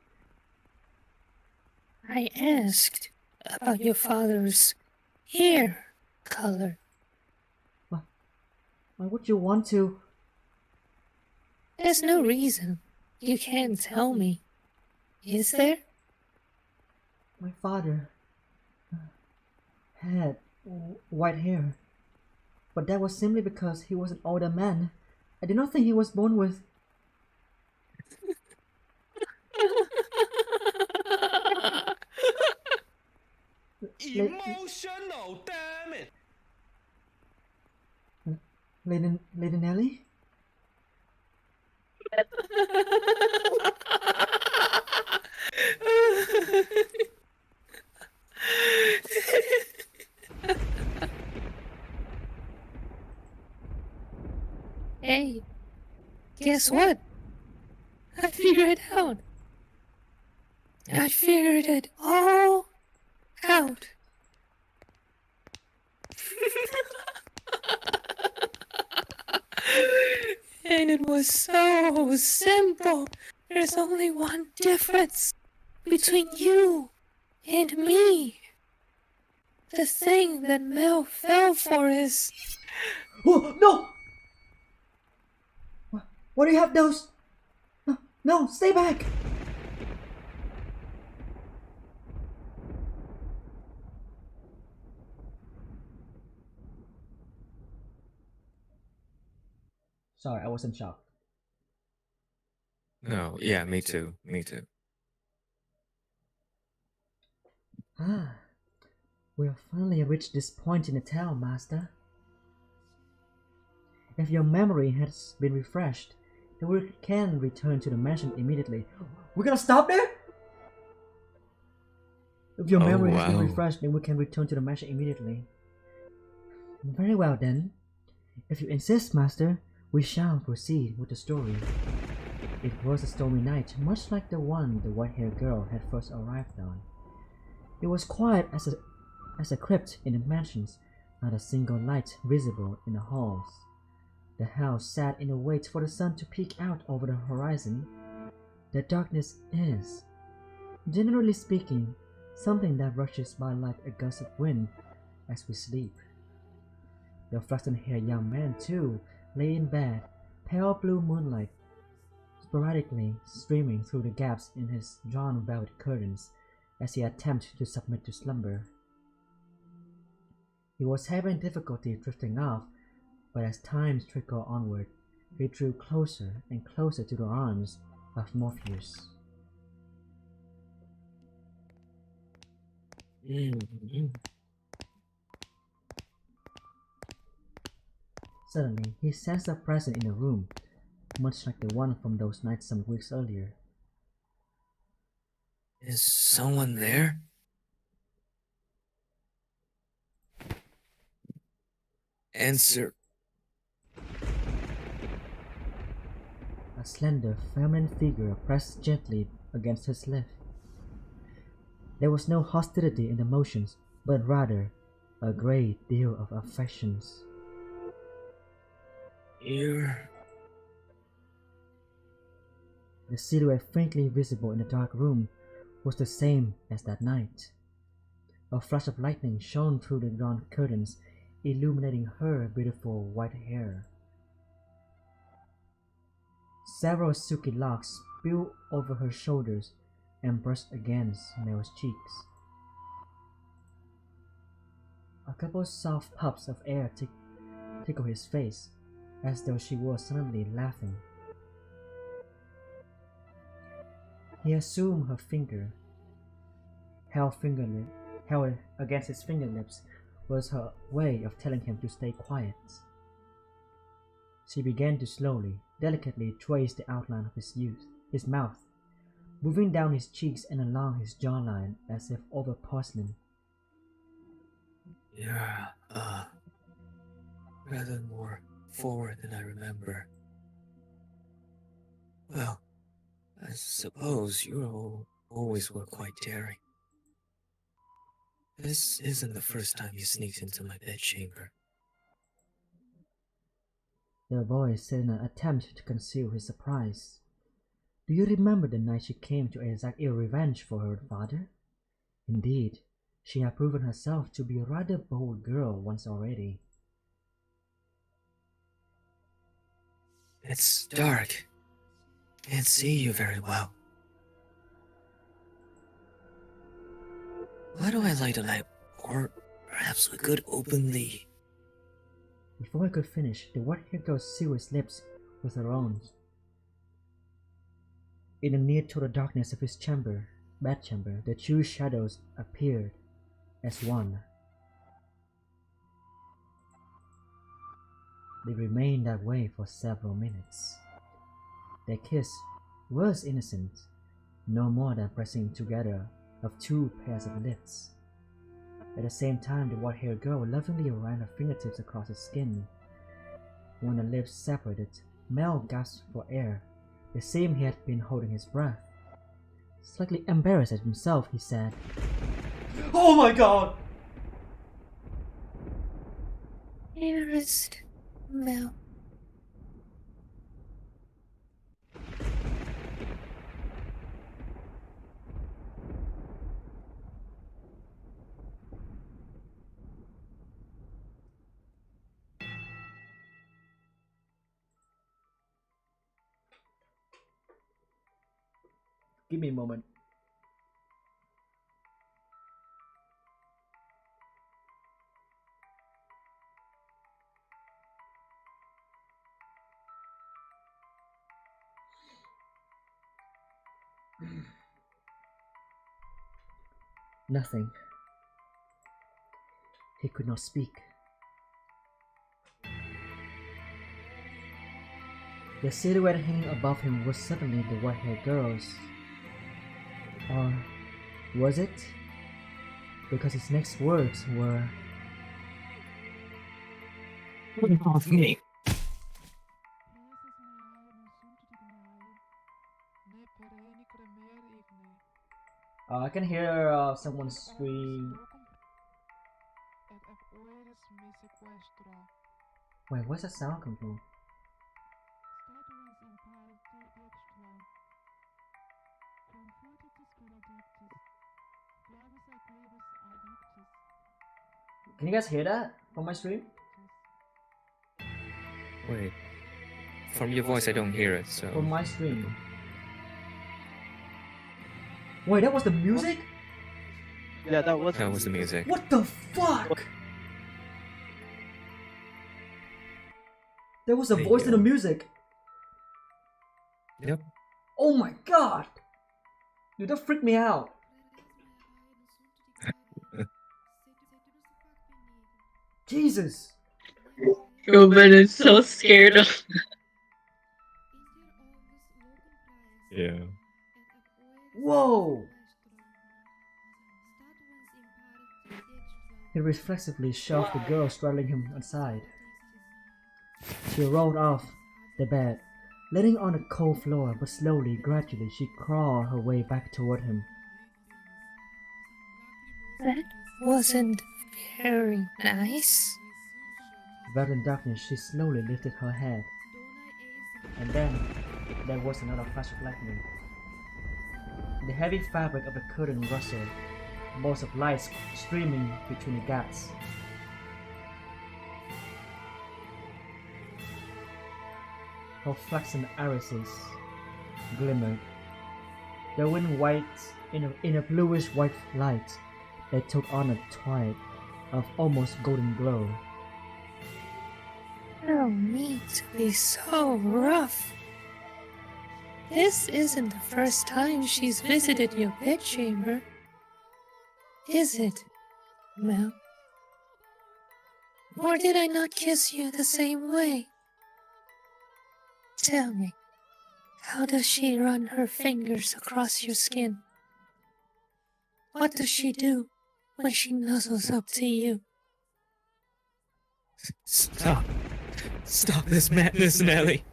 I asked about your father's hair color. Why would you want to? There's no reason you can't tell me. Is there? My father had white hair, but that was simply because he was an older man. I did not think he was born with. Emotional, damn it! Lady Nelly? Hey, guess what? I figured it out. I figured it all out. And it was so simple. There's only one difference between you and me. The thing that Mel fell for is... Oh, no! Why do you have those? No, no, stay back! Sorry, I was in shock. No, yeah, me too. Me too. Ah, we have finally reached this point in the tale, Master. If your memory has been refreshed, then we can return to the mansion immediately. We're gonna stop there? If your memory has been refreshed, then we can return to the mansion immediately. Very well then. If you insist, Master, we shall proceed with the story. It was a stormy night, much like the one the white-haired girl had first arrived on. It was quiet as a crypt in the mansions, not a single light visible in the halls. The house sat in a wait for the sun to peek out over the horizon. The darkness is, generally speaking, something that rushes by like a gust of wind as we sleep. The flaxen-haired young man, too, lay in bed, pale blue moonlight sporadically streaming through the gaps in his drawn velvet curtains as he attempted to submit to slumber. He was having difficulty drifting off, but as time trickled onward, he drew closer and closer to the arms of Morpheus. Suddenly, he sensed a presence in the room, much like the one from those nights some weeks earlier. Is someone there? Answer. A slender, feminine figure pressed gently against his lip. There was no hostility in the motions, but rather a great deal of affections. You're... The silhouette faintly visible in the dark room was the same as that night. A flash of lightning shone through the drawn curtains, illuminating her beautiful white hair. Several silky locks spilled over her shoulders and brushed against Mel's cheeks. A couple soft puffs of air tickled his face, as though she was suddenly laughing. He assumed her finger, held against his fingerlips, was her way of telling him to stay quiet. She began to slowly, delicately trace the outline of his mouth, moving down his cheeks and along his jawline as if over porcelain. You're, rather more forward than I remember. Well, I suppose you always were quite daring. This isn't the first time you sneaked into my bedchamber. The voice said in an attempt to conceal his surprise. Do you remember the night she came to exact ill revenge for her father? Indeed, she had proven herself to be a rather bold girl once already. It's dark. Can't see you very well. Why do I light a lamp? Or perhaps we could open the... Before I could finish, the white-haired girl sealed his lips with her own. In the near total darkness of his bedchamber, the two shadows appeared as one. They remained that way for several minutes. Their kiss was innocent, no more than pressing together of 2 pairs of lips. At the same time, the white-haired girl lovingly ran her fingertips across his skin. When the lips separated, Mel gasped for air. It seemed he had been holding his breath. Slightly embarrassed at himself, he said, "Oh my god!" Dearest Mel. Give me a moment. Nothing. He could not speak. The silhouette hanging above him was suddenly the white-haired girl's. Or was it? Because his next words were, Off me. I can hear someone scream. Wait, where's that sound come from? Can you guys hear that from my stream? Wait. From your voice, I don't hear it, so. From my stream. Wait, that was the music? Yeah, that was the music. What the fuck? There was a There you voice in the go. music. Yep. Oh my god! Dude, that freaked me out. Jesus! Ruben is so scared of. Yeah. Whoa! He reflexively shoved the girl straddling him aside. She rolled off the bed, landing on the cold floor, but slowly, gradually, she crawled her way back toward him. That wasn't very nice. Wrapped in darkness, she slowly lifted her head. And then, there was another flash of lightning. The heavy fabric of the curtain rustled, bolts of light streaming between the gaps. Her flaxen irises glimmered, glowing white in a bluish white light that took on a twilight of almost golden glow. No need to be so rough. This isn't the first time she's visited your bedchamber, is it, Mel? Or did I not kiss you the same way? Tell me, how does she run her fingers across your skin? What does she do when she nuzzles up to you? Stop. Stop this madness, Nelly.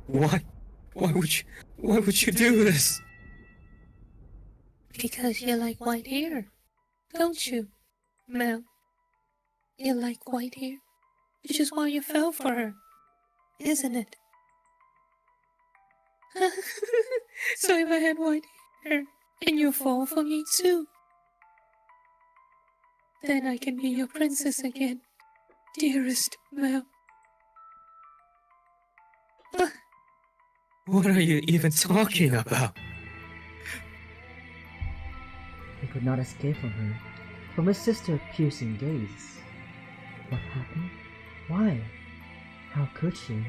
Why? Why would you do this? Because you like white hair, don't you, Mel? You like white hair, which is why you fell for her, isn't it? So if I had white hair, and you fall for me too, then I can be your princess again, dearest Mel. What are you even talking about? He could not escape from her, from his sister's piercing gaze. What happened? Why? How could she?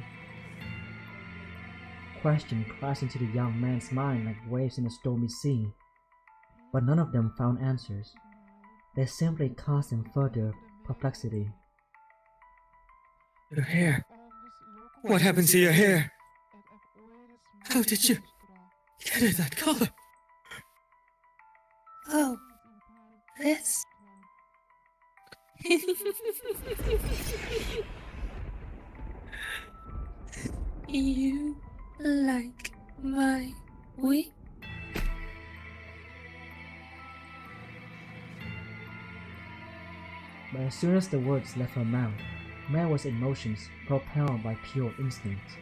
Question crashed into the young man's mind like waves in a stormy sea, but none of them found answers. They simply caused him further perplexity. Your hair. What happened to your hair? How did you get it that color? Oh, this? You like my wig? But as soon as the words left her mouth, Mel was in motions, propelled by pure instinct.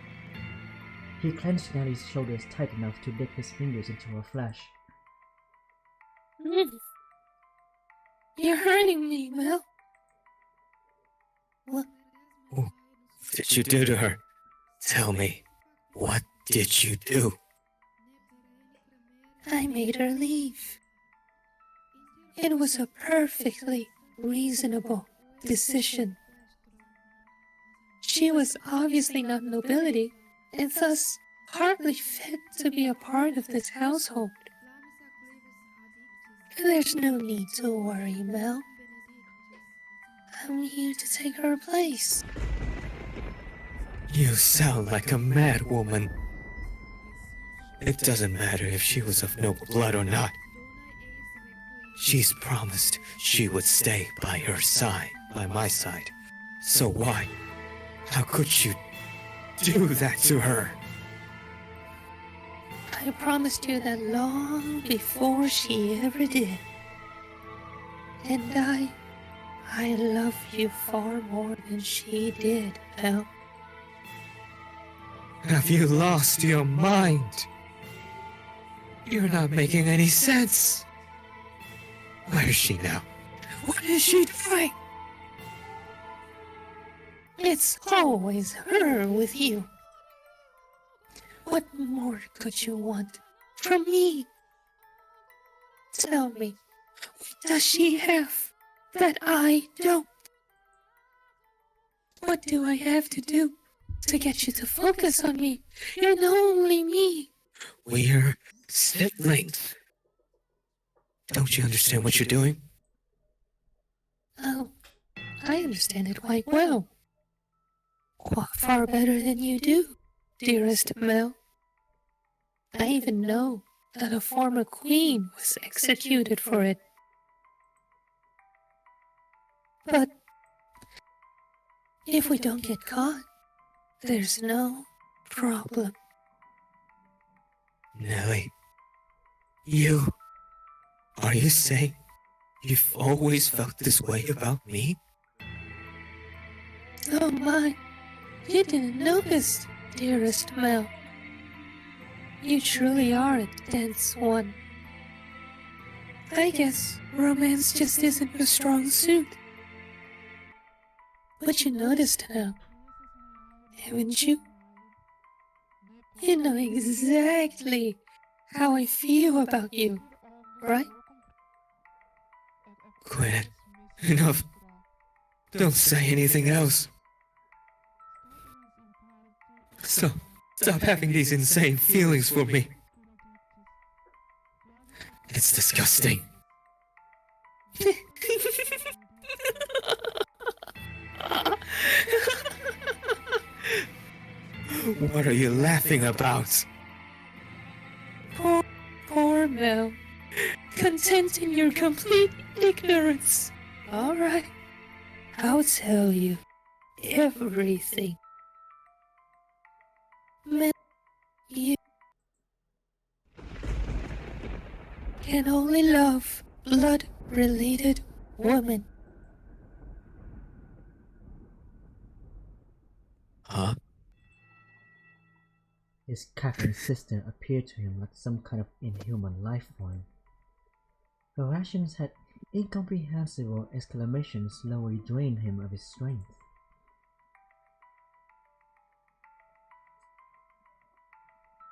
He clenched Nelly's shoulders tight enough to dig his fingers into her flesh. You're hurting me, Mel. What? What did you do to her? Tell me, what did you do? I made her leave. It was a perfectly reasonable decision. She was obviously not nobility, and thus hardly fit to be a part of this household. There's no need to worry, Mel. I'm here to take her place. You sound like a mad woman. It doesn't matter if she was of noble blood or not. She's promised she would stay by her side, by my side. So why? How could you do that to her? I promised you that long before she ever did. And I love you far more than she did, Mel. Have you lost your mind? You're not making any sense. Where is she now? What is she doing? It's always her with you. What more could you want from me? Tell me, what does she have that I don't? What do I have to do to get you to focus on me and only me? We're siblings. Don't you understand what you're doing? Oh, I understand it quite well. Far better than you do, dearest Mel. I even know that a former queen was executed for it. But if we don't get caught, there's no problem. Nelly, are you saying you've always felt this way about me? Oh my, you didn't notice, dearest Mel. You truly are a dense one. I guess romance just isn't a strong suit. But you noticed now, haven't you? You know exactly how I feel about you, right? Quit it. Enough. Don't say anything else. Stop having these insane feelings for me. It's disgusting. What are you laughing about? Poor Mel. Content in your complete ignorance. Alright, I'll tell you everything. Mel, you can only love blood-related women. Huh? His cackling sister appeared to him like some kind of inhuman life form. Her rations had incomprehensible exclamations slowly drained him of his strength.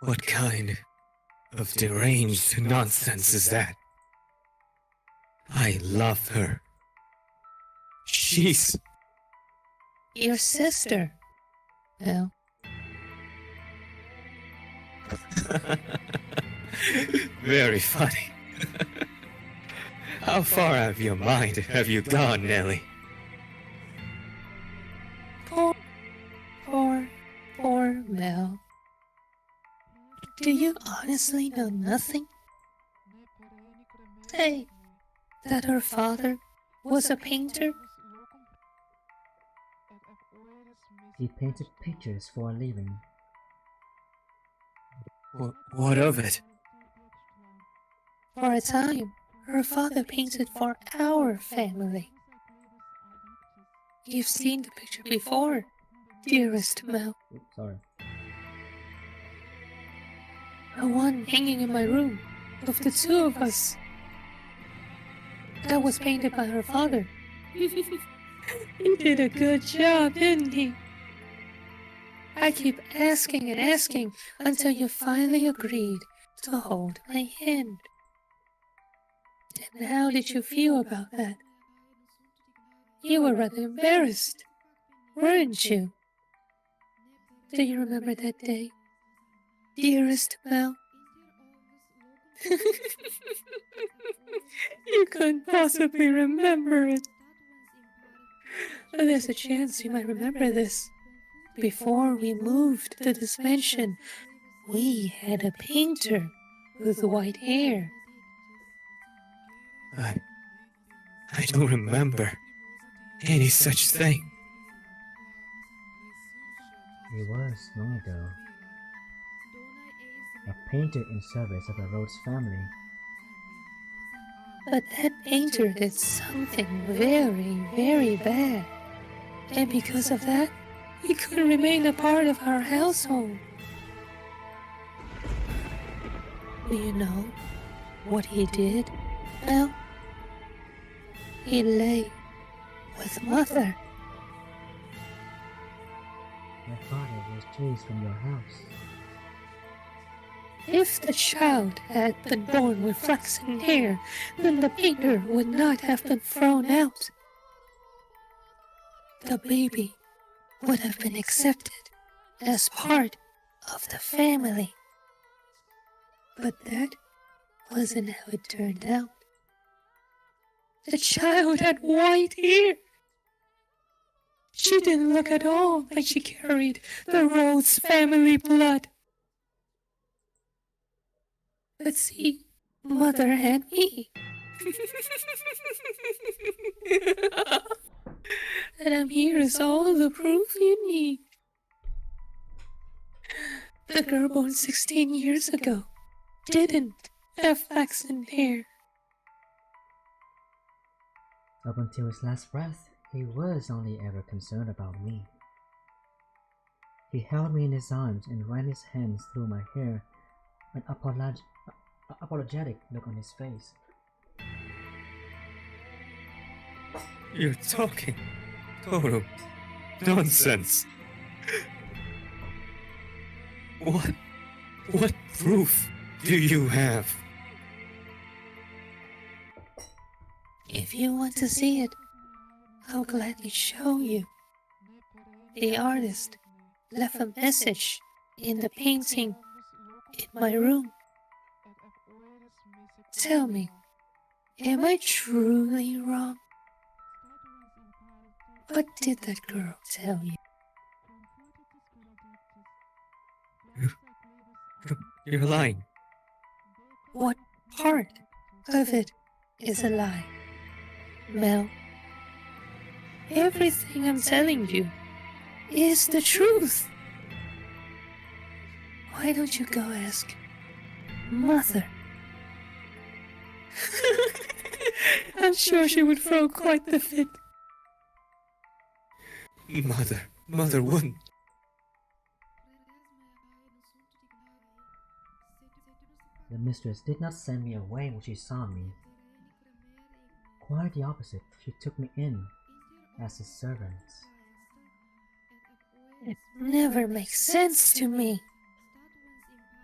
What kind of deranged nonsense is that? I love her. She's... Your sister, Mel. Very funny. How far out of your mind have you gone, Nelly? Poor Mel. Do you honestly know nothing? say that her father was a painter? He painted pictures for a living. What of it? For a time, her father painted for our family. You've seen the picture before, dearest Mel. Oops, sorry. The one hanging in my room, of the two of us. That was painted by her father. He did a good job, didn't he? I keep asking and asking until you finally agreed to hold my hand. And how did you feel about that? You were rather embarrassed, weren't you? Do you remember that day, dearest Mel? You couldn't possibly remember it. But there's a chance you might remember this. Before we moved to this mansion, we had a painter with white hair. I don't remember any such thing. It was long ago. A painter in service of the Rhodes family. But that painter did something very, very bad. And because of that, he couldn't remain a part of our household. Do you know what he did? Well, he lay with Mother. My father was chased from your house. If the child had been born with flaxen hair, then the painter would not have been thrown out. The baby would have been accepted as part of the family. But that wasn't how it turned out. The child had white hair. She didn't look at all like she carried the Rhodes family blood. But see, Mother had me. And I'm here as all the proof you need. The girl born 16 years ago didn't have flaxen hair. Up until his last breath, he was only ever concerned about me. He held me in his arms and ran his hands through my hair, an apologetic look on his face. You're talking total nonsense. What proof do you have? If you want to see it, I'll gladly show you. The artist left a message in the painting in my room. Tell me, am I truly wrong? What did that girl tell you? You're lying. What part of it is a lie? Mel, everything I'm telling you is the truth. Why don't you go ask Mother? I'm sure she would throw quite the fit. Mother wouldn't. The mistress did not send me away when she saw me. Quite the opposite, she took me in as a servant. It never makes sense to me.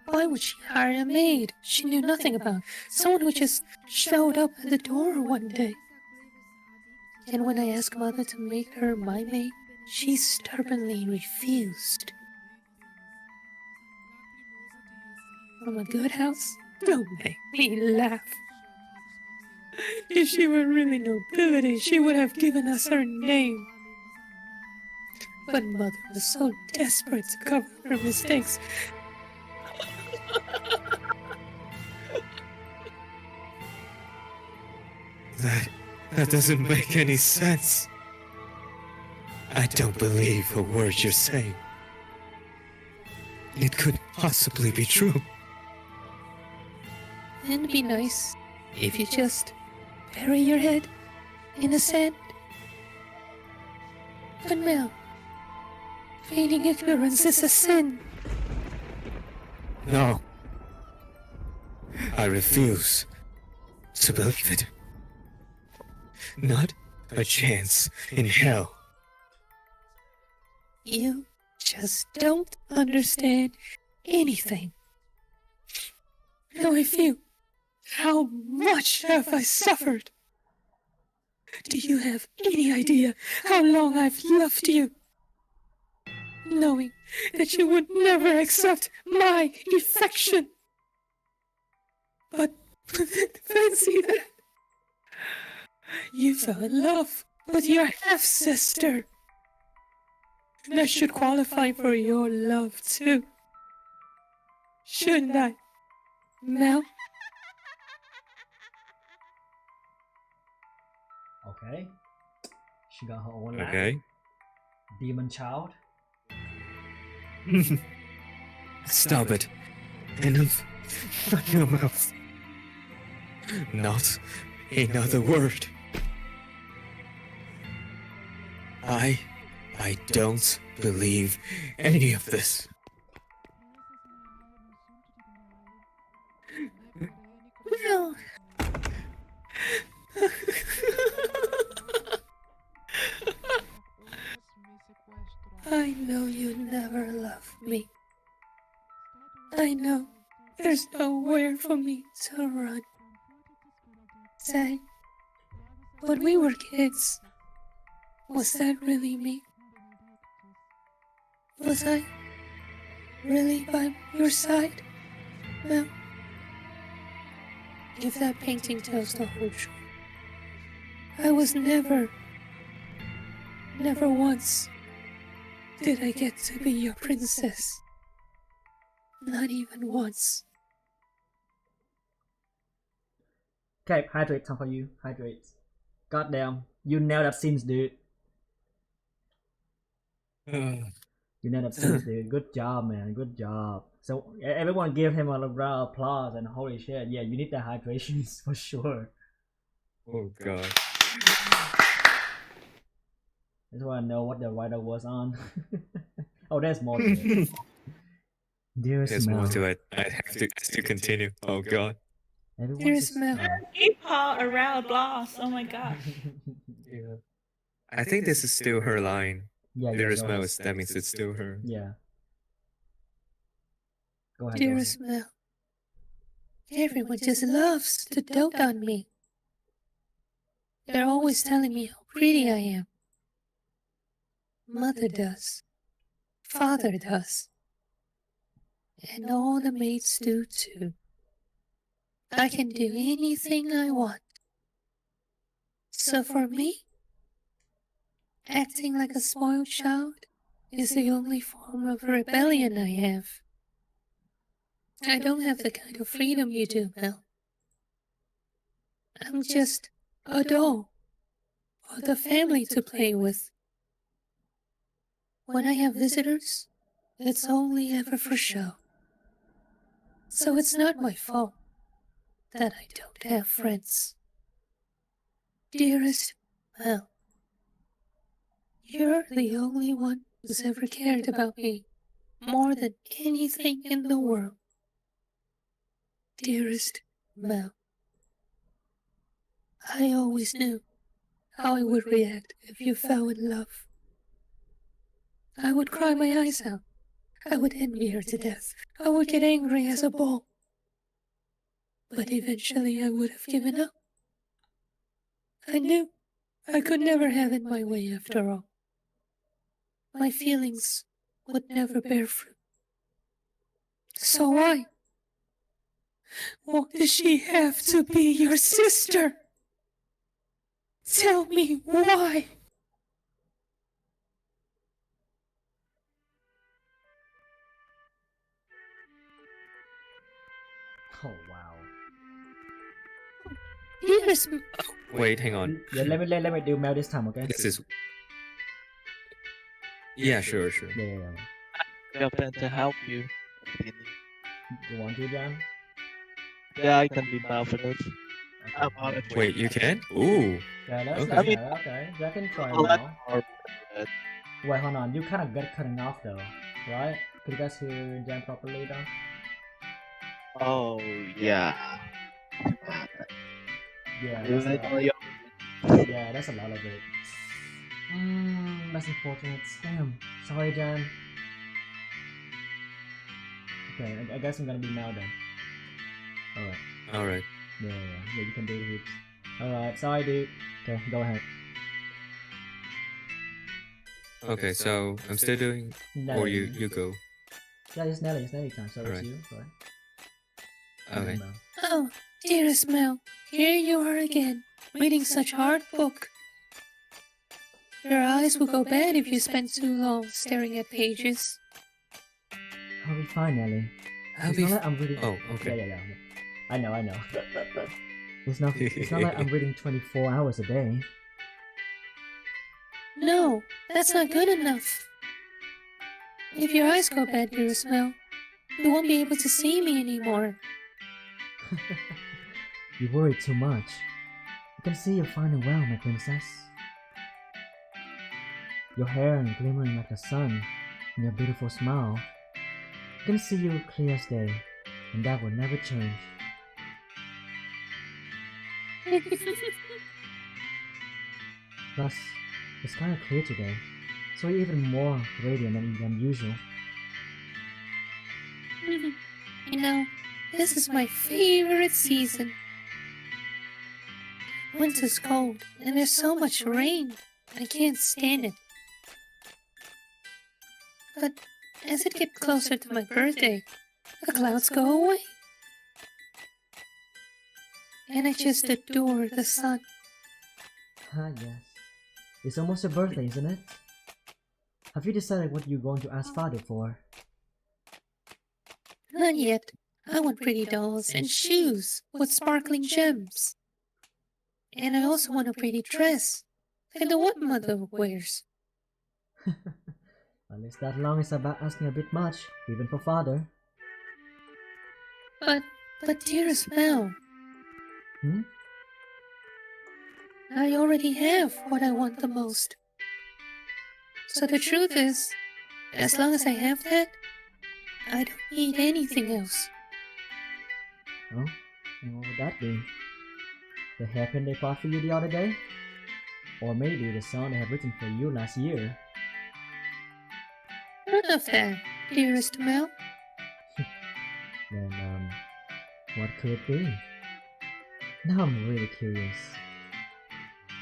Why would she hire a maid she knew nothing about? Someone who just showed up at the door one day. And when I asked Mother to make her my maid, she stubbornly refused. From a good house? Don't make me laugh. If she were really nobility, she would have given us her name. But Mother was so desperate to cover her mistakes. That doesn't make any sense. I don't believe a word you're saying. It couldn't possibly be true. It'd be nice if you just bury your head in the sand. But Mel, feigning ignorance is a sin. No. I refuse to believe it. Not a chance in hell. You just don't understand anything. How I feel. How much have I suffered? Do you have any idea how long I've loved you? Knowing that you would never accept my affection. But fancy that. You fell in love with your half-sister. And I should qualify for your love too. Shouldn't I, Mel? Okay. She got her own lap. Okay. Demon child. Stop it. Enough. Shut your mouth. Not another word. I don't believe any of this. Mel. I know you never loved me. I know there's nowhere for me to run. Say, when we were kids, was that really me? Was I really by your side? Well, if that painting tells the whole truth, I was never once did I get to be your princess. Not even once. Okay, hydrate, time for you. Hydrate. Goddamn, you nailed that scenes, dude. You nailed that scenes, dude. Good job, man. Good job. So everyone give him a round of applause and holy shit, yeah, you need that hydration for sure. Oh god. I just want to know what the writer was on. Oh, there's more to it. Dear There's Smell. more to it. I have to continue. Oh god. Everyone Dear just- Smell. Keep Paul around blast. Oh my gosh. Yeah. I think this is still her line. Yeah, There go is ahead. Mouse, that means it's still her. Yeah. Go ahead. Dearest Mel, everyone just loves to dote on me. They're always telling me how pretty I am. Mother does. Father does. And all the maids do too. I can do anything I want. So for me, acting like a spoiled child is the only form of rebellion I have. I don't have the kind of freedom you do, Mel. I'm just a doll for the family to play with. When I have visitors, it's only ever for show. So it's not my fault that I don't have friends. Dearest Mel, you're the only one who's ever cared about me more than anything in the world. Dearest Mel, I always knew how I would react if you fell in love. I would cry my eyes out. I would envy her to death. I would get angry as a bull. But eventually I would have given up. I knew I could never have it my way after all. My feelings would never bear fruit. So why? Why does she have to be your sister? Tell me why. Oh wow. Dearest Wait, hang on. Yeah, let me do Mel this time, okay? This is. Yeah, sure. Yeah. We have plan to help you. You want to, John? Yeah, I can be marvelous. Okay. Wait, you can? Ooh. Yeah, let's Okay. let her. Okay, I can try A lot now. more. Wait, hold on. You kind of get cutting off though, right? Could you guys hear Jan properly though? Oh, yeah. Yeah, You that's a like lot. all your Yeah, that's a lot of it. That's unfortunate. Damn. Sorry, Jan. Okay, I guess I'm gonna be Mel then. Alright. Alright. Yeah, you can do the hoops. Alright, sorry, dude. Okay, go ahead. Okay, so I'm still doing. Or you go. Yeah, it's Nelly time, so Alright. it's you, right? Okay. Mel. Oh, dearest Mel, here you are again, reading such hard book. Your eyes will go bad if you spend too long staring at pages. I'll be fine, Nelly. I'll It's be. not like I'm reading. Oh, okay. Yeah. I know. It's not like I'm reading 24 hours a day. No, that's not good enough. If your eyes go bad, dearest Mel, you won't be able to see me anymore. You worry too much. I can see you're fine and well, my princess. Your hair and glimmering like the sun, and your beautiful smile. I can see you clear as day, and that will never change. Plus, the sky is clear today, so you're even more radiant than usual. You know, this is my favorite season. Winter's cold, and there's so much rain. I can't stand it. But as it gets closer to my birthday, the clouds go away. And I just adore the sun. Ah, yes. It's almost your birthday, isn't it? Have you decided what you're going to ask Father for? Not yet. I want pretty dolls and shoes with sparkling gems. And I also want a pretty dress, like the one Mother wears. At least that long is about asking a bit much, even for Father. But dearest Mel, Hmm? I already have what I want the most. So the truth is, as long as I have that, I don't need anything else. Oh? And what would that be? The hairpin they bought for you the other day? Or maybe the song they had written for you last year? None of that, dearest Mel. Then, what could it be? Now I'm really curious.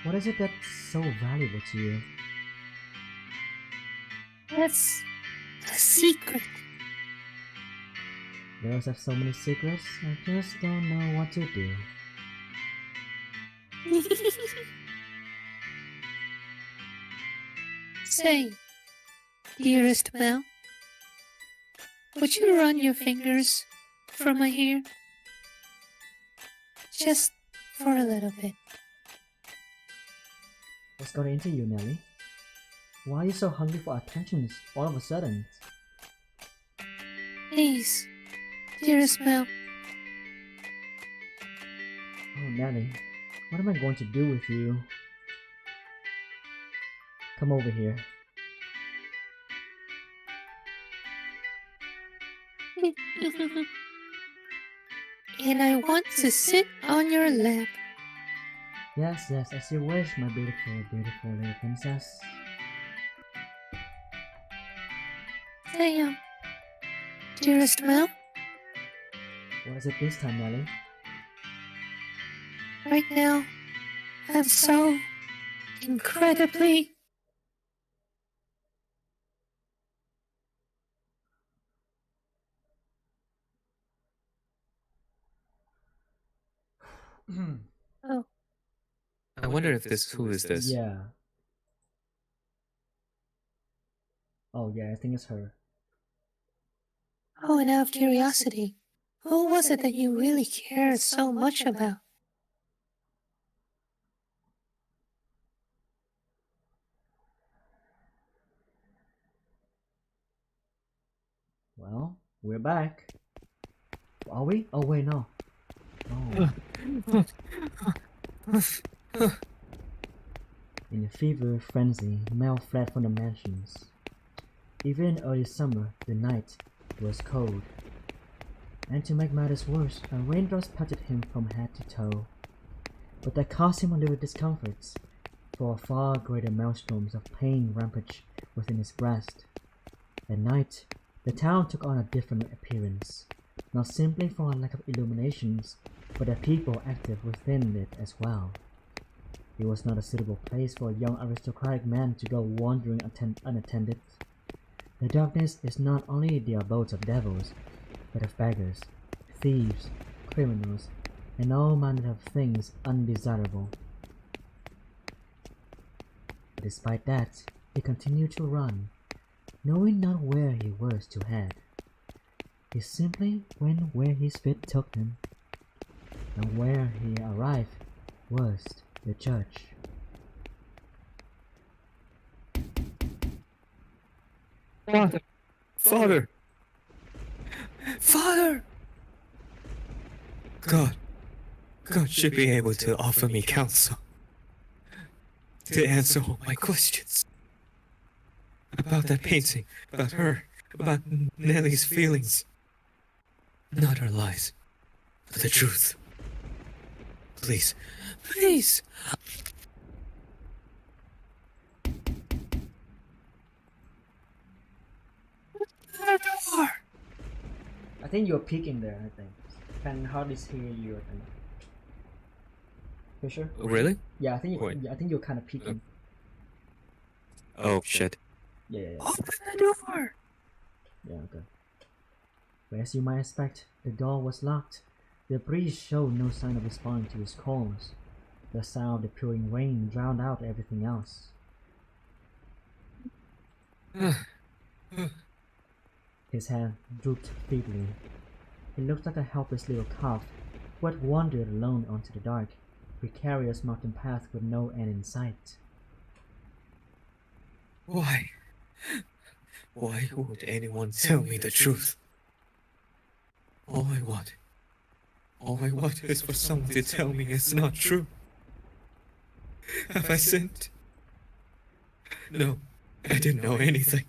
What is it that's so valuable to you? That's a secret. Girls have so many secrets, I just don't know what to do. Say, dearest Mel, would you run your fingers through my hair? Just for a little bit. What's got into you, Nelly? Why are you so hungry for attention all of a sudden? Please, dearest Mel. Oh, Nelly, what am I going to do with you? Come over here. And I want to sit on your lap. Yes, as you wish, my beautiful, beautiful little princess. Damn. Dearest Mel, What is it this time, Nelly? right now, I'm so incredibly oh, I wonder if this. Who is this? Yeah. Oh, yeah, I think it's her. oh, and out of curiosity, who was it that you really cared so much about? Well, we're back. Are we? Oh wait, no. Oh. In a fever frenzy, Mel fled from the mansions. Even in early summer, the night was cold. And to make matters worse, raindrops pelted him from head to toe. But that caused him a little discomforts, for far greater maelstroms of pain rampaged within his breast. At night, the town took on a different appearance, not simply for a lack of illuminations, but the people active within it as well. It was not a suitable place for a young aristocratic man to go wandering unattended. The darkness is not only the abode of devils, but of beggars, thieves, criminals, and all manner of things undesirable. But despite that, he continued to run, knowing not where he was to head. He simply went where his feet took him, and where he arrived was the church. Father! Father! Father! God should be able to offer me counsel, to answer all my questions. About that painting, about her, about Nellie's feelings. Not her lies, but the truth. Please, please! I think you're peeking there, I think. Can hardly hear you, I think. Fisher? Really? Yeah, I think Wait. I think you're kind of peeking. Oh shit. Yeah. Open the door! Yeah, okay. But as you might expect, the door was locked. The priest showed no sign of responding to his calls. The sound of the pouring rain drowned out everything else. His hand drooped feebly. He looked like a helpless little calf who had wandered alone onto the dark, precarious mountain path with no end in sight. Why? Why would anyone tell me the truth? All I want is for someone to tell me it's not true. Have I sinned? No, I didn't know anything.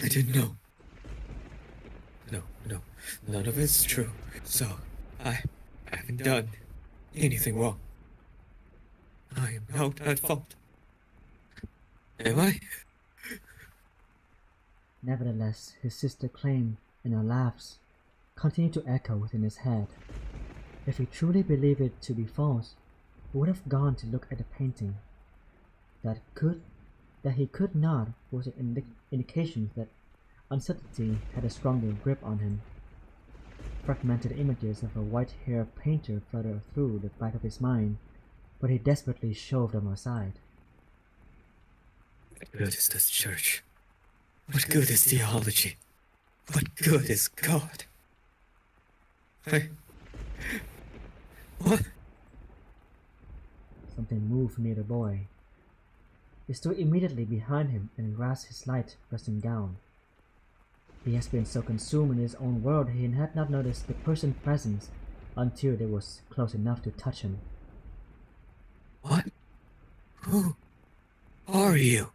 I didn't know. No, none of it's true. So, I haven't done anything wrong. I am not at fault. Am I? Nevertheless, his sister claimed, and her laughs continued to echo within his head. If he truly believed it to be false, he would have gone to look at the painting. That he could not was an indication that uncertainty had a stronger grip on him. Fragmented images of a white-haired painter fluttered through the back of his mind, but he desperately shoved them aside. What good is this church? What good is theology? What good is God? What? Something moved near the boy. He stood immediately behind him and grasped his light dressing gown. He has been so consumed in his own world he had not noticed the person's presence until they was close enough to touch him. What? Who are you?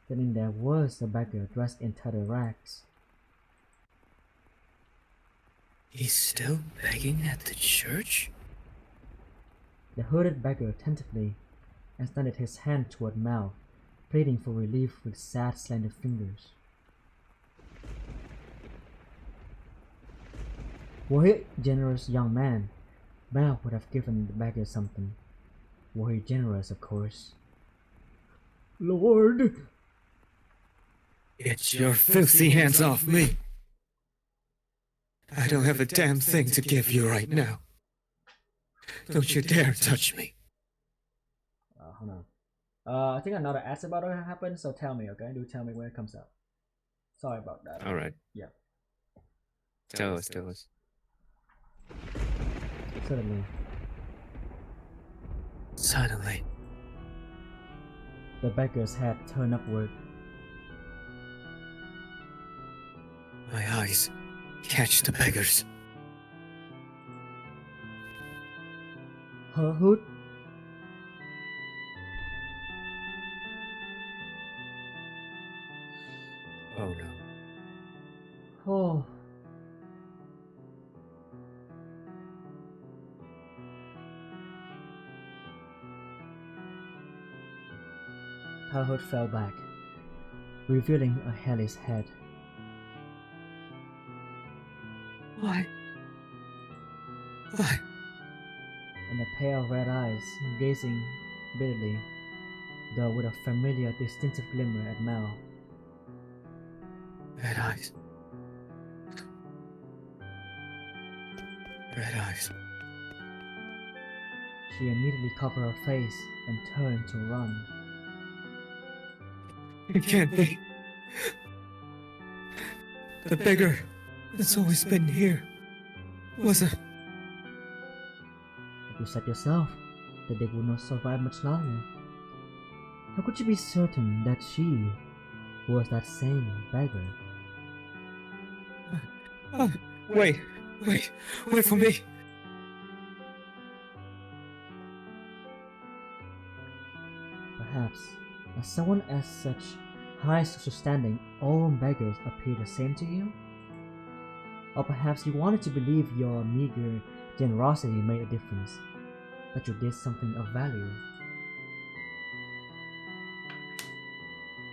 Then there was a beggar dressed in tattered rags. He's still begging at the church? The hooded beggar tentatively extended his hand toward Mal, pleading for relief with sad, slender fingers. Were he a generous young man, Mal would have given the beggar something. Were he generous, of course. Lord! Get your filthy hands off me! I don't have a damn thing to give you right now. Don't you dare touch me. Hold on. I think another ad's about to happen, so tell me, okay? Do tell me when it comes out. Sorry about that. Alright. Yeah. Tell us. Suddenly. The beggar's head turned upward. My eyes catch the beggars. Her hood? Oh no. Oh. Her hood fell back, revealing a hellish head. Why? Why? And a pair of red eyes gazing bitterly, though with a familiar, distinctive glimmer at Mel. Red eyes. Red eyes. She immediately covered her face and turned to run. It can't be. The beggar that's always been here wasn't. But you said yourself that they would not survive much longer. How could you be certain that she was that same beggar? Wait for me. Perhaps, as someone as such high social standing, all beggars appear the same to you? Or perhaps you wanted to believe your meager generosity made a difference, that you did something of value.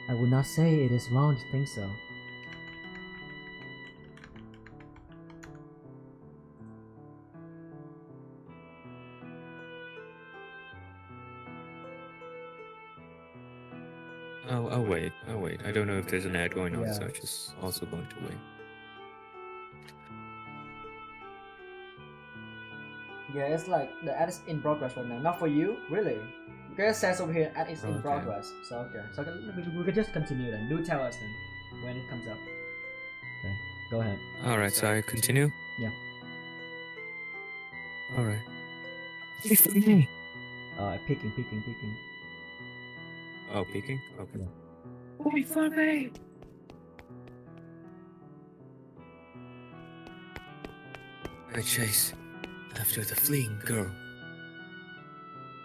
I would not say it is wrong to think so. I'll wait. I don't know if there's an ad going on, Yeah. so I'm just also going to wait. Yeah, it's like the ad is in progress right now. Not for you, really. Because it says over here, ad is in Okay. progress. So okay, so we can just continue then. Do tell us then when it comes up. Okay, go ahead. Alright, so I continue? Yeah. Alright. Wait for me. Peeking. Oh, peeking? Okay. Yeah. Wait for me. I chase after the fleeing girl.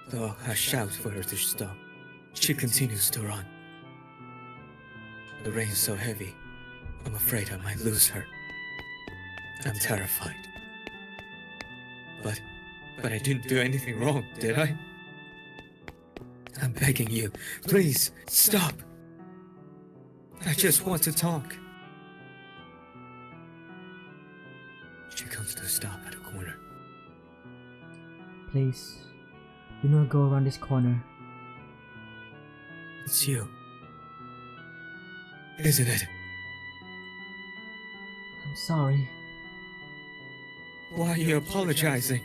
Though I shout for her to stop, she continues to run. The rain's so heavy, I'm afraid I might lose her. I'm terrified. But I didn't do anything wrong, did I? I'm begging you, please, stop. I just want to talk. She comes to a stop at a corner. Please, do not go around this corner. It's you. Isn't it? I'm sorry. Why are you apologizing?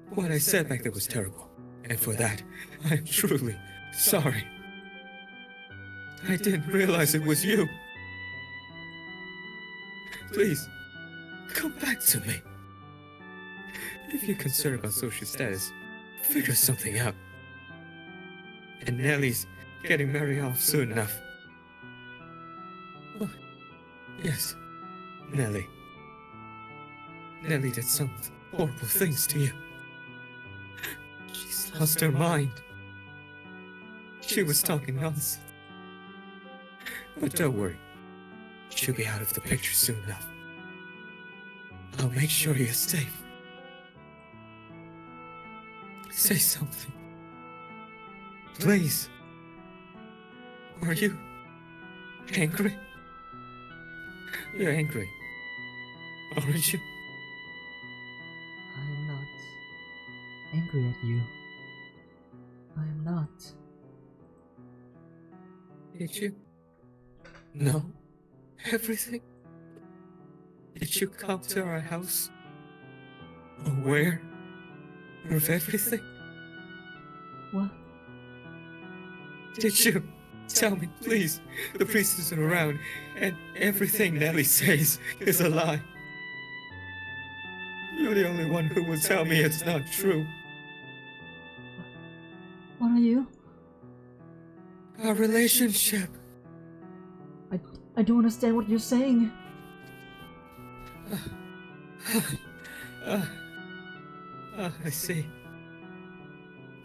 What I said back there was terrible, and for that, I'm truly sorry. I didn't realize it was you. Please, come back to me. If you're concerned about social status, figure something out. And Nellie's getting married off soon enough. Oh, yes, Nellie. Nellie did some horrible things to you. She's lost her mind. She was talking nonsense. But don't worry. She'll be out of the picture soon enough. I'll make sure you're safe. Say something. Please. Are you angry? You're angry, aren't you? I am not angry at you. I am not. Did you know everything? Did you come to our house? Aware of everything? What? Did you tell me, please? The priest isn't around, and everything Nellie says is a lie. You're the only one who will tell me it's not true. What are you? Our relationship. I don't understand what you're saying. I see.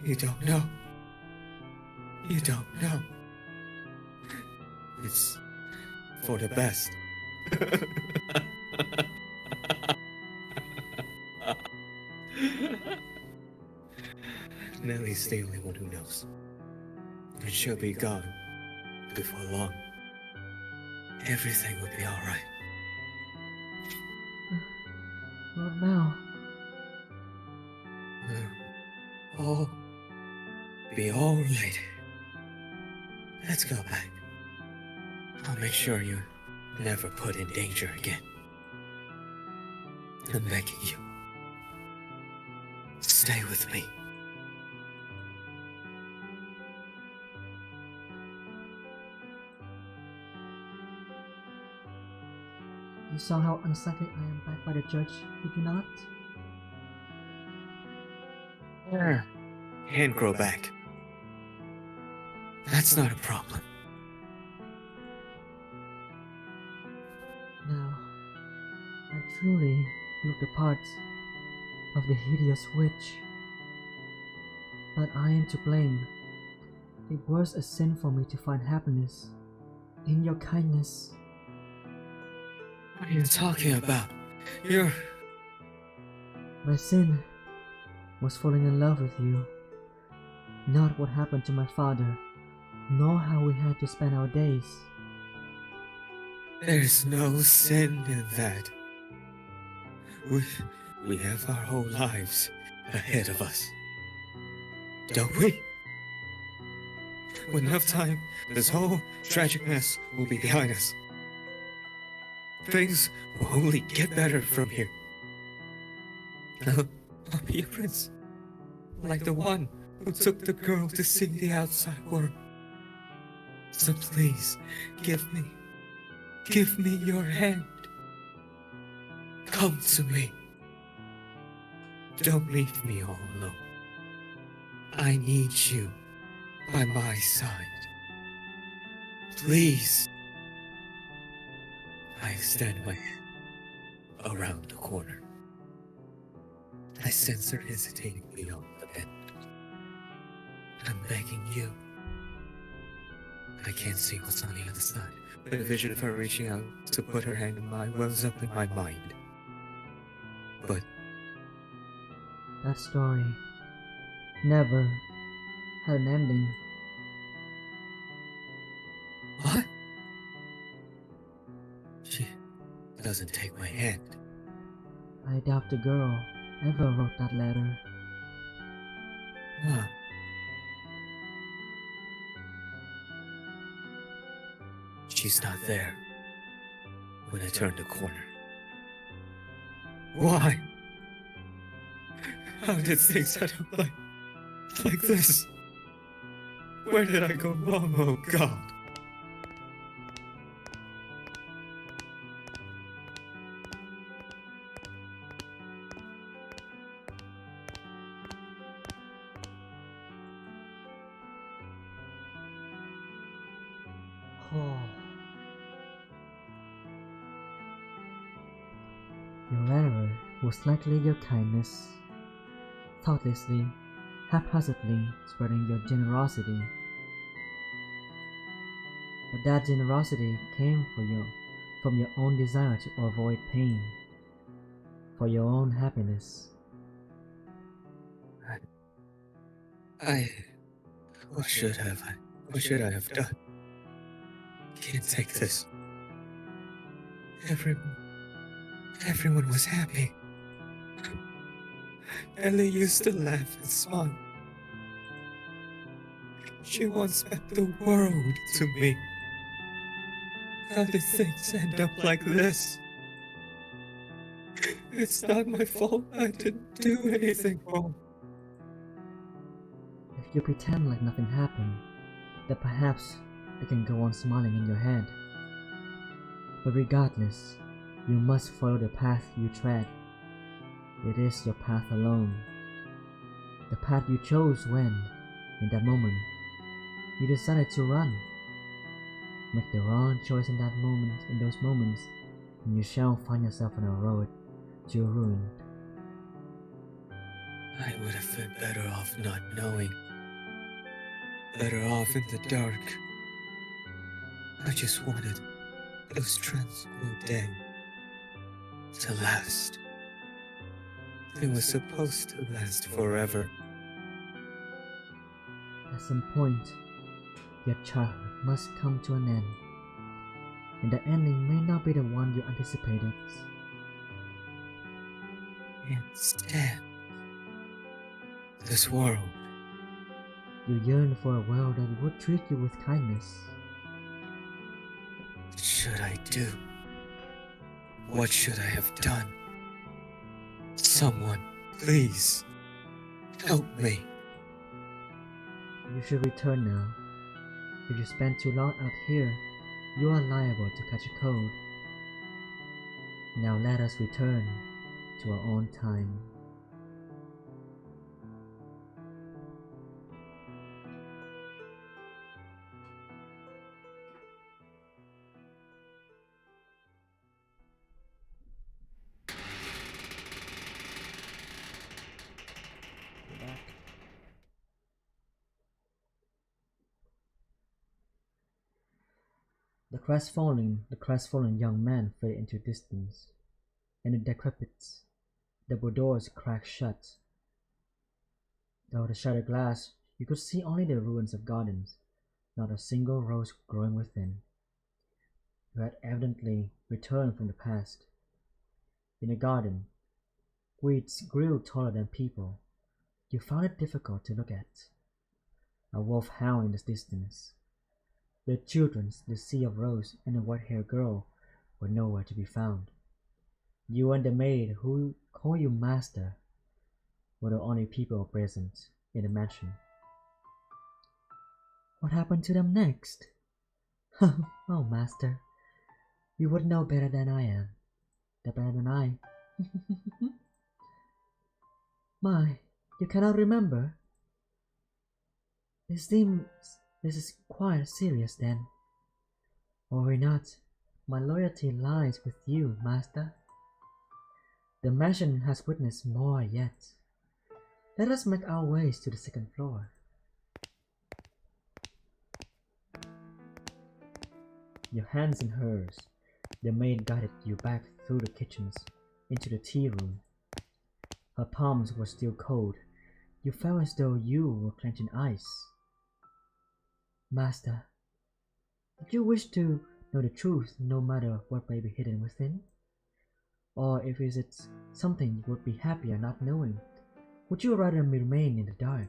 You don't know. You don't know. It's for the best. Nellie's the only one who knows. And she'll be gone before long. Everything will be alright. Not now. All be alright. Let's go back. I'll make sure you're never put in danger again. I'm begging you. Stay with me. You saw how unsightly I am back by the judge, did you not? Can grow back. That's not a problem. Now, I truly look the part of the hideous witch. But I am to blame. It was a sin for me to find happiness in your kindness. What are you talking about? You're... My sin was falling in love with you. Not what happened to my father, nor how we had to spend our days. There's no sin in that. We have our whole lives ahead of us. Don't we? With enough time, this whole tragic mess will be behind us. Things will only get better from here. I'll be a prince. Like the one who took the girl to see the outside world. So please, give me your hand. Come to me. Don't leave me all alone. I need you by my side. Please. I extend my hand around the corner. I sense her hesitating beyond the bend. I'm begging you. I can't see what's on the other side, but a vision of her reaching out to put her hand in mine wells up in my mind. But that story never had an ending. what? She doesn't take my hand. I doubt the girl ever wrote that letter. Huh. She's not there when I turn the corner. Why? How did things end up like this? Where did I go wrong, oh God? Oh. Your error was likely your kindness, thoughtlessly, haphazardly spreading your generosity. But that generosity came from your own desire to avoid pain, for your own happiness. What should I have done? Can't take this. Everyone was happy. Ellie used to laugh and smile. She once meant the world to me. How did things end up like this? It's not my fault. I didn't do anything wrong. If you pretend like nothing happened, then perhaps it can go on smiling in your head. But regardless, you must follow the path you tread. It is your path alone. The path you chose when, in that moment, you decided to run. Make the wrong choice in those moments, and you shall find yourself on a road to your ruin. I would have been better off not knowing. Better off in the dark. I just wanted those tranquil days to last. They were supposed to last forever. At some point, your childhood must come to an end, and the ending may not be the one you anticipated. Instead, this world. You yearn for a world that would treat you with kindness. What should I do? What should I have done? Someone, please, help me. You should return now. If you spend too long out here, you are liable to catch a cold. Now let us return to our own time. The crestfallen young man faded into distance, and the decrepit double doors cracked shut. Through the shattered glass, you could see only the ruins of gardens, not a single rose growing within. You had evidently returned from the past. In the garden, weeds grew taller than people. You found it difficult to look at. A wolf howled in the distance. The children, the sea of rose, and the white-haired girl were nowhere to be found. You and the maid who called you master were the only people present in the mansion. What happened to them next? Oh, master, you would know better than I am. Better than I. My, you cannot remember? It seems this is quite serious then. Worry not, my loyalty lies with you, master. The mansion has witnessed more yet. Let us make our ways to the second floor. Your hands in hers, the maid guided you back through the kitchens into the tea room. Her palms were still cold. You felt as though you were clenching ice. Master, did you wish to know the truth no matter what may be hidden within? Or if is it something you would be happier not knowing? Would you rather remain in the dark?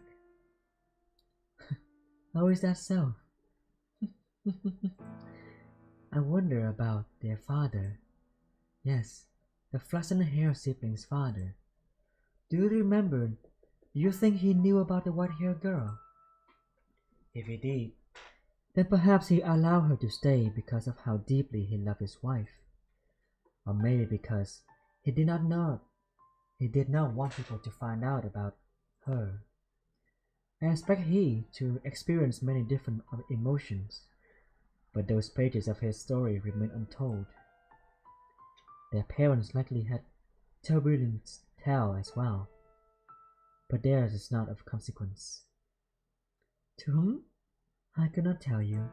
How is that so? I wonder about their father. Yes, the flaxen-haired sibling's father. Do you remember? Do you think he knew about the white-haired girl? If he did, then perhaps he allowed her to stay because of how deeply he loved his wife. Or maybe because he did not want people to find out about her. I expect he to experience many different emotions, but those pages of his story remain untold. Their parents likely had turbulent tale as well, but theirs is not of consequence. To whom? I cannot tell you.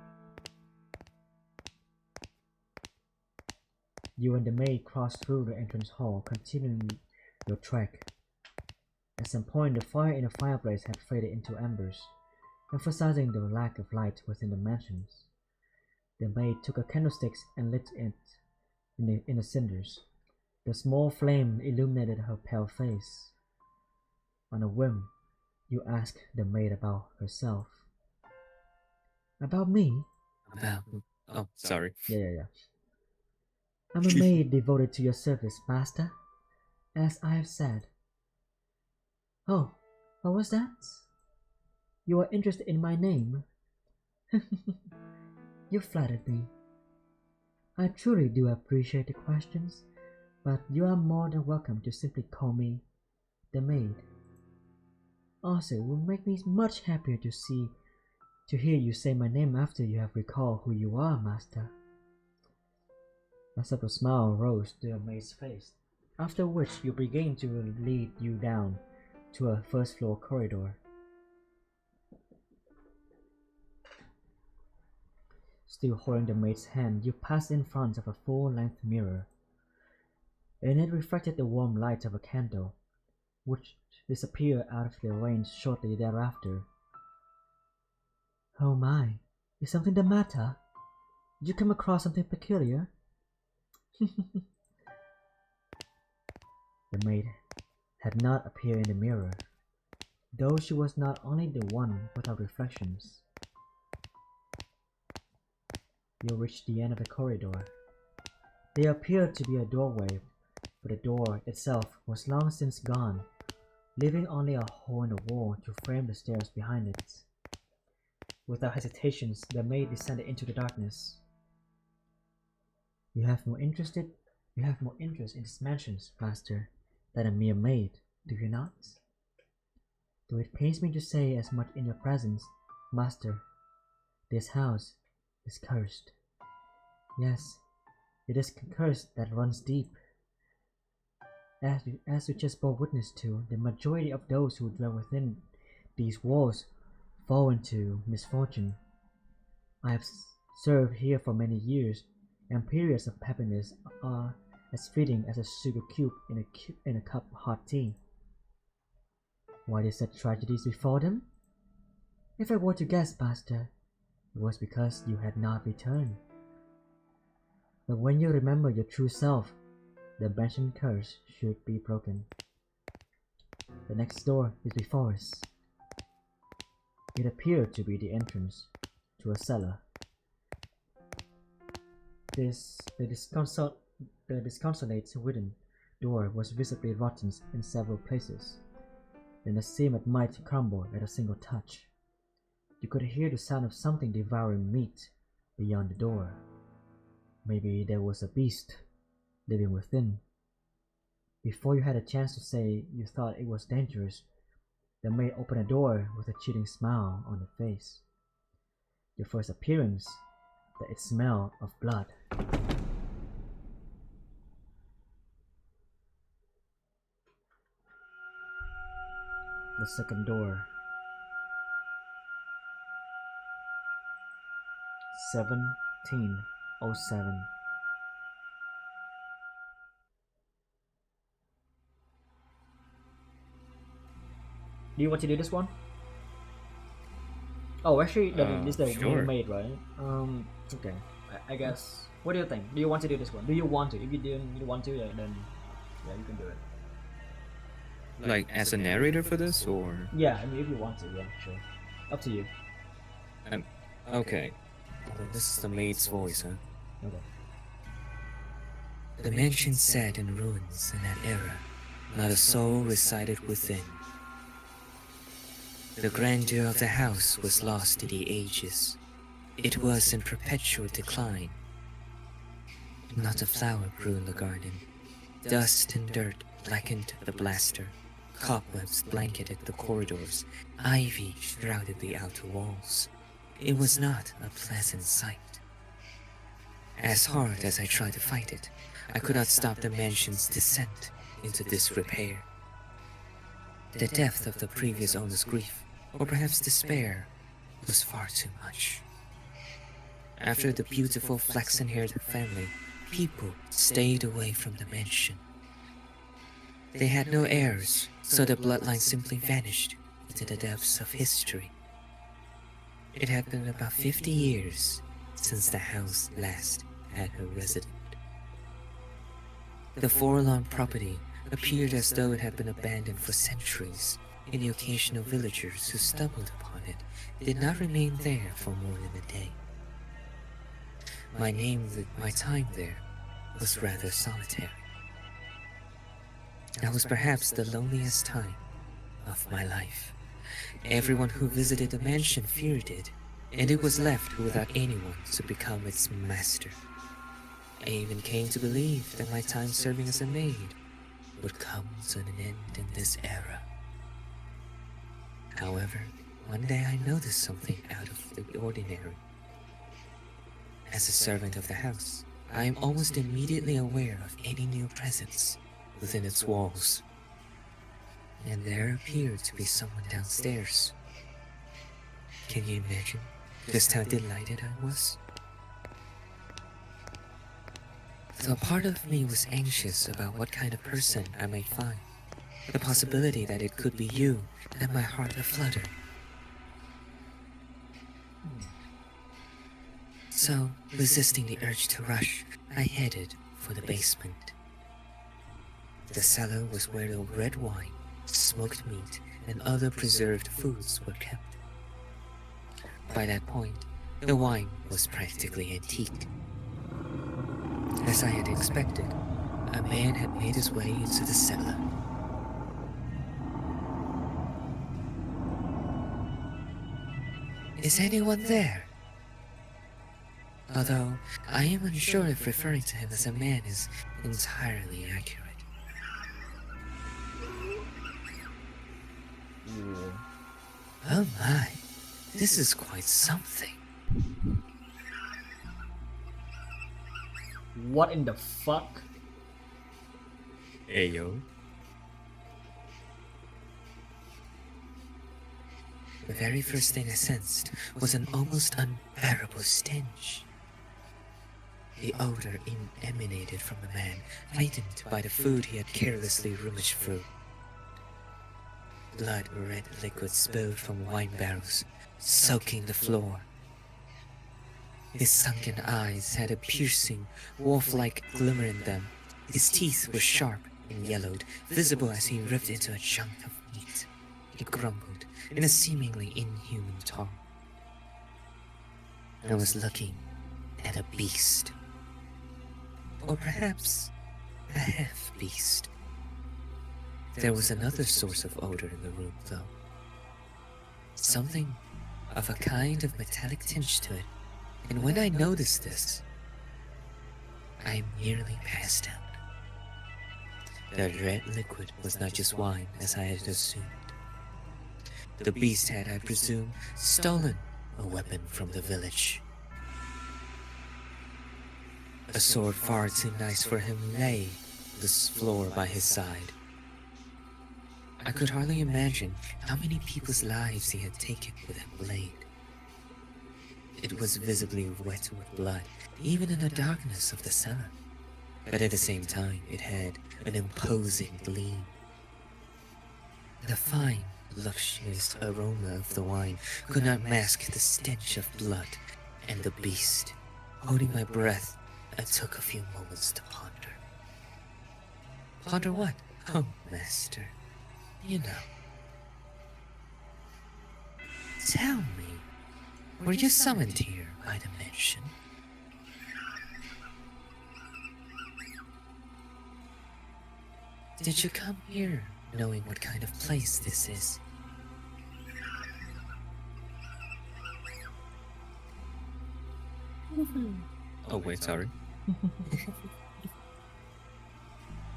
You and the maid crossed through the entrance hall, continuing your trek. At some point, the fire in the fireplace had faded into embers, emphasizing the lack of light within the mansions. The maid took a candlestick and lit it in the cinders. The small flame illuminated her pale face. On a whim, you asked the maid about herself. About me? Oh, sorry. Yeah. I'm a maid devoted to your service, master, as I have said. Oh, what was that? You are interested in my name? You flattered me. I truly do appreciate the questions, but you are more than welcome to simply call me the maid. Also, it will make me much happier to to hear you say my name after you have recalled who you are, master. A subtle smile rose to the maid's face, after which you began to lead you down to a first-floor corridor. Still holding the maid's hand, you passed in front of a full-length mirror. In it reflected the warm light of a candle, which disappeared out of the range shortly thereafter. Oh my, is something the matter? Did you come across something peculiar? The maid had not appeared in the mirror, though she was not only the one without reflections. You reached the end of the corridor. There appeared to be a doorway, but the door itself was long since gone, leaving only a hole in the wall to frame the stairs behind it. Without hesitations, the maid descended into the darkness. You have more interest in this mansion, master, than a mere maid, do you not? Though it pains me to say as much in your presence, master, this house is cursed. Yes, it is a curse that runs deep. As you just bore witness to, the majority of those who dwell within these walls fall into misfortune. I have served here for many years, and periods of happiness are as fleeting as a sugar cube in a cup of hot tea. Why did such tragedies befall them? If I were to guess, master, it was because you had not returned. But when you remember your true self, the mentioned curse should be broken. The next door is before us. It appeared to be the entrance to a cellar. The disconsolate wooden door was visibly rotten in several places, and it seemed it might crumble at a single touch. You could hear the sound of something devouring meat beyond the door. Maybe there was a beast living within. Before you had a chance to say you thought it was dangerous, the maid opened the door with a chilling smile on her face. Your first appearance, that it smelled of blood. The second door. 1707. Do you want to do this one? Oh, actually, this is the Sure. maid, right? Okay. I guess. What do you think? Do you want to do this one? Do you want to? If you didn't want to, then yeah, you can do it. Like as a narrator for this, or Yeah, I mean, if you want to, yeah, sure. Up to you. okay. This is the maid's voice, huh? Okay. The mansion sat in ruins in that era. Not a soul resided within. The grandeur of the house was lost to the ages. It was in perpetual decline. Not a flower grew in the garden. Dust and dirt blackened the plaster. Cobwebs blanketed the corridors. Ivy shrouded the outer walls. It was not a pleasant sight. As hard as I tried to fight it, I could not stop the mansion's descent into disrepair. The depth of the previous owner's grief, or perhaps despair, was far too much. After the beautiful flaxen-haired family, people stayed away from the mansion. They had no heirs, so the bloodline simply vanished into the depths of history. It had been about 50 years since the house last had a resident. The forlorn property appeared as though it had been abandoned for centuries, and the occasional villagers who stumbled upon it did not remain there for more than a day. My time there was rather solitary. That was perhaps the loneliest time of my life. Everyone who visited the mansion feared it, and it was left without anyone to become its master. I even came to believe that my time serving as a maid would come to an end in this era. However, One day I noticed something out of the ordinary. As a servant of the house, I am almost immediately aware of any new presence within its walls. And there appeared to be someone downstairs. Can you imagine just how delighted I was? So part of me was anxious about what kind of person I might find. The possibility that it could be you had my heart aflutter. So, resisting the urge to rush, I headed for the basement. The cellar was where the red wine, smoked meat, and other preserved foods were kept. By that point, the wine was practically antique. As I had expected, a man had made his way into the cellar. Is anyone there? Although I am unsure if referring to him as a man is entirely accurate. Oh my, this is quite something. What in the fuck? Ayo. The very first thing I sensed was an almost unbearable stench. The odor emanated from the man, heightened by the food he had carelessly rummaged through. Blood-red liquid spilled from wine barrels, soaking the floor. His sunken eyes had a piercing, wolf-like glimmer in them. His teeth were sharp and yellowed, visible as he ripped into a chunk of meat. He grumbled in a seemingly inhuman tone. I was looking at a beast. Or perhaps a half-beast. There was another source of odor in the room, though. Something of a kind of metallic tinge to it, and when I noticed this, I nearly passed out. The red liquid was not just wine, as I had assumed. The beast had, I presume, stolen a weapon from the village. A sword far too nice for him lay on the floor by his side. I could hardly imagine how many people's lives he had taken with that blade. It was visibly wet with blood, even in the darkness of the cellar. But at the same time, it had an imposing gleam. The fine, luxurious aroma of the wine could not mask the stench of blood and the beast. Holding my breath, I took a few moments to ponder. Ponder what? Oh, master. You know. Tell me, were you summoned here by the mansion? Did you come here knowing what kind of place this is? Oh wait, sorry.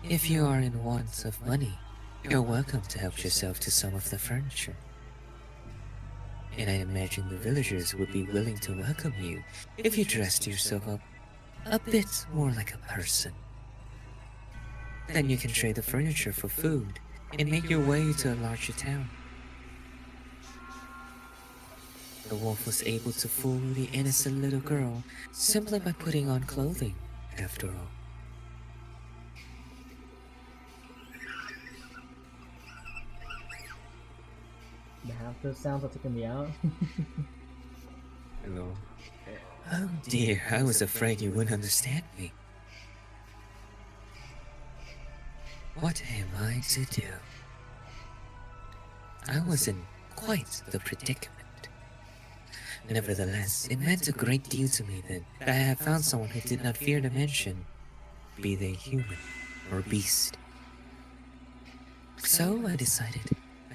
If you are in want of money, you're welcome to help yourself to some of the furniture. And I imagine the villagers would be willing to welcome you if you dressed yourself up a bit more like a person. Then you can trade the furniture for food and make your way to a larger town. The wolf was able to fool the innocent little girl simply by putting on clothing, after all. The half sounds are taking me out. Hello. Oh dear, I was afraid you wouldn't understand me. What am I to do? I was in quite the predicament. Nevertheless, it meant a great deal to me then that I had found someone who did not fear the mention, be they human or beast. So I decided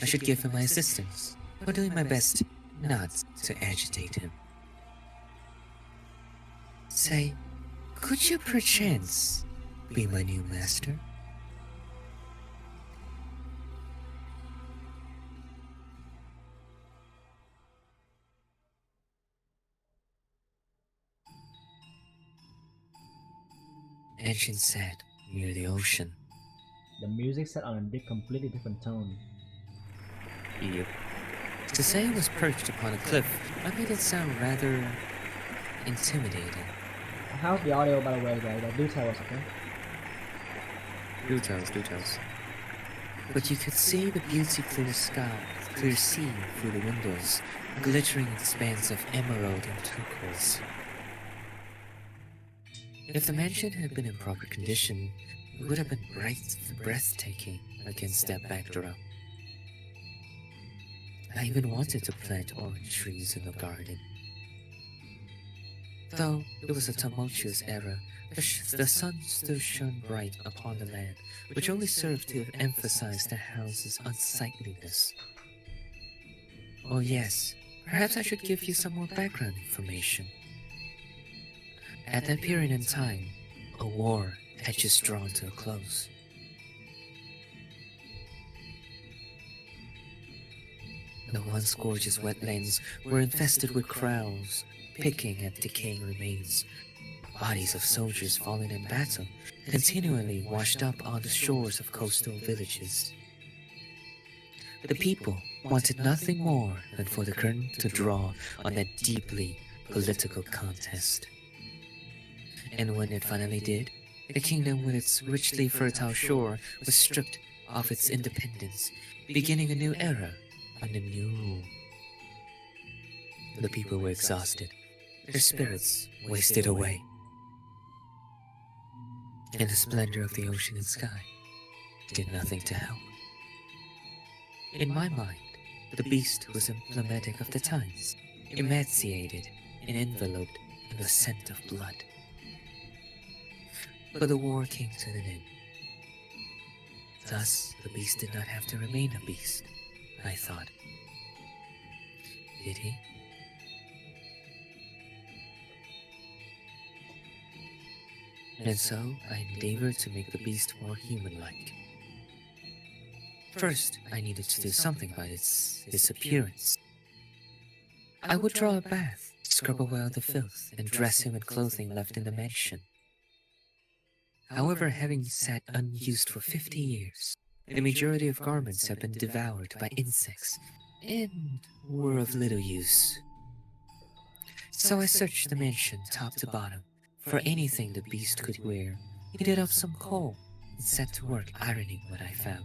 I should give him my assistance, while doing my best not to agitate him. Say, could you perchance be my new master? Engine set near the ocean. The music set on a completely different tone. Yep. To say it was perched upon a cliff, I made it sound rather intimidating. How's the audio, by the way, guys? Do tell us, okay? Do tells. But you could see the beauty clear sky, clear sea through the windows, glittering expanse of emerald and turquoise. If the mansion had been in proper condition, it would have been breathtaking against that backdrop. I even wanted to plant orange trees in the garden. Though it was a tumultuous era, the sun still shone bright upon the land, which only served to emphasize the house's unsightliness. Oh yes, perhaps I should give you some more background information. At that period in time, a war had just drawn to a close. The once gorgeous wetlands were infested with crows, picking at decaying remains. Bodies of soldiers fallen in battle continually washed up on the shores of coastal villages. The people wanted nothing more than for the curtain to draw on that deeply political contest. And when it finally did, the kingdom with its richly fertile shore was stripped of its independence, beginning a new era under new rule. The people were exhausted, their spirits wasted away. And the splendor of the ocean and sky did nothing to help. In my mind, the beast was emblematic of the times, emaciated and enveloped in the scent of blood. But the war came to an end. Thus, the beast did not have to remain a beast, I thought. Did he? And so, I endeavored to make the beast more human-like. First, I needed to do something about its appearance. I would draw a bath, scrub away all the filth, and dress him in clothing left in the mansion. However, having sat unused for 50 years, the majority of garments have been devoured by insects and were of little use. So I searched the mansion top to bottom for anything the beast could wear, heated up some coal, and set to work ironing what I found.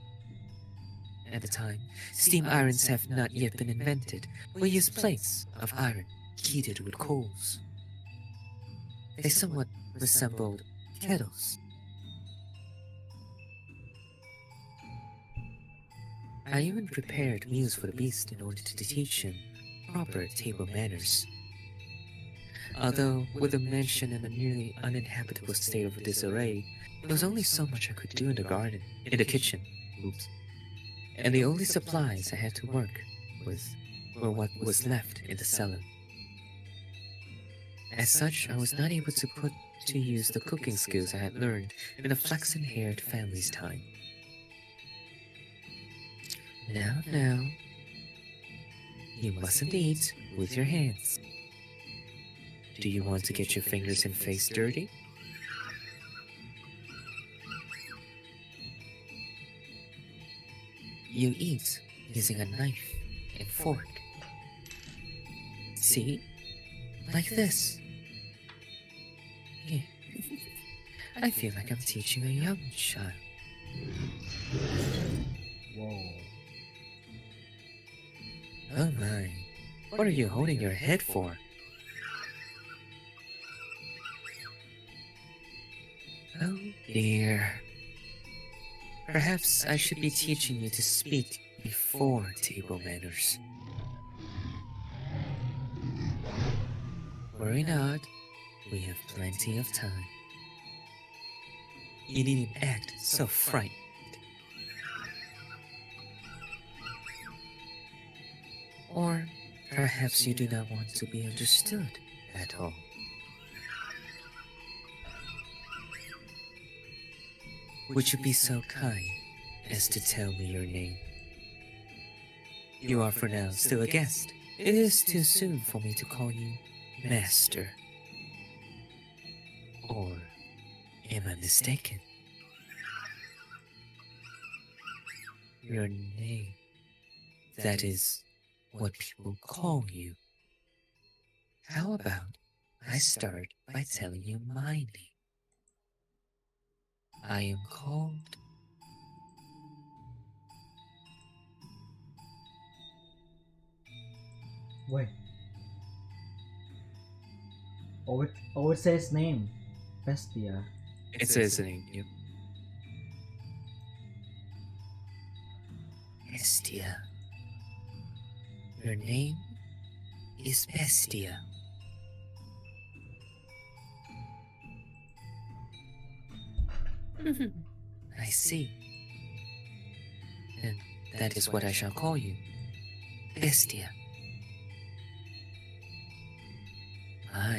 At the time, steam irons have not yet been invented. We used plates of iron heated with coals. They somewhat resembled kettles. I even prepared meals for the beast in order to teach him proper table manners. Although, with the mansion in a nearly uninhabitable state of disarray, there was only so much I could do in the kitchen, and the only supplies I had to work with were what was left in the cellar. As such, I was not able to put to use the cooking skills I had learned in the flaxen-haired family's time. Now, you mustn't eat with your hands. Do you want to get your fingers and face dirty? You eat using a knife and fork. See? Like this. Yeah. I feel like I'm teaching a young child. Whoa. Oh my. What are you holding your head for? Oh dear. Perhaps I should be teaching you to speak before table manners. Worry not, we have plenty of time. You needn't act so frightened. Or perhaps you do not want to be understood at all. Would you be so kind as to tell me your name? You are for now still a guest. It is too soon for me to call you Master or Am I mistaken? Your name. That is what people call you. How about I start by telling you my name? I am called. Wait. It says name. Bestia. It says the name, yep. Bestia. Your name is Bestia. I see. And that is what I shall call you. Bestia.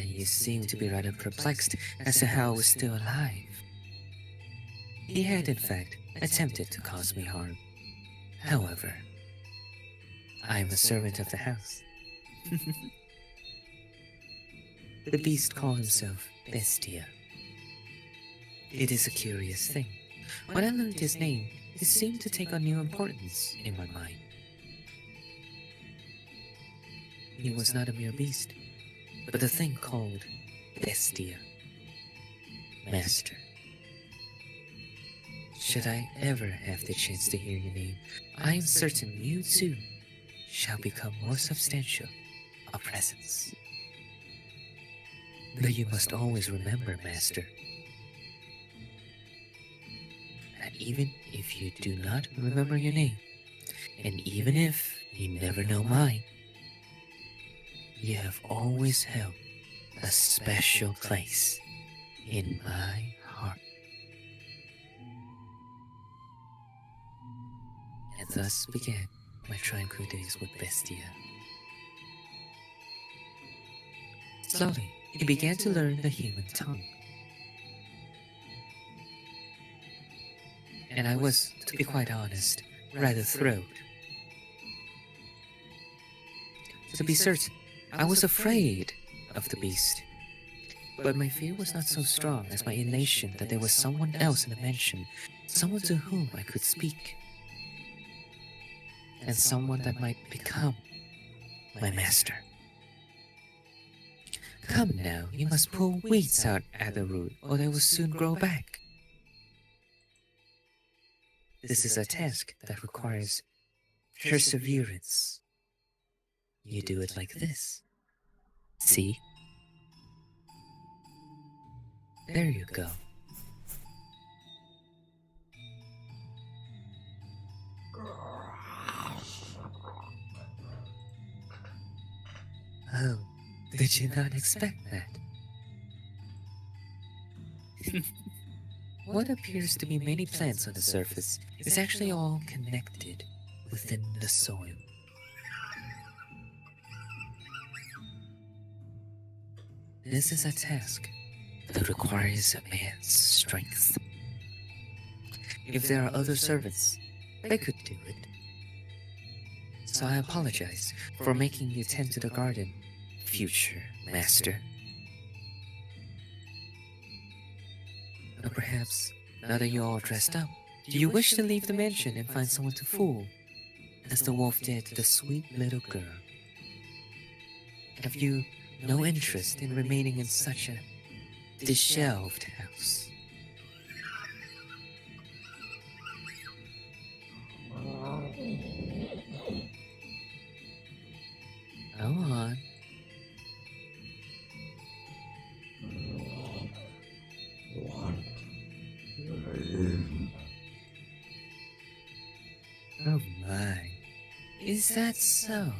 You seem to be rather perplexed as to how I was still alive. He had, in fact, attempted to cause me harm. However, I am a servant of the house. The beast called himself Bestia. It is a curious thing. When I learned his name, it seemed to take on new importance in my mind. He was not a mere beast, but a thing called Bestia. Master. Should I ever have the chance to hear your name, I am certain you too shall become more substantial a presence. But you must always remember, Master, that even if you do not remember your name, and even if you never know mine, you have always held a special place in my heart. And thus began my tranquil days with Bestia. Slowly, he began to learn the human tongue. And I was, to be quite honest, rather thrilled. To be certain, I was afraid of the beast. But my fear was not so strong as my elation that there was someone else in the mansion, someone to whom I could speak, and someone that might become my master. Come now, you must pull weeds out at the root, or they will soon grow back. This is a task that requires perseverance. You do it like this. See? There you go. Oh, did you not expect that? What appears to be many plants on the surface is actually all connected within the soil. This is a task that requires a man's strength. If there are other servants, they could do it. So I apologize for making you tend to the garden, future master. Or perhaps, now that you're all dressed up, do you wish to leave the mansion and find someone to fool, as the wolf did to the sweet little girl? Have you no interest in remaining in such a disheveled house? Go on. Oh my. Is that so?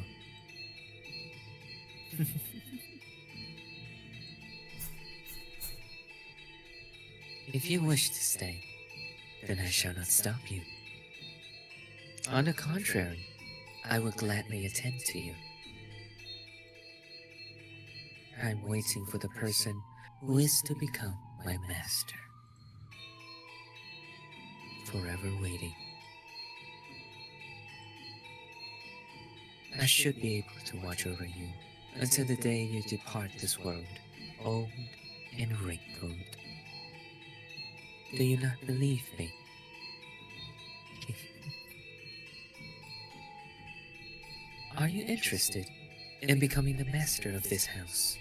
If you wish to stay, then I shall not stop you. On the contrary, I will gladly attend to you. I'm waiting for the person who is to become my master. Forever waiting. I should be able to watch over you until the day you depart this world, old and wrinkled. Do you not believe me? Are you interested in becoming the master of this house?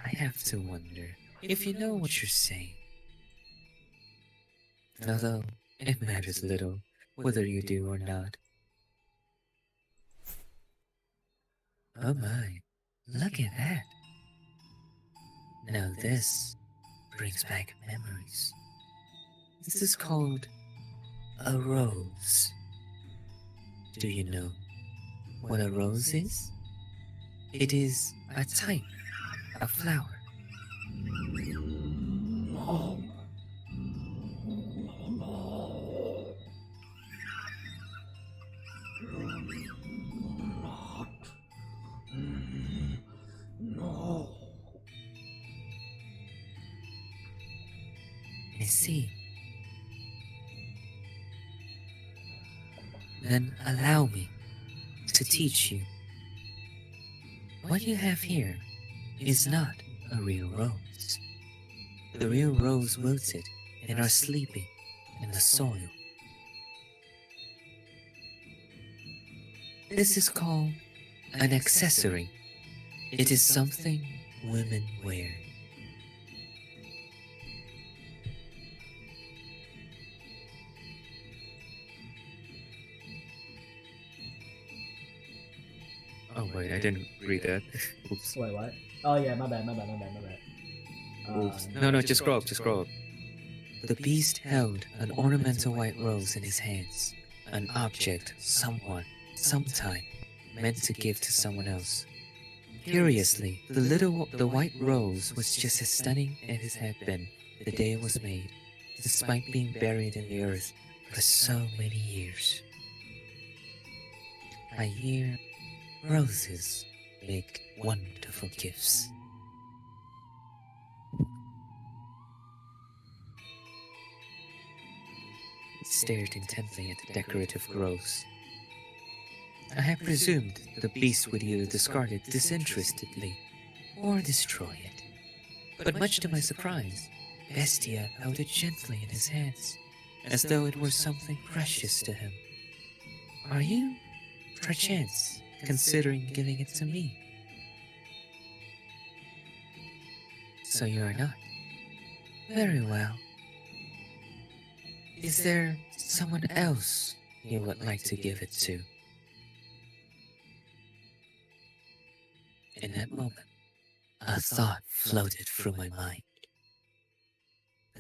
I have to wonder if you know what you're saying. Although it matters little whether you do or not. Oh my, look at that. Now this brings back memories. This is called a rose. Do you know what a rose is? It is a type of flower. I see. Then allow me to teach you. What you have here is not a real rose. The real rose wilted and are sleeping in the soil. This is called an accessory. It is something women wear. Oh wait, I didn't read that. Oops. Wait, what? Oh yeah, my bad. Oops. No, just scroll up. The beast held an ornamental white rose in his hands, an object someone, sometime, meant to give to someone else. Curiously, the white rose was just as stunning as it had been the day it was made, despite being buried in the earth for so many years. I hear roses make wonderful gifts. He stared intently at the decorative rose. I had presumed the beast would either discard it disinterestedly or destroy it. But much to my surprise, Bestia held it gently in his hands, as though it were something precious to him. Are you, perchance, considering giving it to me? So you are not. Very well. Is there someone else you would like to give it to? In that moment, a thought floated through my mind.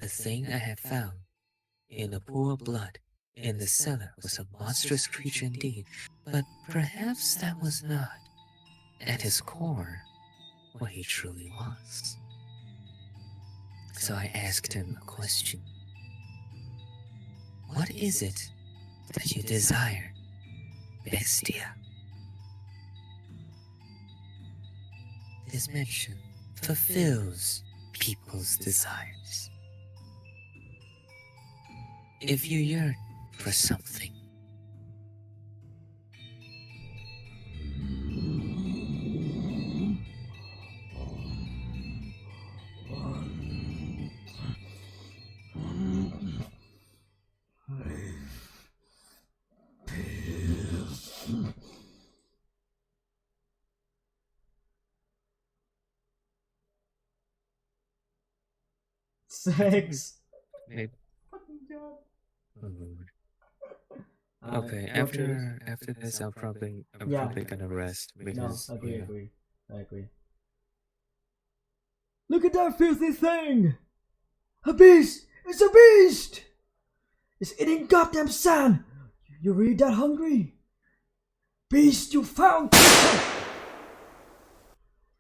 The thing I had found in the pool of blood in the cellar was a monstrous creature indeed, but perhaps that was not, at his core, what he truly was. So I asked him a question. What is it that you desire, Bestia? This mention fulfills people's desires. If you yearn for something, Sex. maybe. Fucking job. Oh, Lord. Okay, after this, I'm probably gonna rest because No, yeah. I agree. Look at that filthy thing! A beast! It's a beast! It's eating goddamn sand! You really that hungry? Beast, you found!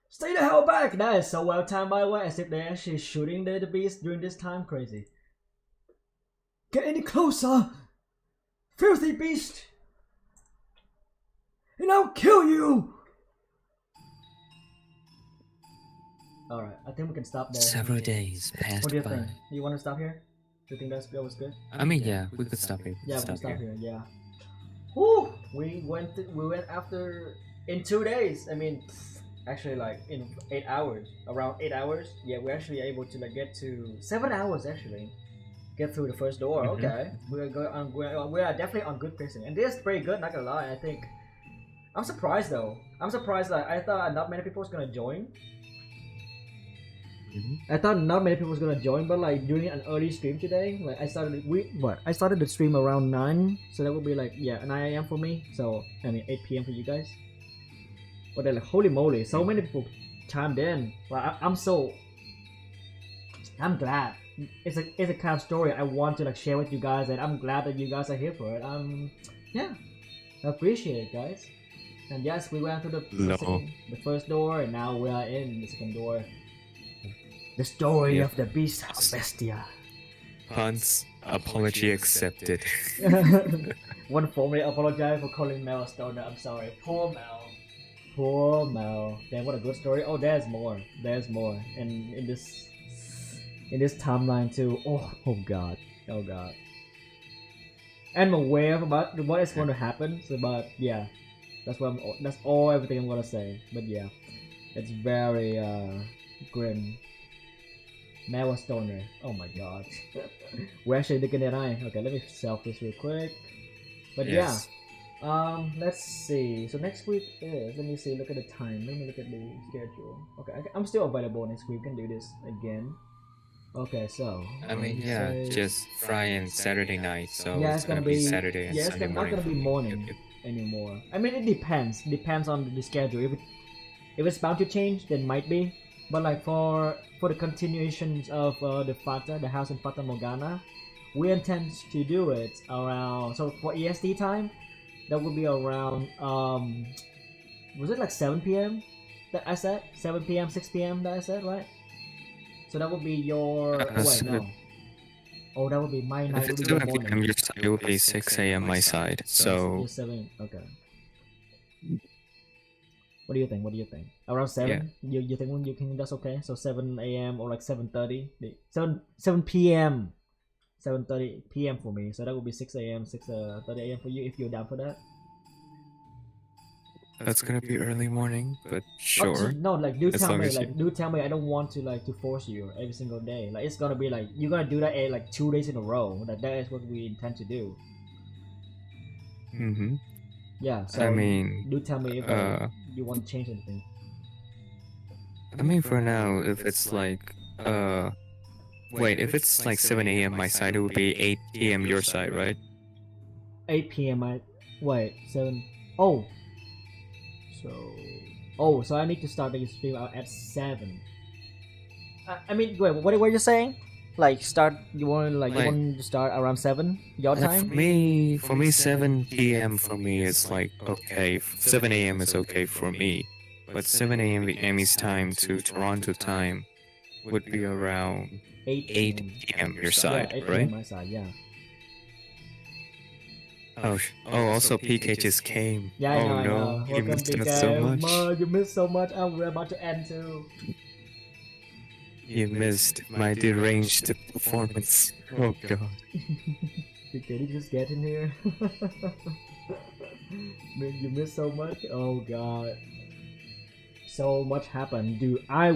Stay the hell back! That is so well timed, by the way, as if they're actually shooting the beast during this time. Crazy. Get any closer! Filthy beast! And I'll kill you! Alright, I think we can stop there. Several days passed What do you by. think? Do you want to stop here? Do you think that was good? I mean, yeah, we could stop here. Yeah, we can stop here, yeah. Whew, we went after in 2 days. I mean, actually like in 8 hours, around 8 hours. Yeah, we're actually able to like get to 7 hours actually. Get through the first door. Mhm. Okay, we're going on. We are definitely on good pacing, and this is pretty good. Not gonna lie, I think. I'm surprised though. I'm surprised that I thought not many people was gonna join. Mhm. I thought not many people was gonna join, but like during an early stream today, like I started the stream around 9, so that would be like 9 a.m. for me. So I mean 8 p.m. for you guys. But they're like holy moly, so many people chimed in. Well, I'm glad. It's a kind of story I want to like share with you guys, and I'm glad that you guys are here for it. Yeah, I appreciate it, guys. And yes, we went through No. the first door, and now we are in the second door. The story Yeah. of the beast of Bestia. Hans, apology accepted. Want to formally apologize for calling Mel a stoner. I'm sorry. Poor Mel. Poor Mel. Damn, what a good story. Oh, there's more. There's more. And in this timeline too. Oh god. Oh god. I'm aware about what is going to happen. So, but yeah, that's all everything I'm gonna say. But yeah, it's very grim. Mel a stoner. Oh my god. We're actually looking at Okay, let me self this real quick. But Yes. yeah. Let's see. So next week is. Let me see. Look at the time. Let me look at the schedule. Okay, I'm still available next week. We can do this again. Okay, so. I mean, yeah, say- just Friday and Saturday night, so Yeah, it's gonna be Saturday and yeah, it's Sunday not morning. gonna be for me. morning Yep, anymore. I mean, it depends. Depends on the schedule. If it's bound to change, then might be. But like for the continuations of the Fata, the house in Fata Morgana, we intend to do it around. So for EST time, that would be around. Was it like 7 p.m. that I said? 7 p.m., 6 p.m. that I said, right? So that would be your. Oh, wait, so no. Oh, that would be my night. If Would it's be your 7 p.m. morning. your side, it will be 6 a.m. my side. So You're 7. Okay. What do you think? What do you think? Around 7? You think that's okay? So 7 a.m. or like 7:30? 7 p.m. 7:30 p.m. for me. So that would be 6 a.m. 6:30 a.m. for you if you're down for that. that's gonna be early morning, but Oh, sure. no, like do As tell long me, as like you- do tell me. I don't want to like to force you every single day. Like it's gonna be like you're gonna do that like 2 days in a row. That is what we intend to do. Mm-hmm. Yeah. So I mean, do tell me if you want to change anything. I mean, for now, if it's like, wait, if it's like 7 a.m. my side, it would be 8 p.m. your side, right? 8 p.m. Wait 7. Oh. So I need to start the stream out at 7. I mean, wait, what were you saying? Like start? You want to start around 7 your time? For me, 7 p.m. for me is like okay. 7 a.m. is okay for me, but 7 a.m. Vietnamese time to Toronto time would be around 8 p.m. your side, yeah, 8 right? p.m. my side. Yeah. Also PK just came. Yeah, I know. I Oh no, know. he Welcome, missed PK. us so much. You missed so much. Oh, we're about to end too. You missed my deranged performance. Oh god. PK, did you just get in here? Man, you missed so much. Oh god. So much happened, dude. I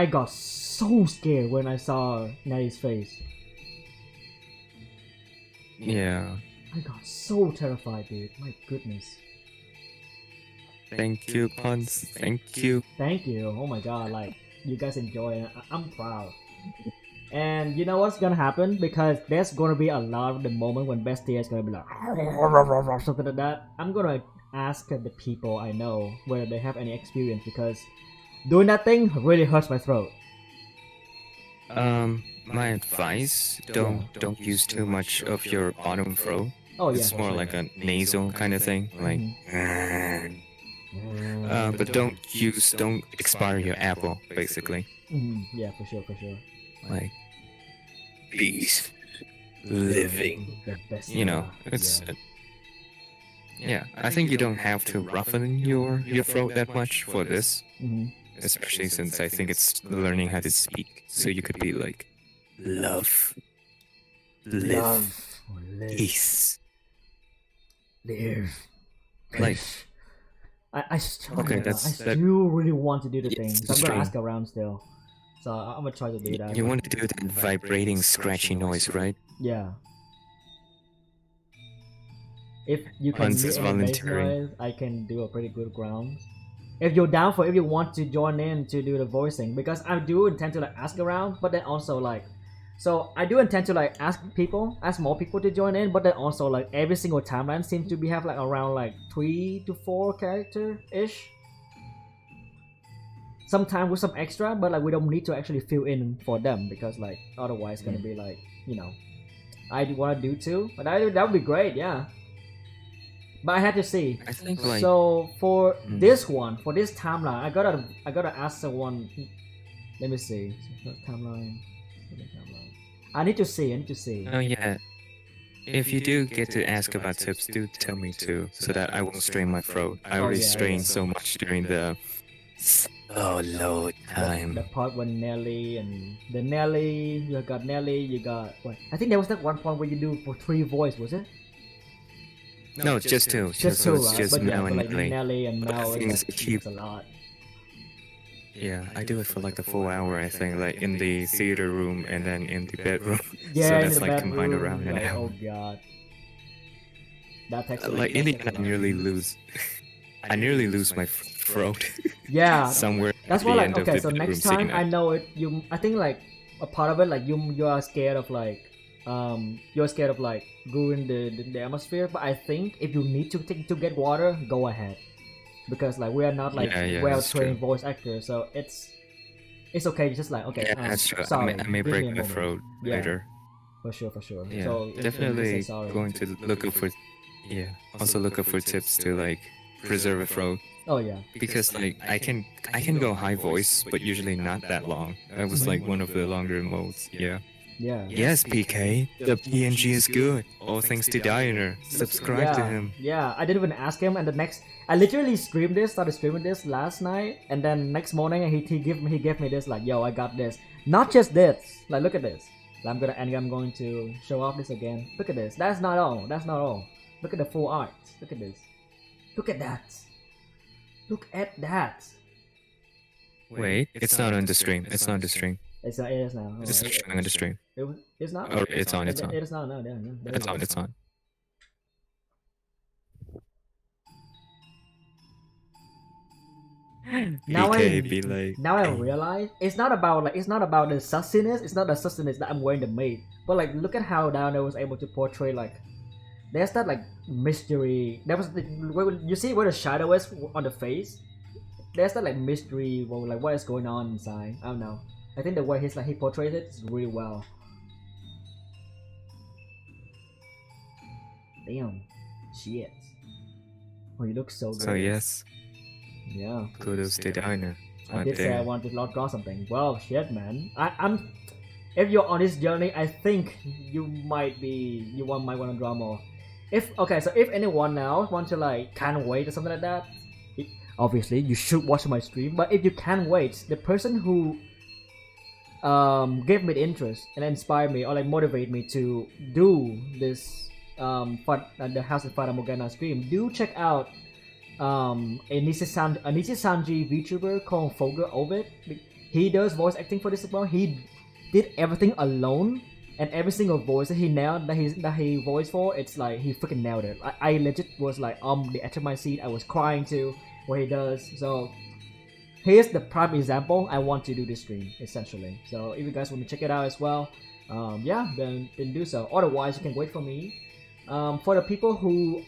got so scared when I saw Nelly's face. Yeah. I got so terrified, dude. My goodness. Thank you, Puns. Thank you. Thank you. Oh my god, like you guys enjoy it. I'm proud. And you know what's gonna happen? Because there's gonna be a lot of the moment when Bestia is gonna be like something like that. I'm gonna ask the people I know whether they have any experience because doing that thing really hurts my throat. My advice, don't use too much of your bottom throat. Oh yeah. It's more like a nasal kind of thing, like. But don't expire your apple, basically. Yeah, for sure, for sure. Like, bees living. The best. You know, it's. Yeah, I think you don't have to roughen your throat that much for this, especially since I think it's learning how to speak. So you could be like, love, live, peace, Live. Like, I still, okay, I still really want to do the thing, so I'm gonna ask around still. So I'm gonna try to do that. You want to do that vibrating, scratchy noise, right? Yeah. If you can Hans do is any bass volunteering. noise, I can do a pretty good ground. If you're down for, if you want to join in to do the voicing, because I do intend to like ask around, but then also like, so I do intend to like ask more people to join in, but then also like every single timeline seems to be have like around like 3 to 4 character ish. Sometimes with some extra, but like we don't need to actually fill in for them because like otherwise it's gonna be like, you know, I want to do too, but that would be great, yeah. But I had to see. I think like So for this one, for this timeline, I gotta ask someone. Let me see. Timeline. I need to see. oh yeah. If you do get to ask about tips, do tell me too, so that I won't strain my throat. I already strained so much during the load time. The part when Nelly and the Nelly, you got Nelly, you got what? I think there was that one point where you do for 3 voice, was it? No, just 2. Just so 2, it's right? just But yeah, Mel but and like Nelly. Nelly and But Mel, the thing is, it's a lot. Yeah, I do it for like a full hour, I think, like in the theater room and then in the bedroom. Yeah, so in that's the like bedroom, combined around an like, hour. oh god. That takes Like in the end, I nearly lose. I nearly lose my throat. Yeah, somewhere. that's at why the like end of okay, the so bedroom next time scene. I know it. I think like a part of it like you are scared of like you're scared of like going the atmosphere. But I think if you need to get water, go ahead, because like we are not like well trained voice actors, so it's okay. Just like okay, yeah, that's true. sorry, I may give me break a my moment. throat Yeah, later. for sure. Yeah, So definitely say sorry. going to look up for. Yeah, also look up for tips to like preserve a throat. Oh yeah, Because like I can go high voice, but usually not that long. That was like one of the longer modes. Yeah. yeah. Yes, PK. The PNG is good. All thanks to Diner. Subscribe to him. Yeah, I didn't even ask him, and I literally started streaming this last night, and then next morning he gave me this like, yo, I got this. Not just this, like look at this. I'm going to show off this again. Look at this. That's not all. Look at the full art. Look at this. Look at that. Look at that. Wait, it's not on the stream. It's not on the stream. It is now. Oh, It's showing on the stream. It's not. Oh, it's on. It's on. It is not. No, It's on. Now PK now I realize it's not about the sussiness. It's not the sussiness that I'm wearing the maid, but like look at how Downer was able to portray like there's that like mystery. That was you see where the shadow is on the face. There's that like mystery, well, like what is going on inside. I don't know. I think the way he portrays it is really well. Damn, shit. Oh, you look so good. So yes, Yeah. kudos to Diner. I did say I wanted to draw something. Well, shit, man. I'm. If you're on this journey, I think you might want to draw more. If anyone else want to like can't wait or something like that, obviously you should watch my stream. But if you can't wait, the person who gave me the interest and inspired me or like motivate me to do this the House of Fata Morgana stream, do check out a Nichisanji VTuber called Fogger Ovid. He does voice acting for this as well. He did everything alone, and every single voice that he nailed that he voiced for, it's like he freaking nailed it. I legit was like the edge of my seat. I was crying too what he does. So here's the prime example. I want to do this stream essentially. So if you guys want to check it out as well, yeah, then do so. Otherwise, you can wait for me. For the people who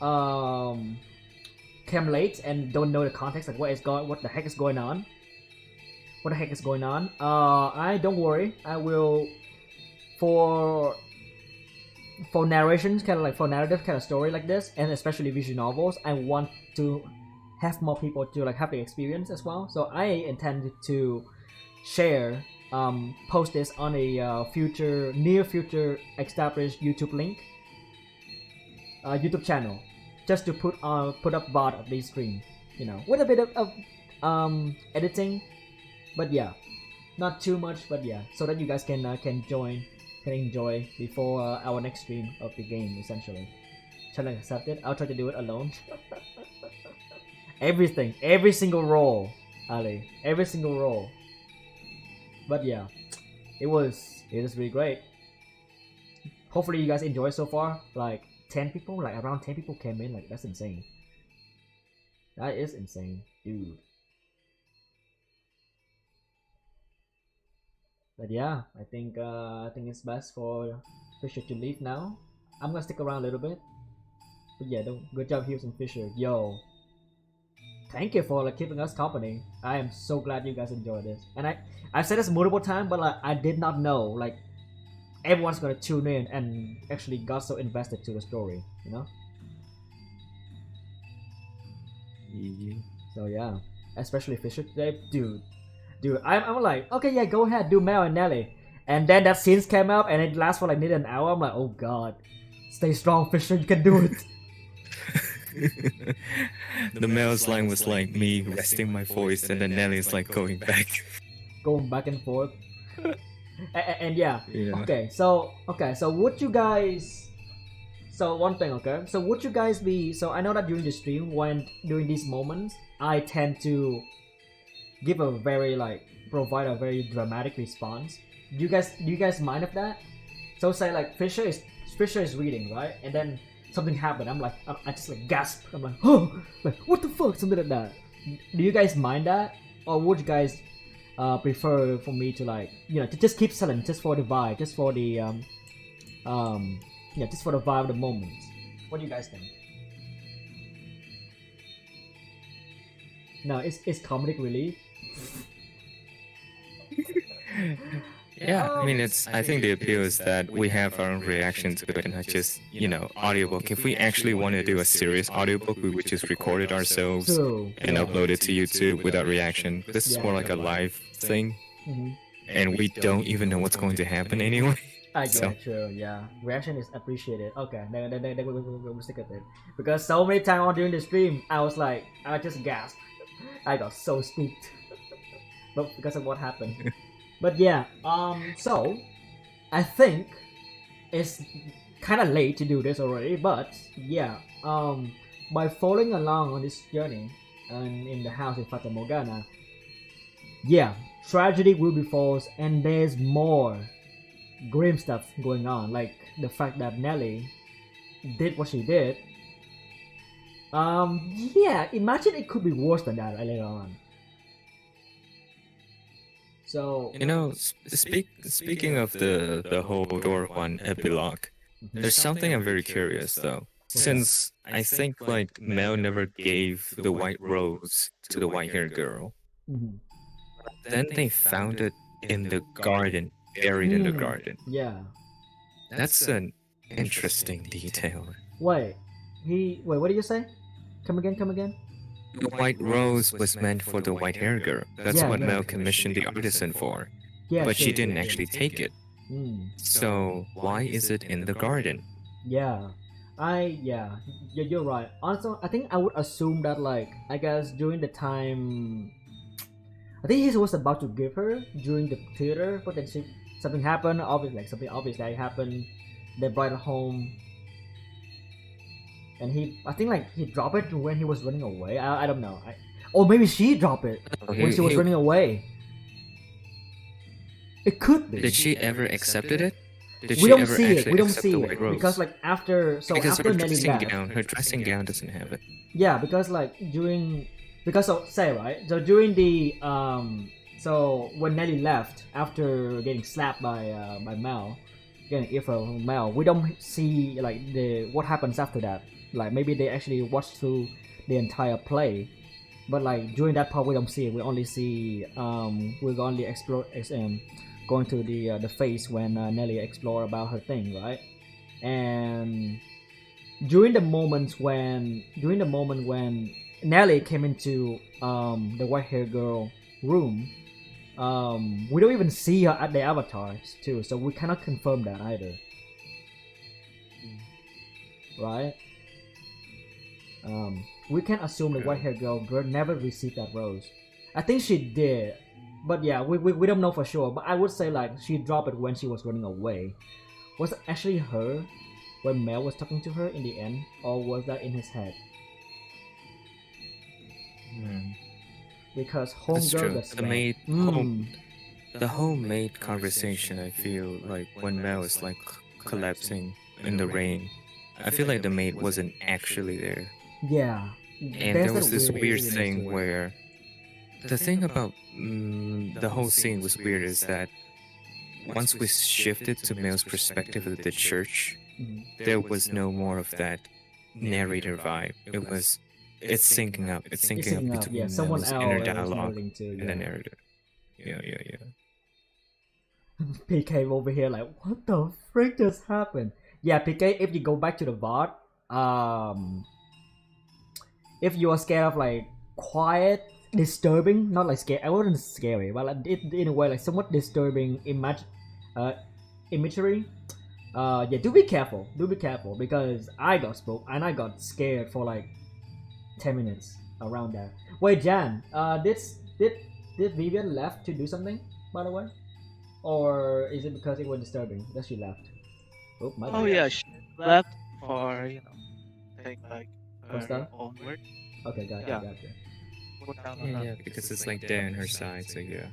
came late and don't know the context, like what the heck is going on. I don't worry. I will for narrations, kind of like for narrative kind of story like this, and especially visual novels, I want to have more people to like have the experience as well. So I intend to share, post this on a near future established YouTube link, YouTube channel, just to put up VOD of this stream, with a bit of editing, but yeah, not too much, but yeah, so that you guys can enjoy before our next stream of the game essentially. challenge accepted. I'll try to do it alone. Everything, every single role, Ali, every single role. But yeah, it was really great. Hopefully you guys enjoy so far. Like 10 people, like around 10 people came in. Like that's insane. That is insane, dude. But yeah, I think it's best for Fisher to leave now. I'm gonna stick around a little bit. But yeah, good job, Hughes and Fisher. Yo, thank you for like keeping us company. I am so glad you guys enjoyed this. And I've said this multiple times, but like I did not know like everyone's gonna tune in and actually got so invested to the story, you know? Yeah. So yeah, especially Fisher today, dude. I'm like, okay, yeah, go ahead, do Mel and Nelly. And then that scenes came up and it lasts for like nearly an hour. I'm like, oh god, stay strong, Fisher, you can do it. The male's line was like me resting my voice, and then Nelly's like going back. Going back and forth. And yeah. Yeah. Okay, so would you guys? So one thing, okay. So would you guys be? So I know that during the stream, when during these moments, I tend to give a very like provide a very dramatic response. Do you guys mind of that? So say like Fisher is reading, right, and then something happened. I'm like I just like gasp. I'm like, oh, like what the fuck, something like that. Do you guys mind that, or would you guys prefer for me to like to just keep silent, just for the vibe, just for the just for the vibe of the moment? What do you guys think? No, it's comedic relief. Yeah, I mean, I think the appeal is that we have our own reaction to it, and not just, audiobook. If we actually want to do a serious audiobook, we would just record it ourselves True. and upload it to YouTube without reaction. This is more like a live thing, and we don't even know what's going to happen anyway. I get So- it, true, yeah. Reaction is appreciated. Okay, then we'll stick with it. Because so many times during the stream, I just gasped. I got so spooked. But because of what happened. But yeah, so I think it's kind of late to do this already, but yeah, by following along on this journey and in the house in Fata Morgana, yeah, tragedy will befall, and there's more grim stuff going on, like the fact that Nelly did what she did. Yeah, imagine it could be worse than that later on. So Speaking of the whole door one epilogue, there's something I'm very curious though. Since I think like Mel never gave the white rose to the white-haired girl, then they found it in the garden, buried in the garden. yeah. That's an interesting detail. Wait, what did you say? Come again? The white rose was meant for the white-haired girl. That's Yeah, what yeah. Mel commissioned the artisan for. Yeah, But she sure, didn't sure. actually take it. Mm. So why is it in the garden? Yeah, you're right. Also, I think I would assume that I guess during the time, I think he was about to give her during the theater, but then something happened. Something obvious that happened. They brought it home, and I think he dropped it when he was running away. I don't know. Or maybe she dropped it when she was running away. It could be. Did she ever accepted it? Did We she don't ever see it. actually We don't accept see the it white rose? because after Because her Nelly dressing left. gown, doesn't have it. Yeah, because during the so when Nelly left after getting slapped by Mel, getting earful from Mel, we don't see what happens after that. Like maybe they actually watched through the entire play, but during that part we don't see it. We only see we're only explore going to the phase when Nelly explore about her thing, right? And during the moment when Nelly came into the white-haired girl room, we don't even see her at the avatars too, so we cannot confirm that either, right? We can assume the white-haired girl never received that rose. I think she did, but yeah, we don't know for sure. But I would say she dropped it when she was running away. Was it actually her when Mel was talking to her in the end, or was that in his head? Because That's homegirl true. got The slapped. maid home, the homemade conversation. I feel like when Mel is like collapsing in the rain, I feel like the maid wasn't actually there. Yeah, And there's there was that this weird weirdness thing to it. where the thing about the whole scene was weird is that once we shifted to Mel's perspective of the church, Mhm. there was no more of that narrator vibe. It's syncing up. It's It's syncing up syncing up. Yeah, between someone Mel's inner else is dialogue narrating too. and the Yeah. narrator. Yeah. PK over here like, what the frick just happened? Yeah, PK. If you go back to the VOD, if you are scared of like quiet, disturbing, not like scary. I wasn't scary, but like in a way like somewhat disturbing imagery. Yeah, do be careful. Do be careful because I got spooked and I got scared for like 10 minutes around that. Wait, Jan. Did Vivian left to do something? By the way, or is it because it was disturbing that she left? Oh my Oh bad. yeah, she left for take like For her stuff? own work. Okay, gotcha, Yeah. gotcha. Work down on her. Yeah, because it's like there on her side. So yeah.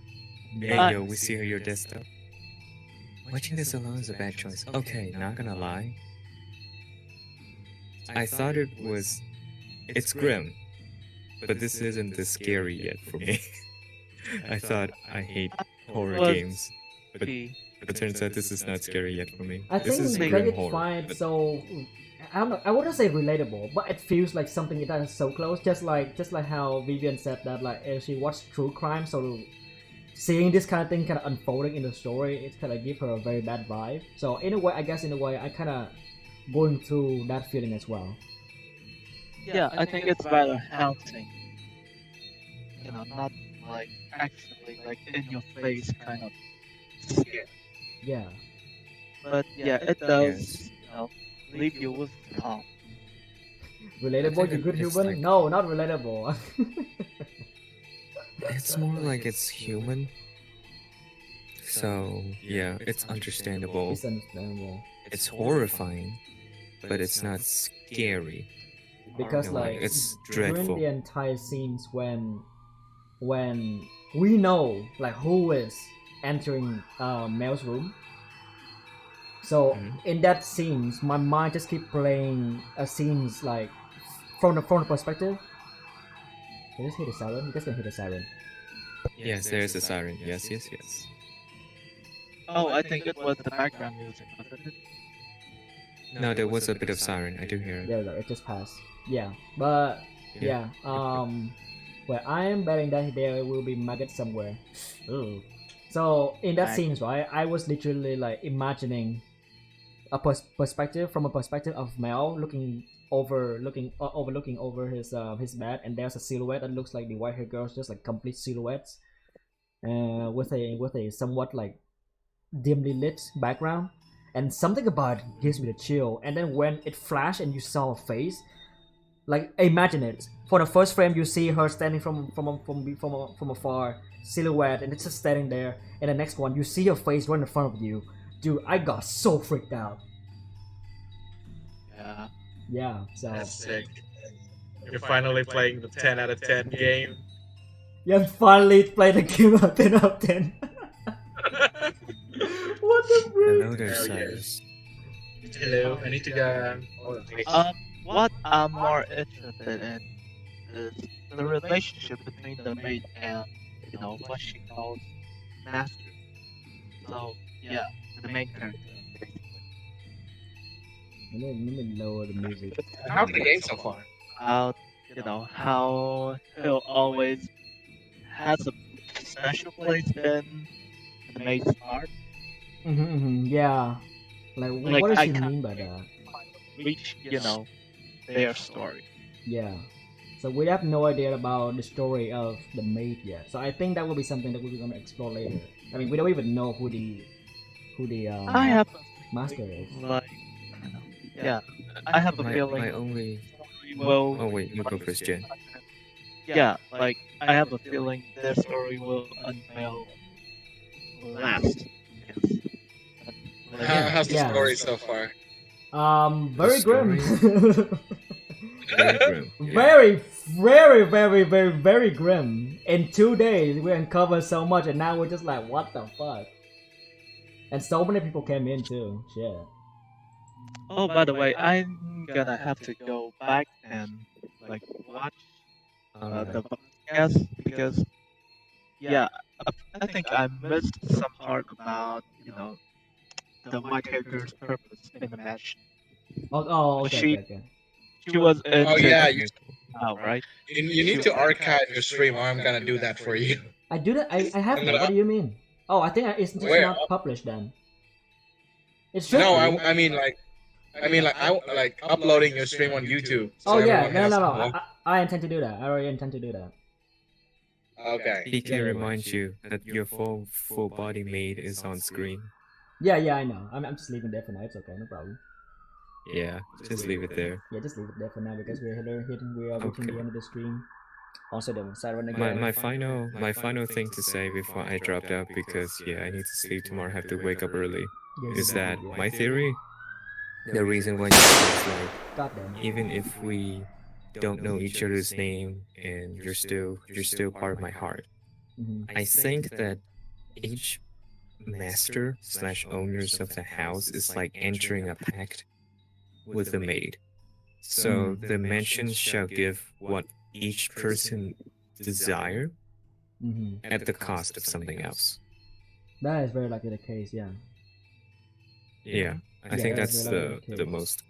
Yeah. Hey yo, we see your desktop. Watching this alone is a bad choice. Okay, not gonna lie. I thought it's grim, but this isn't this scary yet for me. I thought I hate horror Was games, but it turns out this is not scary yet for me. I This think is we grim played it horror. fine, but- so I don't know. I wouldn't say relatable, but it feels like something that is so close. Just like how Vivian said that like if she watched true crime, so seeing this kind of thing kind of unfolding in the story, it kind of give her a very bad vibe. So in a way, I guess in a way, I kind of going through that feeling as well. Yeah, I think it's rather haunting. Not like actually like in your face kind of scare. Yeah. But yeah, it does, leave you with calm. Relatable, you good it's human? like- No, not relatable. It's more like it's human. So yeah, it's understandable. It's understandable It's horrifying, but it's not scary. because You know, like it's during dreadful. the entire scenes when we know like who is entering Mel's room. So in that scenes, my mind just keep playing scenes like from the perspective. Can you just hear the siren? You guys can hear the siren. Yes, there's a siren. Yes. Oh, I think it was the background music, wasn't it? No, there was a bit of siren. I do hear it. Yeah, like, it just passed. Yeah, but yeah. Well, I am betting that there will be maggots somewhere. Ooh. So in that Right. scenes, right, I was literally like imagining a perspective from a perspective of Mel overlooking over his bed, and there's a silhouette that looks like the white haired girl's just like complete silhouettes, with a somewhat like dimly lit background, and something about it gives me the chill. And then when it flashed and you saw a face, like imagine it. For the first frame, you see her standing from afar, silhouette, and it's just standing there. And the next one, you see her face right in front of you. Dude, I got so freaked out. Yeah. Yeah, so That's sick. You're finally playing the 10 out of 10 game. you finally played the game of 10 out of 10. What the Hello freak? there, Hell yeah. Cyrus. Hello, I need to go. Hold on, wait. What I'm more interested in is the relationship between the maid and what she calls master. So yeah, the main character. Let me lower the music. How's the game so far? About how he'll always has a special place in the maid's heart. Yeah. Like, Like, what does I she can't mean by that? Reach their story. Yeah. So we have no idea about the story of the maid yet. So I think that will be something that we're gonna explore later. I mean, we don't even know who the I have master is. like yeah, I have a feeling My only. will. Oh wait, you go first, Jen. Yeah, like I have a feeling their story will unveil last. How's the Yeah. story so far? Very grim. Very grim. Yeah. Very grim. In 2 days, we uncovered so much, and now we're just like, what the fuck? And so many people came in too. Shit. Oh, by the way, I'm gonna have to go back and like watch the podcast because yeah, I think I missed some part about the white hair girl's purpose in the mansion. Okay. She was Oh into yeah, now, right? you need to archive your stream. Or I'm gonna do that for you. I do that. I have that. What do you mean? Oh, I think it's just Where? not published then. It should No, be. I mean like I like uploading your stream on YouTube. Oh So yeah, everyone has no. to watch. I intend to do that. I already intend to do that. Okay. DK reminds you that your full body maid is on screen. Yeah, I know. I'm just leaving there for now. It's okay, no problem. Yeah, just leave it there. Yeah, just leave it there for now because we are reaching the end of the stream. Also, the siren again. My final thing to say before I dropped out, because yeah, I need to sleep tomorrow. I have to wake up early. Is that my theory? The reason why is like, even if we don't know each other's name and you're still part of my heart, I think that each master / owners of the house is like entering a pact with the maid. So the mansion shall give what each person desire at the cost of something else. That is very likely the case, yeah. Yeah, I think that's the most.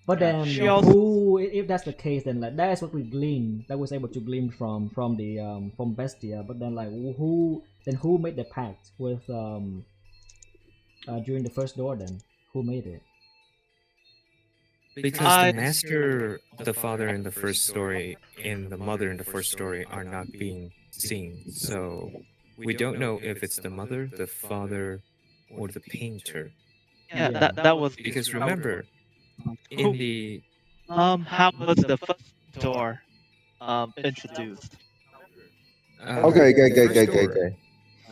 But then, who? If that's the case, then like that is what we gleaned. That was able to glean from the from Bestia. But then like who made the pact with during the first door? Then who made it? Because the master, the father in the first story, and the mother in the first story are not being seen. So we don't know if it's the mother, the father, or the painter. Yeah, that was because remember, in the how was the first door introduced? Okay.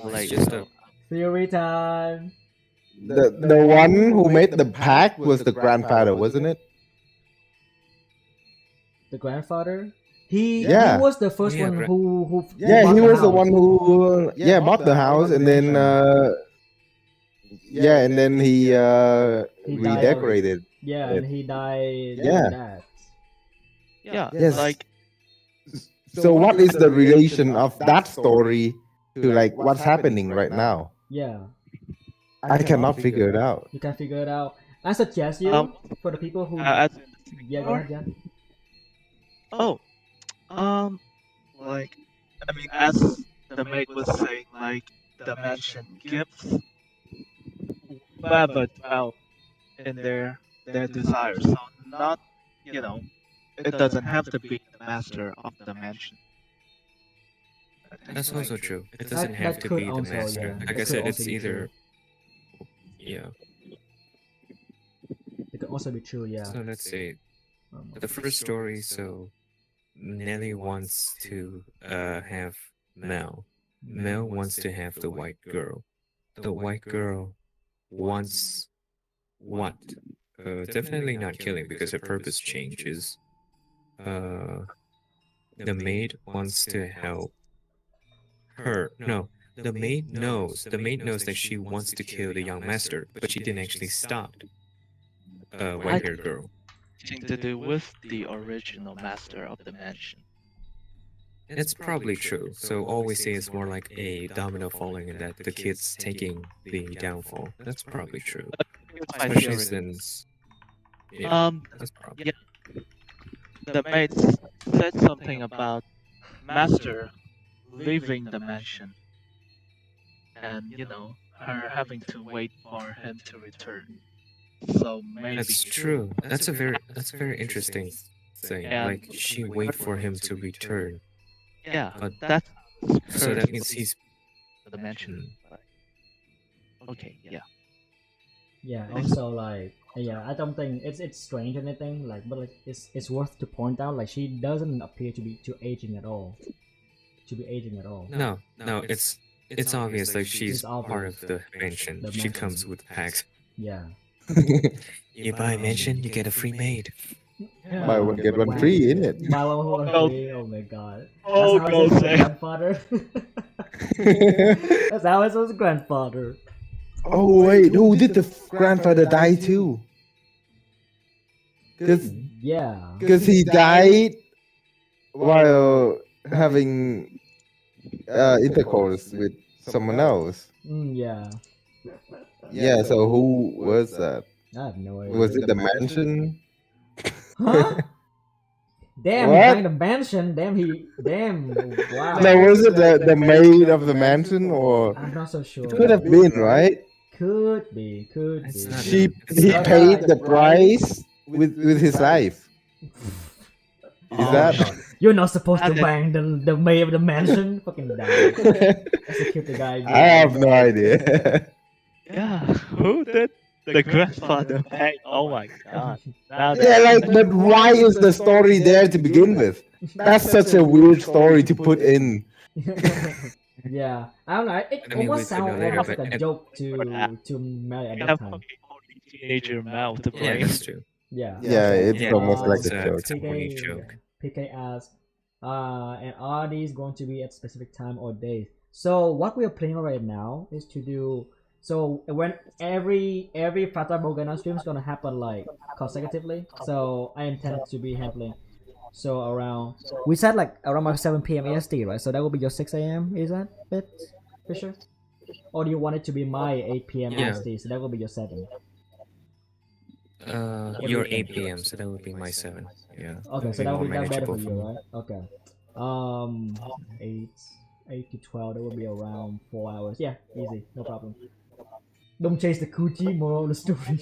Like just a theory time. The one who made the pact was the grandfather, wasn't it? The grandfather. He Yeah. was the first one who he was the one who bought the house, and then and then he redecorated. Yeah, and he died. Yeah. Yes. Like. So what is the relation of that story to like what's happening right now? Yeah. I cannot figure it out. You can figure it out. I suggest you for the people who. Go ahead, Jan. Oh, like I mean, as the maid was saying, like the mansion gives whoever dwell in their desires. So not it doesn't have to be the master of the mansion. That's also true. It doesn't have to be the master. Like I said, it's either. Yeah. It could also be true, yeah. So let's say the first story. So Nelly wants to have Mel. Mel wants to have the white girl. The white girl wants what? Definitely not killing because her purpose changes. The maid wants to help her. No, the maid knows. The maid knows that she wants to kill the young master, but she didn't actually stop white-haired girl. Something to do with the original master of the mansion. It's probably true. So all we see is more like a domino falling, and that the kid's taking the downfall. That's probably true. Especially since. Yeah, that's probably. Yeah. The maid said something about master leaving the mansion, and her having to wait for him to return. So maybe that's true. That's a very interesting thing. Like she wait for him to return. Yeah, but that's so that means he's the mansion. Okay, yeah. Yeah. Also, like, yeah, I don't think it's strange or anything. Like, but like, it's worth to point out. Like, she doesn't appear to be aging at all. No, it's obvious. Like she's part of the mansion. She comes with packs. Yeah. You buy a mansion, you get a free maid. Buy one get one free, isn't it? Buy one for Well- free. Oh my god. Oh, That's how it says no, grandfather. That's how it says grandfather. Oh wait, who did the grandfather die too? Because Yeah. he died while having intercourse with someone else. Yeah. Yeah, so who was that? I have no idea. Was it the mansion? Huh? Damn, he What? banged a mansion. Damn. Wow. No, was it the maid of the mansion, or I'm not so sure. it could have been, right? Could be. It's not- He it's not- paid the price with his life. Is that? You're not supposed to Okay. bang the maid of the mansion. Fucking die. Execute the guy. I have no idea. Yeah, who did the grandfather bang? Oh my god. Now Yeah, like, but why is the story there to begin with? That's such a weird story to put in. Yeah, I don't know. It I mean, almost we know sounds later, almost like but a joke to marry at you that have time. fucking only teenager mouth to Yeah, play. that's true. Yeah. Yeah, it's Yeah, almost like it's a a joke. it's a horny joke. PK asks, and are these going to be at specific time or days? So what we are planning right now is to do so when every Fata Morgana stream is gonna happen like consecutively. So I intend to be handling so around we said like around my 7 p.m. EST, right? So that will be your 6 a.m. Is that it, Fisher? Or do you want it to be my 8 p.m. Yeah. EST? So that will be your 7. do Your you think? 8 p.m., so that would be my 7. Yeah. Okay, so be that more would be that better for manageable you, me. right? Okay. 8 to 12, that would be around 4 hours. Yeah, easy, no problem. Don't chase the coochie, moral of the story.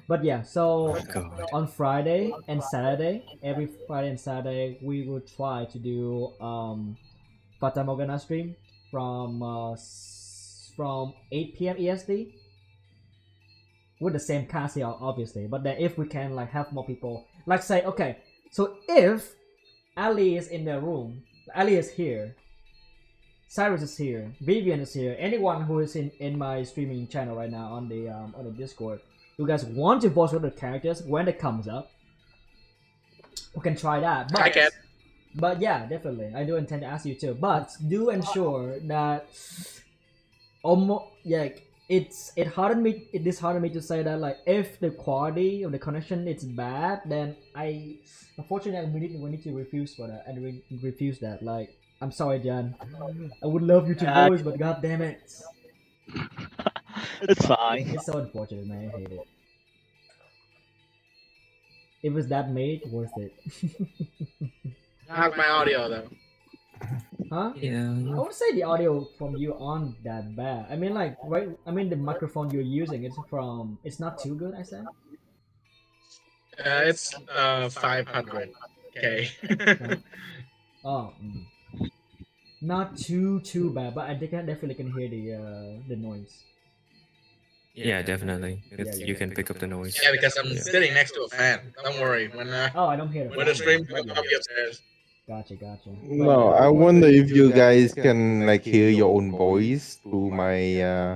But yeah, so Oh god. on Friday and Saturday, every Friday and Saturday, we will try to do Fata Morgana stream from 8 p.m. EST with the same cast here, obviously. But then if we can like have more people, like say, okay, so if Ali is in the room, Ali is here, Cyrus is here, Vivian is here, anyone who is in my streaming channel right now on the Discord, you guys want to voice over the characters when it comes up, we can try that. But I can. But yeah, definitely, I do intend to ask you too. But do ensure that almost it's disheartened me to say that like if the quality of the connection is bad, then unfortunately we need to refuse for that and refuse that. Like, I'm sorry, Jan. I would love you to voice, but god damn it, It's fine. it's so unfortunate, man. I hate it. If it's that made, worth it. How's my audio though? Huh? Yeah. I would say the audio from you aren't that bad. I mean, like, right? I mean, the microphone you're using, it's not too good, I say. It's 500K. Oh, not too bad, but I think I definitely can hear the noise. Yeah, definitely. Yeah. You can pick up the noise. Yeah, because I'm sitting next to a fan. Don't worry. When Oh, I don't hear it. when the stream comes up upstairs. Gotcha. No, I wonder if you guys can like hear your own voice through my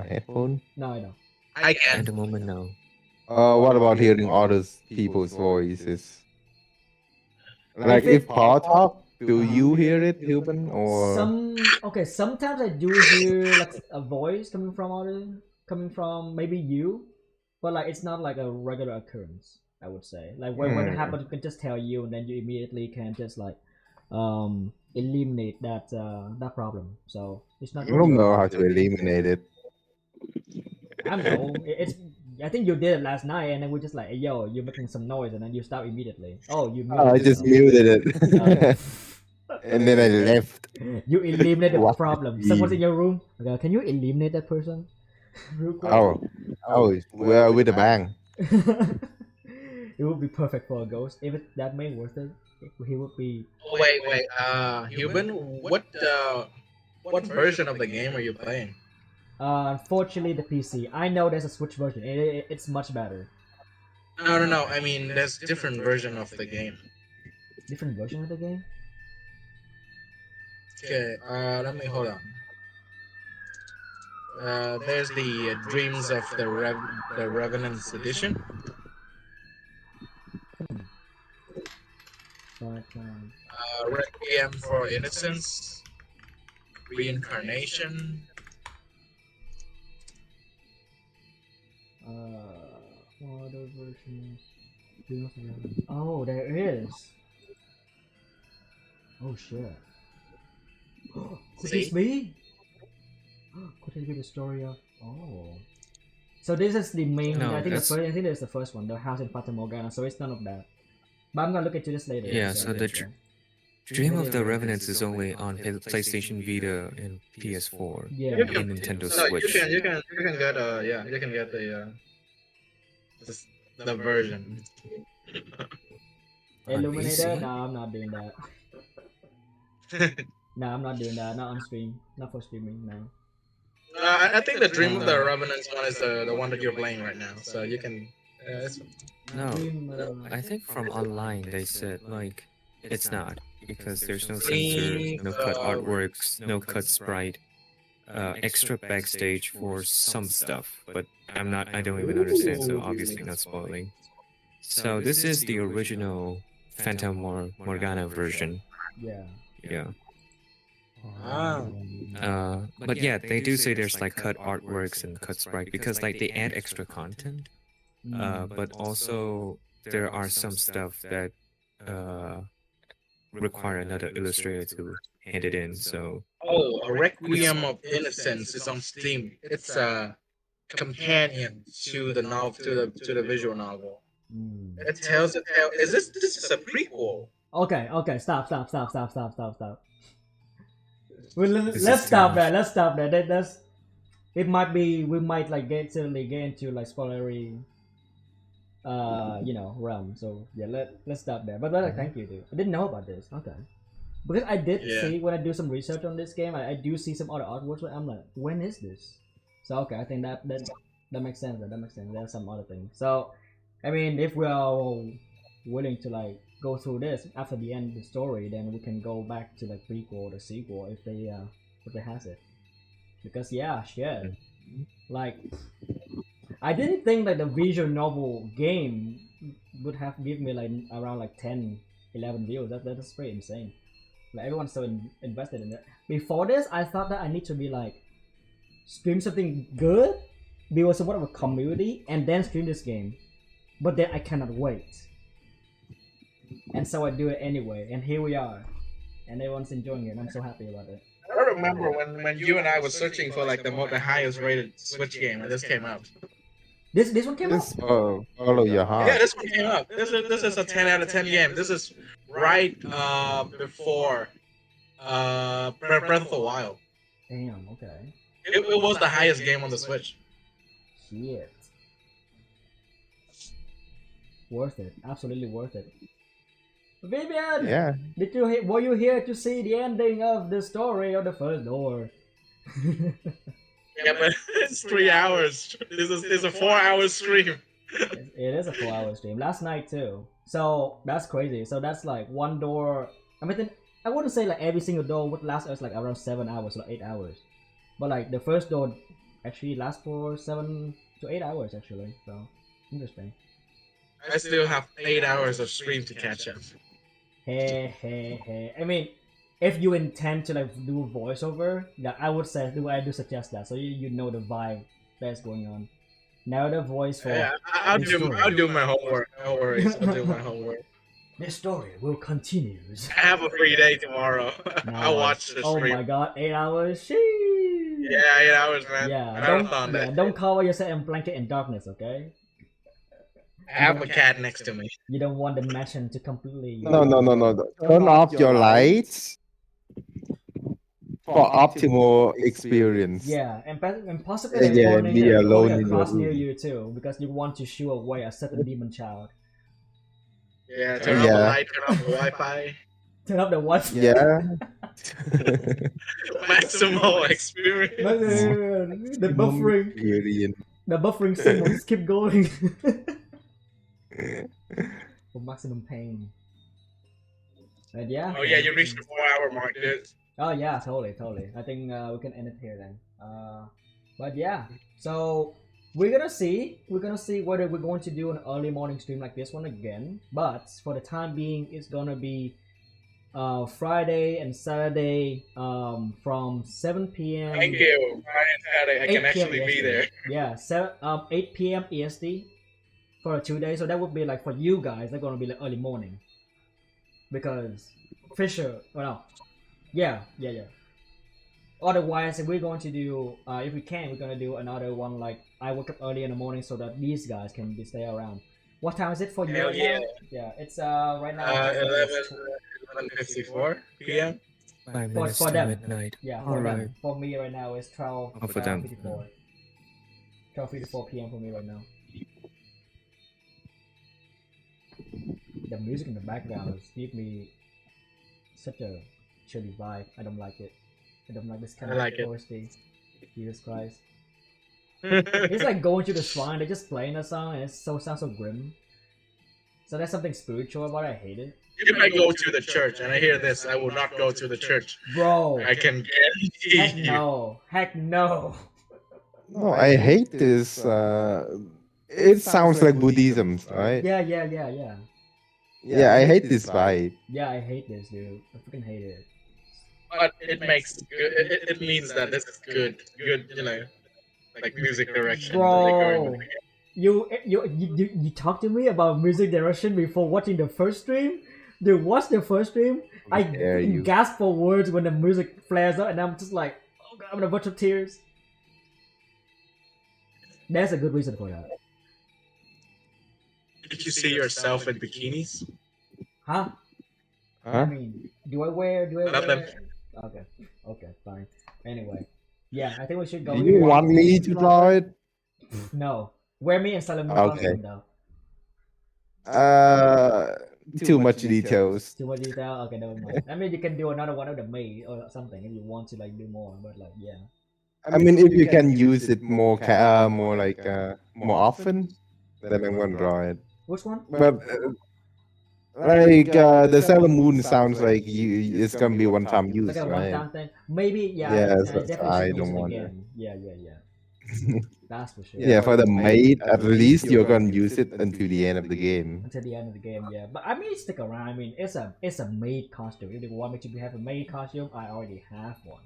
headphone. No, I don't. I At can. the moment, no. What about hearing other people's voices? Like if Paul talk, do you hear it, Human? Or Sometimes I do hear like a voice coming from maybe you, but like it's not like a regular occurrence, I would say. Like when it happens, you can just tell you, and then you immediately can just like eliminate that problem. So it's not. I don't know how to eliminate it. I don't know. I think you did it last night, and then we're just like, hey, yo, you're making some noise, and then you stop immediately. Oh, you muted I just yourself. muted it, Okay. and then I left. You eliminate the What problem. the Someone's hell? in your room. Okay, can you eliminate that person? Real quick. Oh, well, with a bang. It would be perfect for a ghost. If that made worth it, he would be. Wait. Human, what version of the game are you playing? Unfortunately, the PC. I know there's a Switch version. It's much better. No. I mean, there's different version of the game. Different version of the game. Okay. Let me hold on. There's the Dreams of the Revenants edition. But Requiem for Innocence, Reincarnation. what other versions? Oh, there is. Oh shit. Could this See? be? Could this be the story of? Oh. So this is the main. No, I think that's- the first. I think it's the first one, the house in Fata Morgana. So it's none of that. But I'm gonna look into this later. Yeah, so the later. Dream of the Revenants is only on PlayStation Vita and PS4 Yeah. and Nintendo No, Switch. you can get you can get the version. On Illuminator? PC? No, I'm not doing that. No, I'm not doing that. Not on stream. Not for streaming. No. I think the Dream of the Revenants one is the one that you're playing right now. So you can. No, Dream, I think from online they said like it's not because there's no censor, Dreams no cut of- artworks, no cut sprite, extra backstage for some stuff, but I don't even understand, so obviously not spoiling. So this is the original Phantom Morgana version. Yeah. Yeah. Ah. But yeah, they do say there's like cut artworks and cut sprite because like they add extra content. But also there are some stuff that require another illustrator to hand it in. So Oh, a Requiem of Innocence is on Steam. It's a companion to the novel to the visual novel. It tells a tale. This is a prequel? Okay. Stop. Well, This let's is stop too there. Let's stop there. That's. It might be. We might like get into like spoilery. Realm. So yeah, let's stop there. But thank you, dude. I didn't know about this. Okay. Because I did Yeah. see when I do some research on this game, I do see some other artworks. But I'm like, when is this? So okay, I think that makes sense. That makes sense. There's some other thing. So, I mean, if we are willing to like go through this after the end of the story, then we can go back to like prequel or the sequel if they has it. Because yeah, shit. Like, I didn't think that the visual novel game would have given me like around like 10, 11 views. That's pretty insane. Like everyone's so invested in it. Before this, I thought that I need to be like stream something good, build somewhat of a community, and then stream this game. But then I cannot wait, and so I do it anyway. And here we are, and everyone's enjoying it. And I'm so happy about it. I remember when you and I was searching for like the highest rated Switch game, and this came out. This one came out. Just follow your Yeah, heart. this one came out. This is a 10 out of 10 game. This is right before Breath of the Wild. Damn. Okay. It was the highest game on the Switch. Shit. Worth it. Absolutely worth it. Vivian. Yeah. Were you here to see the ending of the story of the first door? Yeah, but it's 3 hours. This is a 4-hour stream. It is a 4-hour stream. Last night too. So that's crazy. So that's like one door. I mean, I wouldn't say like every single door would last us like around 7 hours, like 8 hours. But like the first door actually lasts for 7 to 8 hours actually. So interesting. I still have 8 hours of stream to catch up. Hey. I mean, if you intend to like do a voiceover, that I would suggest that, so you know the vibe that's going on. Narrative voice for Yeah, I'll do my homework. No worries, I'll do my homework. this story will continue. I have a free day tomorrow. I'll watch the Oh stream. my god, 8 hours. Sheesh. Yeah, 8 hours, man. Yeah, don't cover yourself in blanket in darkness, okay? I have a cat next to me. You don't want the mansion to completely. No. Turn off your lights for optimal experience. Yeah, and possibly Yeah, spawning be alone in your across near room. you too, because you want to shoo away a certain demon child. Yeah, turn off the light, turn off the Wi-Fi. Turn off the what? Yeah. Maximal experience. The buffering. Experience. The buffering signals keep going. For maximum pain. But yeah. Oh yeah, you reached the 4-hour mark, dude. Oh yeah, totally. I think we can end it here then. But yeah, so we're gonna see. We're gonna see whether we're going to do an early morning stream like this one again. But for the time being, it's gonna be Friday and Saturday from 7 p.m. Thank you. I 8 can p.m. actually be EST. there. Yeah, 8 p.m. EST for 2 days. So that would be like for you guys, they're gonna be like early morning because Fisher. Well, no, yeah. Otherwise, if we're going to do, if we can, we're gonna do another one like I wake up early in the morning so that these guys can be stay around. What time is it for you Hell right yeah. now? Yeah, it's right now. 11:54 p.m. 5 minutes For to them. midnight. Yeah, for Alright. them. For me right now, it's 12. Oh, for them. 54. 12:54 p.m. for me right now. The music in the background gives me such a chilly vibe. I don't like it. I don't like this kind I of like it. OST. Jesus Christ. It's like going to the shrine, they're just playing a song and it sounds so grim. So there's something spiritual about it, I hate it. If I go to the church and I hear this, I will not go to the church. Bro, I can guarantee heck you. no. Heck no. No, I hate this. It sounds like Buddhism, right? Yeah. Yeah, I hate this vibe. Yeah, I hate this, dude. I freaking hate it. But it makes good. It means that this is good. Like music direction. that they're going Bro, with. you talked to me about music direction before watching the first stream? Dude, watch the first stream. I dare you. gasp for words when the music flares up, and I'm just like, oh god, I'm in a bunch of tears. There's a good reason for that. Did you see yourself in bikinis? Huh? I mean, do I wear? Not them. Okay, fine. Anyway, yeah, I think we should go. Do you want me to draw it? No, wear me in Sailor Moon Okay. costume though. Too much details. Too much detail. Okay, never mind. I mean, you can do another one of the maid or something if you want to like do more. But like, yeah. I mean, if you can use it more, more often, then I'm gonna draw it. Which one? But the Sailor Moon sounds like it's gonna be one-time use, Like a right? one-time thing. Maybe, yeah. Yes, I definitely I should use don't it want again. Yeah. That's for sure. Yeah, for the maid, at least you're gonna use it until the end of the game. Until the end of the game, yeah. But I may stick around. I mean, it's a maid costume. If you want me to have a maid costume, I already have one.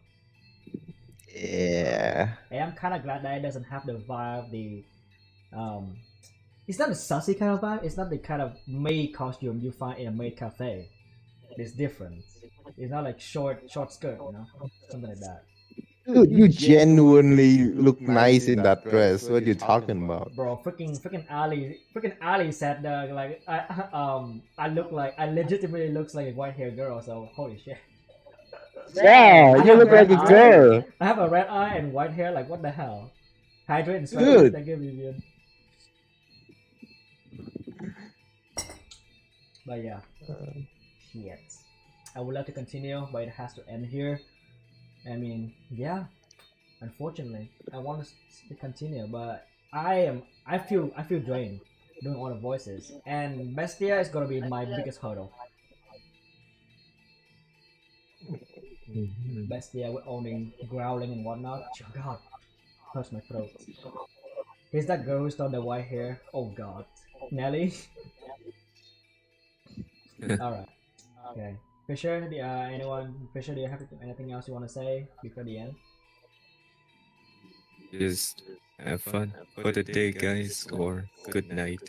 Yeah. And I'm kind of glad that it doesn't have the vibe, it's not a sassy kind of vibe. It's not the kind of maid costume you find in a maid cafe. It's different. It's not like short skirt, something like that. Dude, you genuinely look nice in that dress. What are you talking about? Bro, freaking Ali said like I legitimately looks like a white haired girl. So holy shit. Yeah, you look like a girl. I have a red eye and white hair. Like what the hell? Hydrate and sweat. Dude. Thank you, Vivian. But yeah, shit. I would love to continue, but it has to end here. I mean, yeah. Unfortunately, I want to continue, but I feel drained doing all the voices, and Bestia is gonna be my biggest hurdle. Bestia with owning growling and whatnot. Oh god, hurts my throat. Here's that girl who's got the white hair. Oh god, Nelly. Alright. Okay. Fisher, Fisher, do you have anything else you want to say before the end? Just have fun for the day, guys, or good night.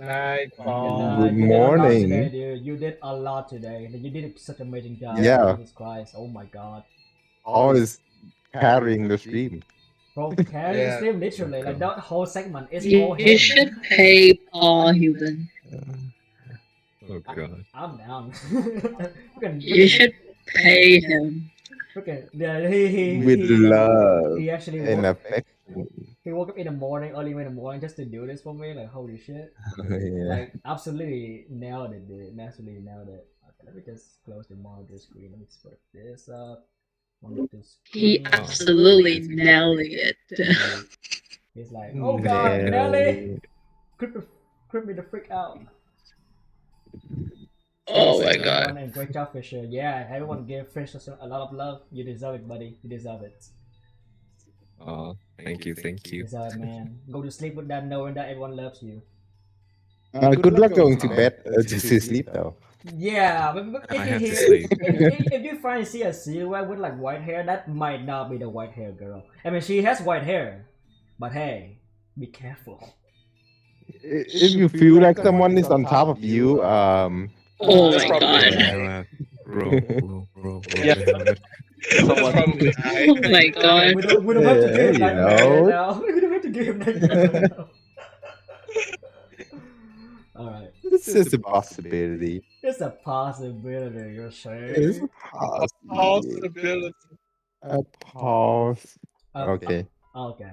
Night, Good You did a lot morning. today, dude. You did a lot today. You did such an amazing job. Yeah. Jesus Christ. Oh my god. Always carrying the stream. Bro, carry the stream literally. Like that whole segment is all him. You should pay Paul Human. Oh god. I'm down. You should pay him. Yeah, With love he actually and woke, affection. he woke up in the morning, early in the morning, just to do this for me. Like holy shit. Yeah. Like absolutely nailed it, dude. Absolutely nailed it. Okay, let me just close the monitor screen. Let me just put this up. He absolutely nailed it. He's like, oh god, Nelly, creep me the freak out. Oh my Everyone, god. and great job, Fisher. Yeah, everyone give Fisher a lot of love. You deserve it, buddy. You deserve it. Oh, thank you, thank you. It's alright, man. Go to sleep with that knowing that everyone loves you. Good luck going to bed. Just to sleep though. Yeah, but if I you have to hear, sleep. if you finally see a silhouette with like white hair, that might not be the white hair girl. I mean, she has white hair, but hey, be careful. If you feel like someone is on top of you, Oh That's my probably god. What the hell? Bro, what Yeah. the hell? That's Someone probably I. Oh my god. We don't have to give him you nightmare right know. now. We don't have to give him nightmare right now. Alright. It's just a possibility. It's a possibility, you're It's saying? a possibility. Possibility. A pause. Uh, Okay. Okay.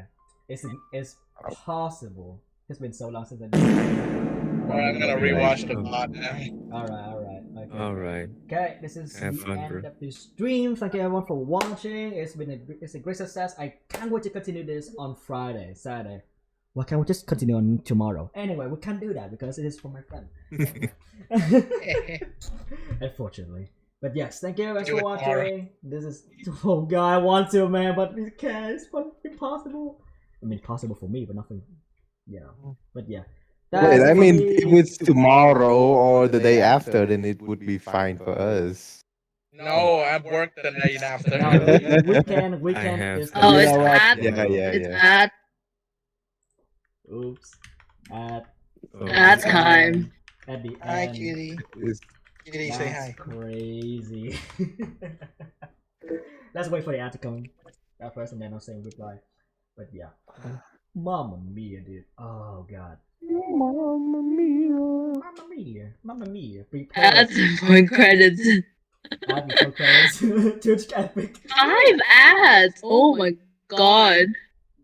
It's possible. It's been so long since I did it. Alright, I'm gonna rewatch the bot now. Alright. Okay. Alright. Okay, this is Have the fun, end bro. of the stream. Thank you everyone for watching. It's a great success. I can't wait to continue this on Friday, Saturday. Why can't we just continue on tomorrow? Anyway, we can't do that because it is for my friend. Unfortunately. But yes, thank you guys Do for it tomorrow. watching. This is oh god, I want to, man, but we can't. It's impossible. I mean, possible for me, but nothing. Yeah. But yeah. Wait, That's it I for mean, me. if it's tomorrow or the day after, then it would be fine for us. No, I worked the night after. No, weekend I have is Oh, You it's know what? at Yeah. at oops. At at time. At the Hi, end. Kitty. It's- Kitty, say That's hi. crazy. Let's wait for the ad to come first and then I'll say reply. But yeah. Mamma mia, dude. Oh god. Mamma mia. Mamma mia. Mamma mia. Prepare. Add more credits. Add before credits. Twitch epic. 5 ads. Oh my god.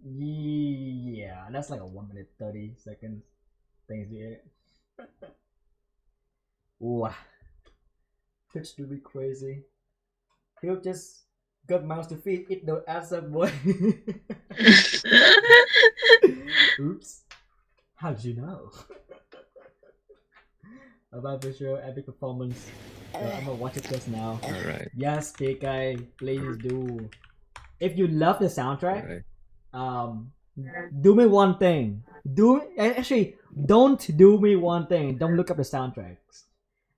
Yeah, that's like a 1 minute 30 seconds things here. Wow. Twitch do be crazy. He'll just got mouse to feed it the ass up boy. Oops. How did you know? About visual epic performance. I'm gonna watch it just now. Alright. Yes, big guy, please do. If you love the soundtrack, Alright. do me one thing. Actually, don't do me one thing. Don't look up the soundtracks.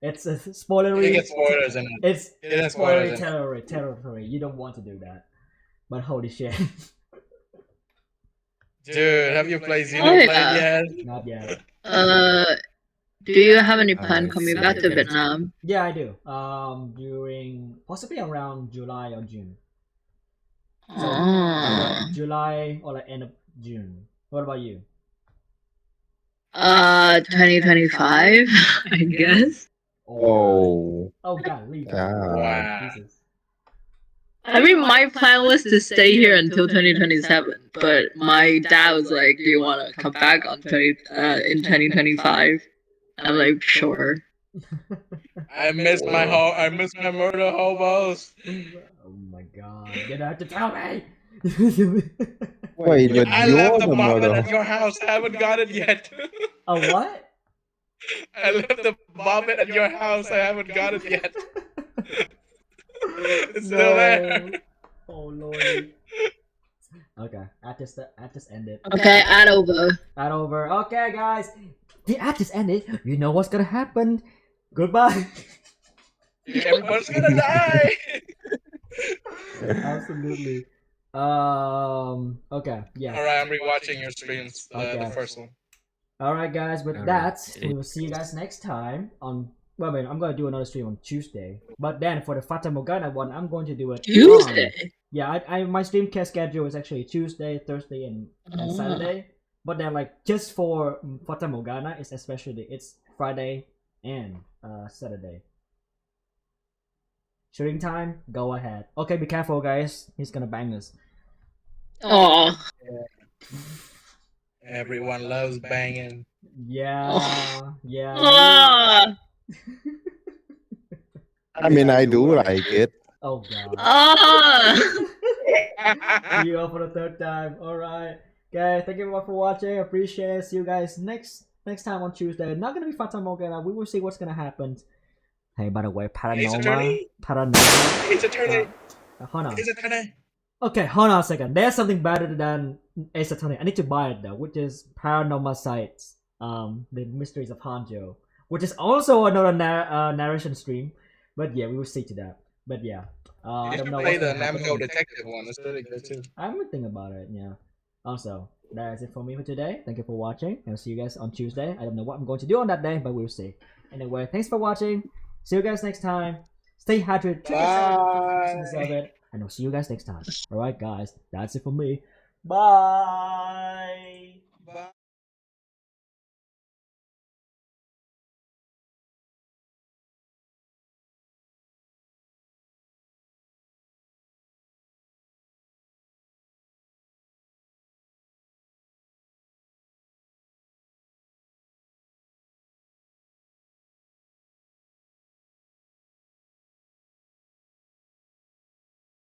It's a You spoilery. get spoilers in it. It's It has spoilery spoilers in territory. You don't want to do that. But holy shit. Dude, have you played Oh, Xenoblade yeah. yet? Not yet. Do you have any plan coming back to see. Vietnam? Yeah, I do. During possibly around July or June. So Oh. July or like end of June. What about you? 2025, I guess. Oh. Oh golly. God. Jesus. I mean, my plan was to stay here until 2027, but my dad was like, "Do you want to come back in 2025?" I'm like, "Sure." I miss my murder hobos. Oh my god. You don't have to tell me. Wait, but I you're left the the bobbin mother. at your house. I haven't got it yet. A what? I left the bobbin at your house. I haven't got it yet. It's still there. Oh lordy. Okay, I just ended. Okay, add over. Add over. Okay, guys, the ad just ended. You know what's gonna happen. Goodbye. Everyone's gonna die. Absolutely. Okay. Yeah. All right, I'm rewatching your streams. The Okay. first one. All right, guys. With All that, right. we will see you guys next time on. Well, I mean, I'm gonna do another stream on Tuesday. But then for the Fata Morgana one, I'm going to do it Tuesday. Yeah, I my stream schedule is actually Tuesday, Thursday, and Saturday. But then like just for Fata Morgana, it's Friday and Saturday. Shooting time, go ahead. Okay, be careful, guys. He's gonna bang us. Oh. Everyone loves banging. Yeah, yeah. Ah. I mean, I do like it. Oh god. Ah. See you all for the third time. All right, guys. Thank you everyone for watching. Appreciate it. See you guys next time on Tuesday. Not gonna be Fata Morgana. We will see what's gonna happen. Hey, by the way, Ace Attorney. Paranormal. Ace Attorney. Hold on. Ace Attorney. Okay, hold on a second. There's something better than Ace Attorney. I need to buy it though, which is Paranormal Sites. The Mysteries of Hanjo, which is also another narration stream. But yeah, we will see to that. But yeah, I You don't should know play what's the gonna happen. Namco Detective one. It's really good too. I'm gonna think about it. Yeah. Also, that's it for me for today. Thank you for watching. I'll see you guys on Tuesday. I don't know what I'm going to do on that day, but we'll see. Anyway, thanks for watching. See you guys next time. Stay hydrated. Take yourself Bye. it. And I'll see you guys next time. Alright, guys. That's it for me. Bye.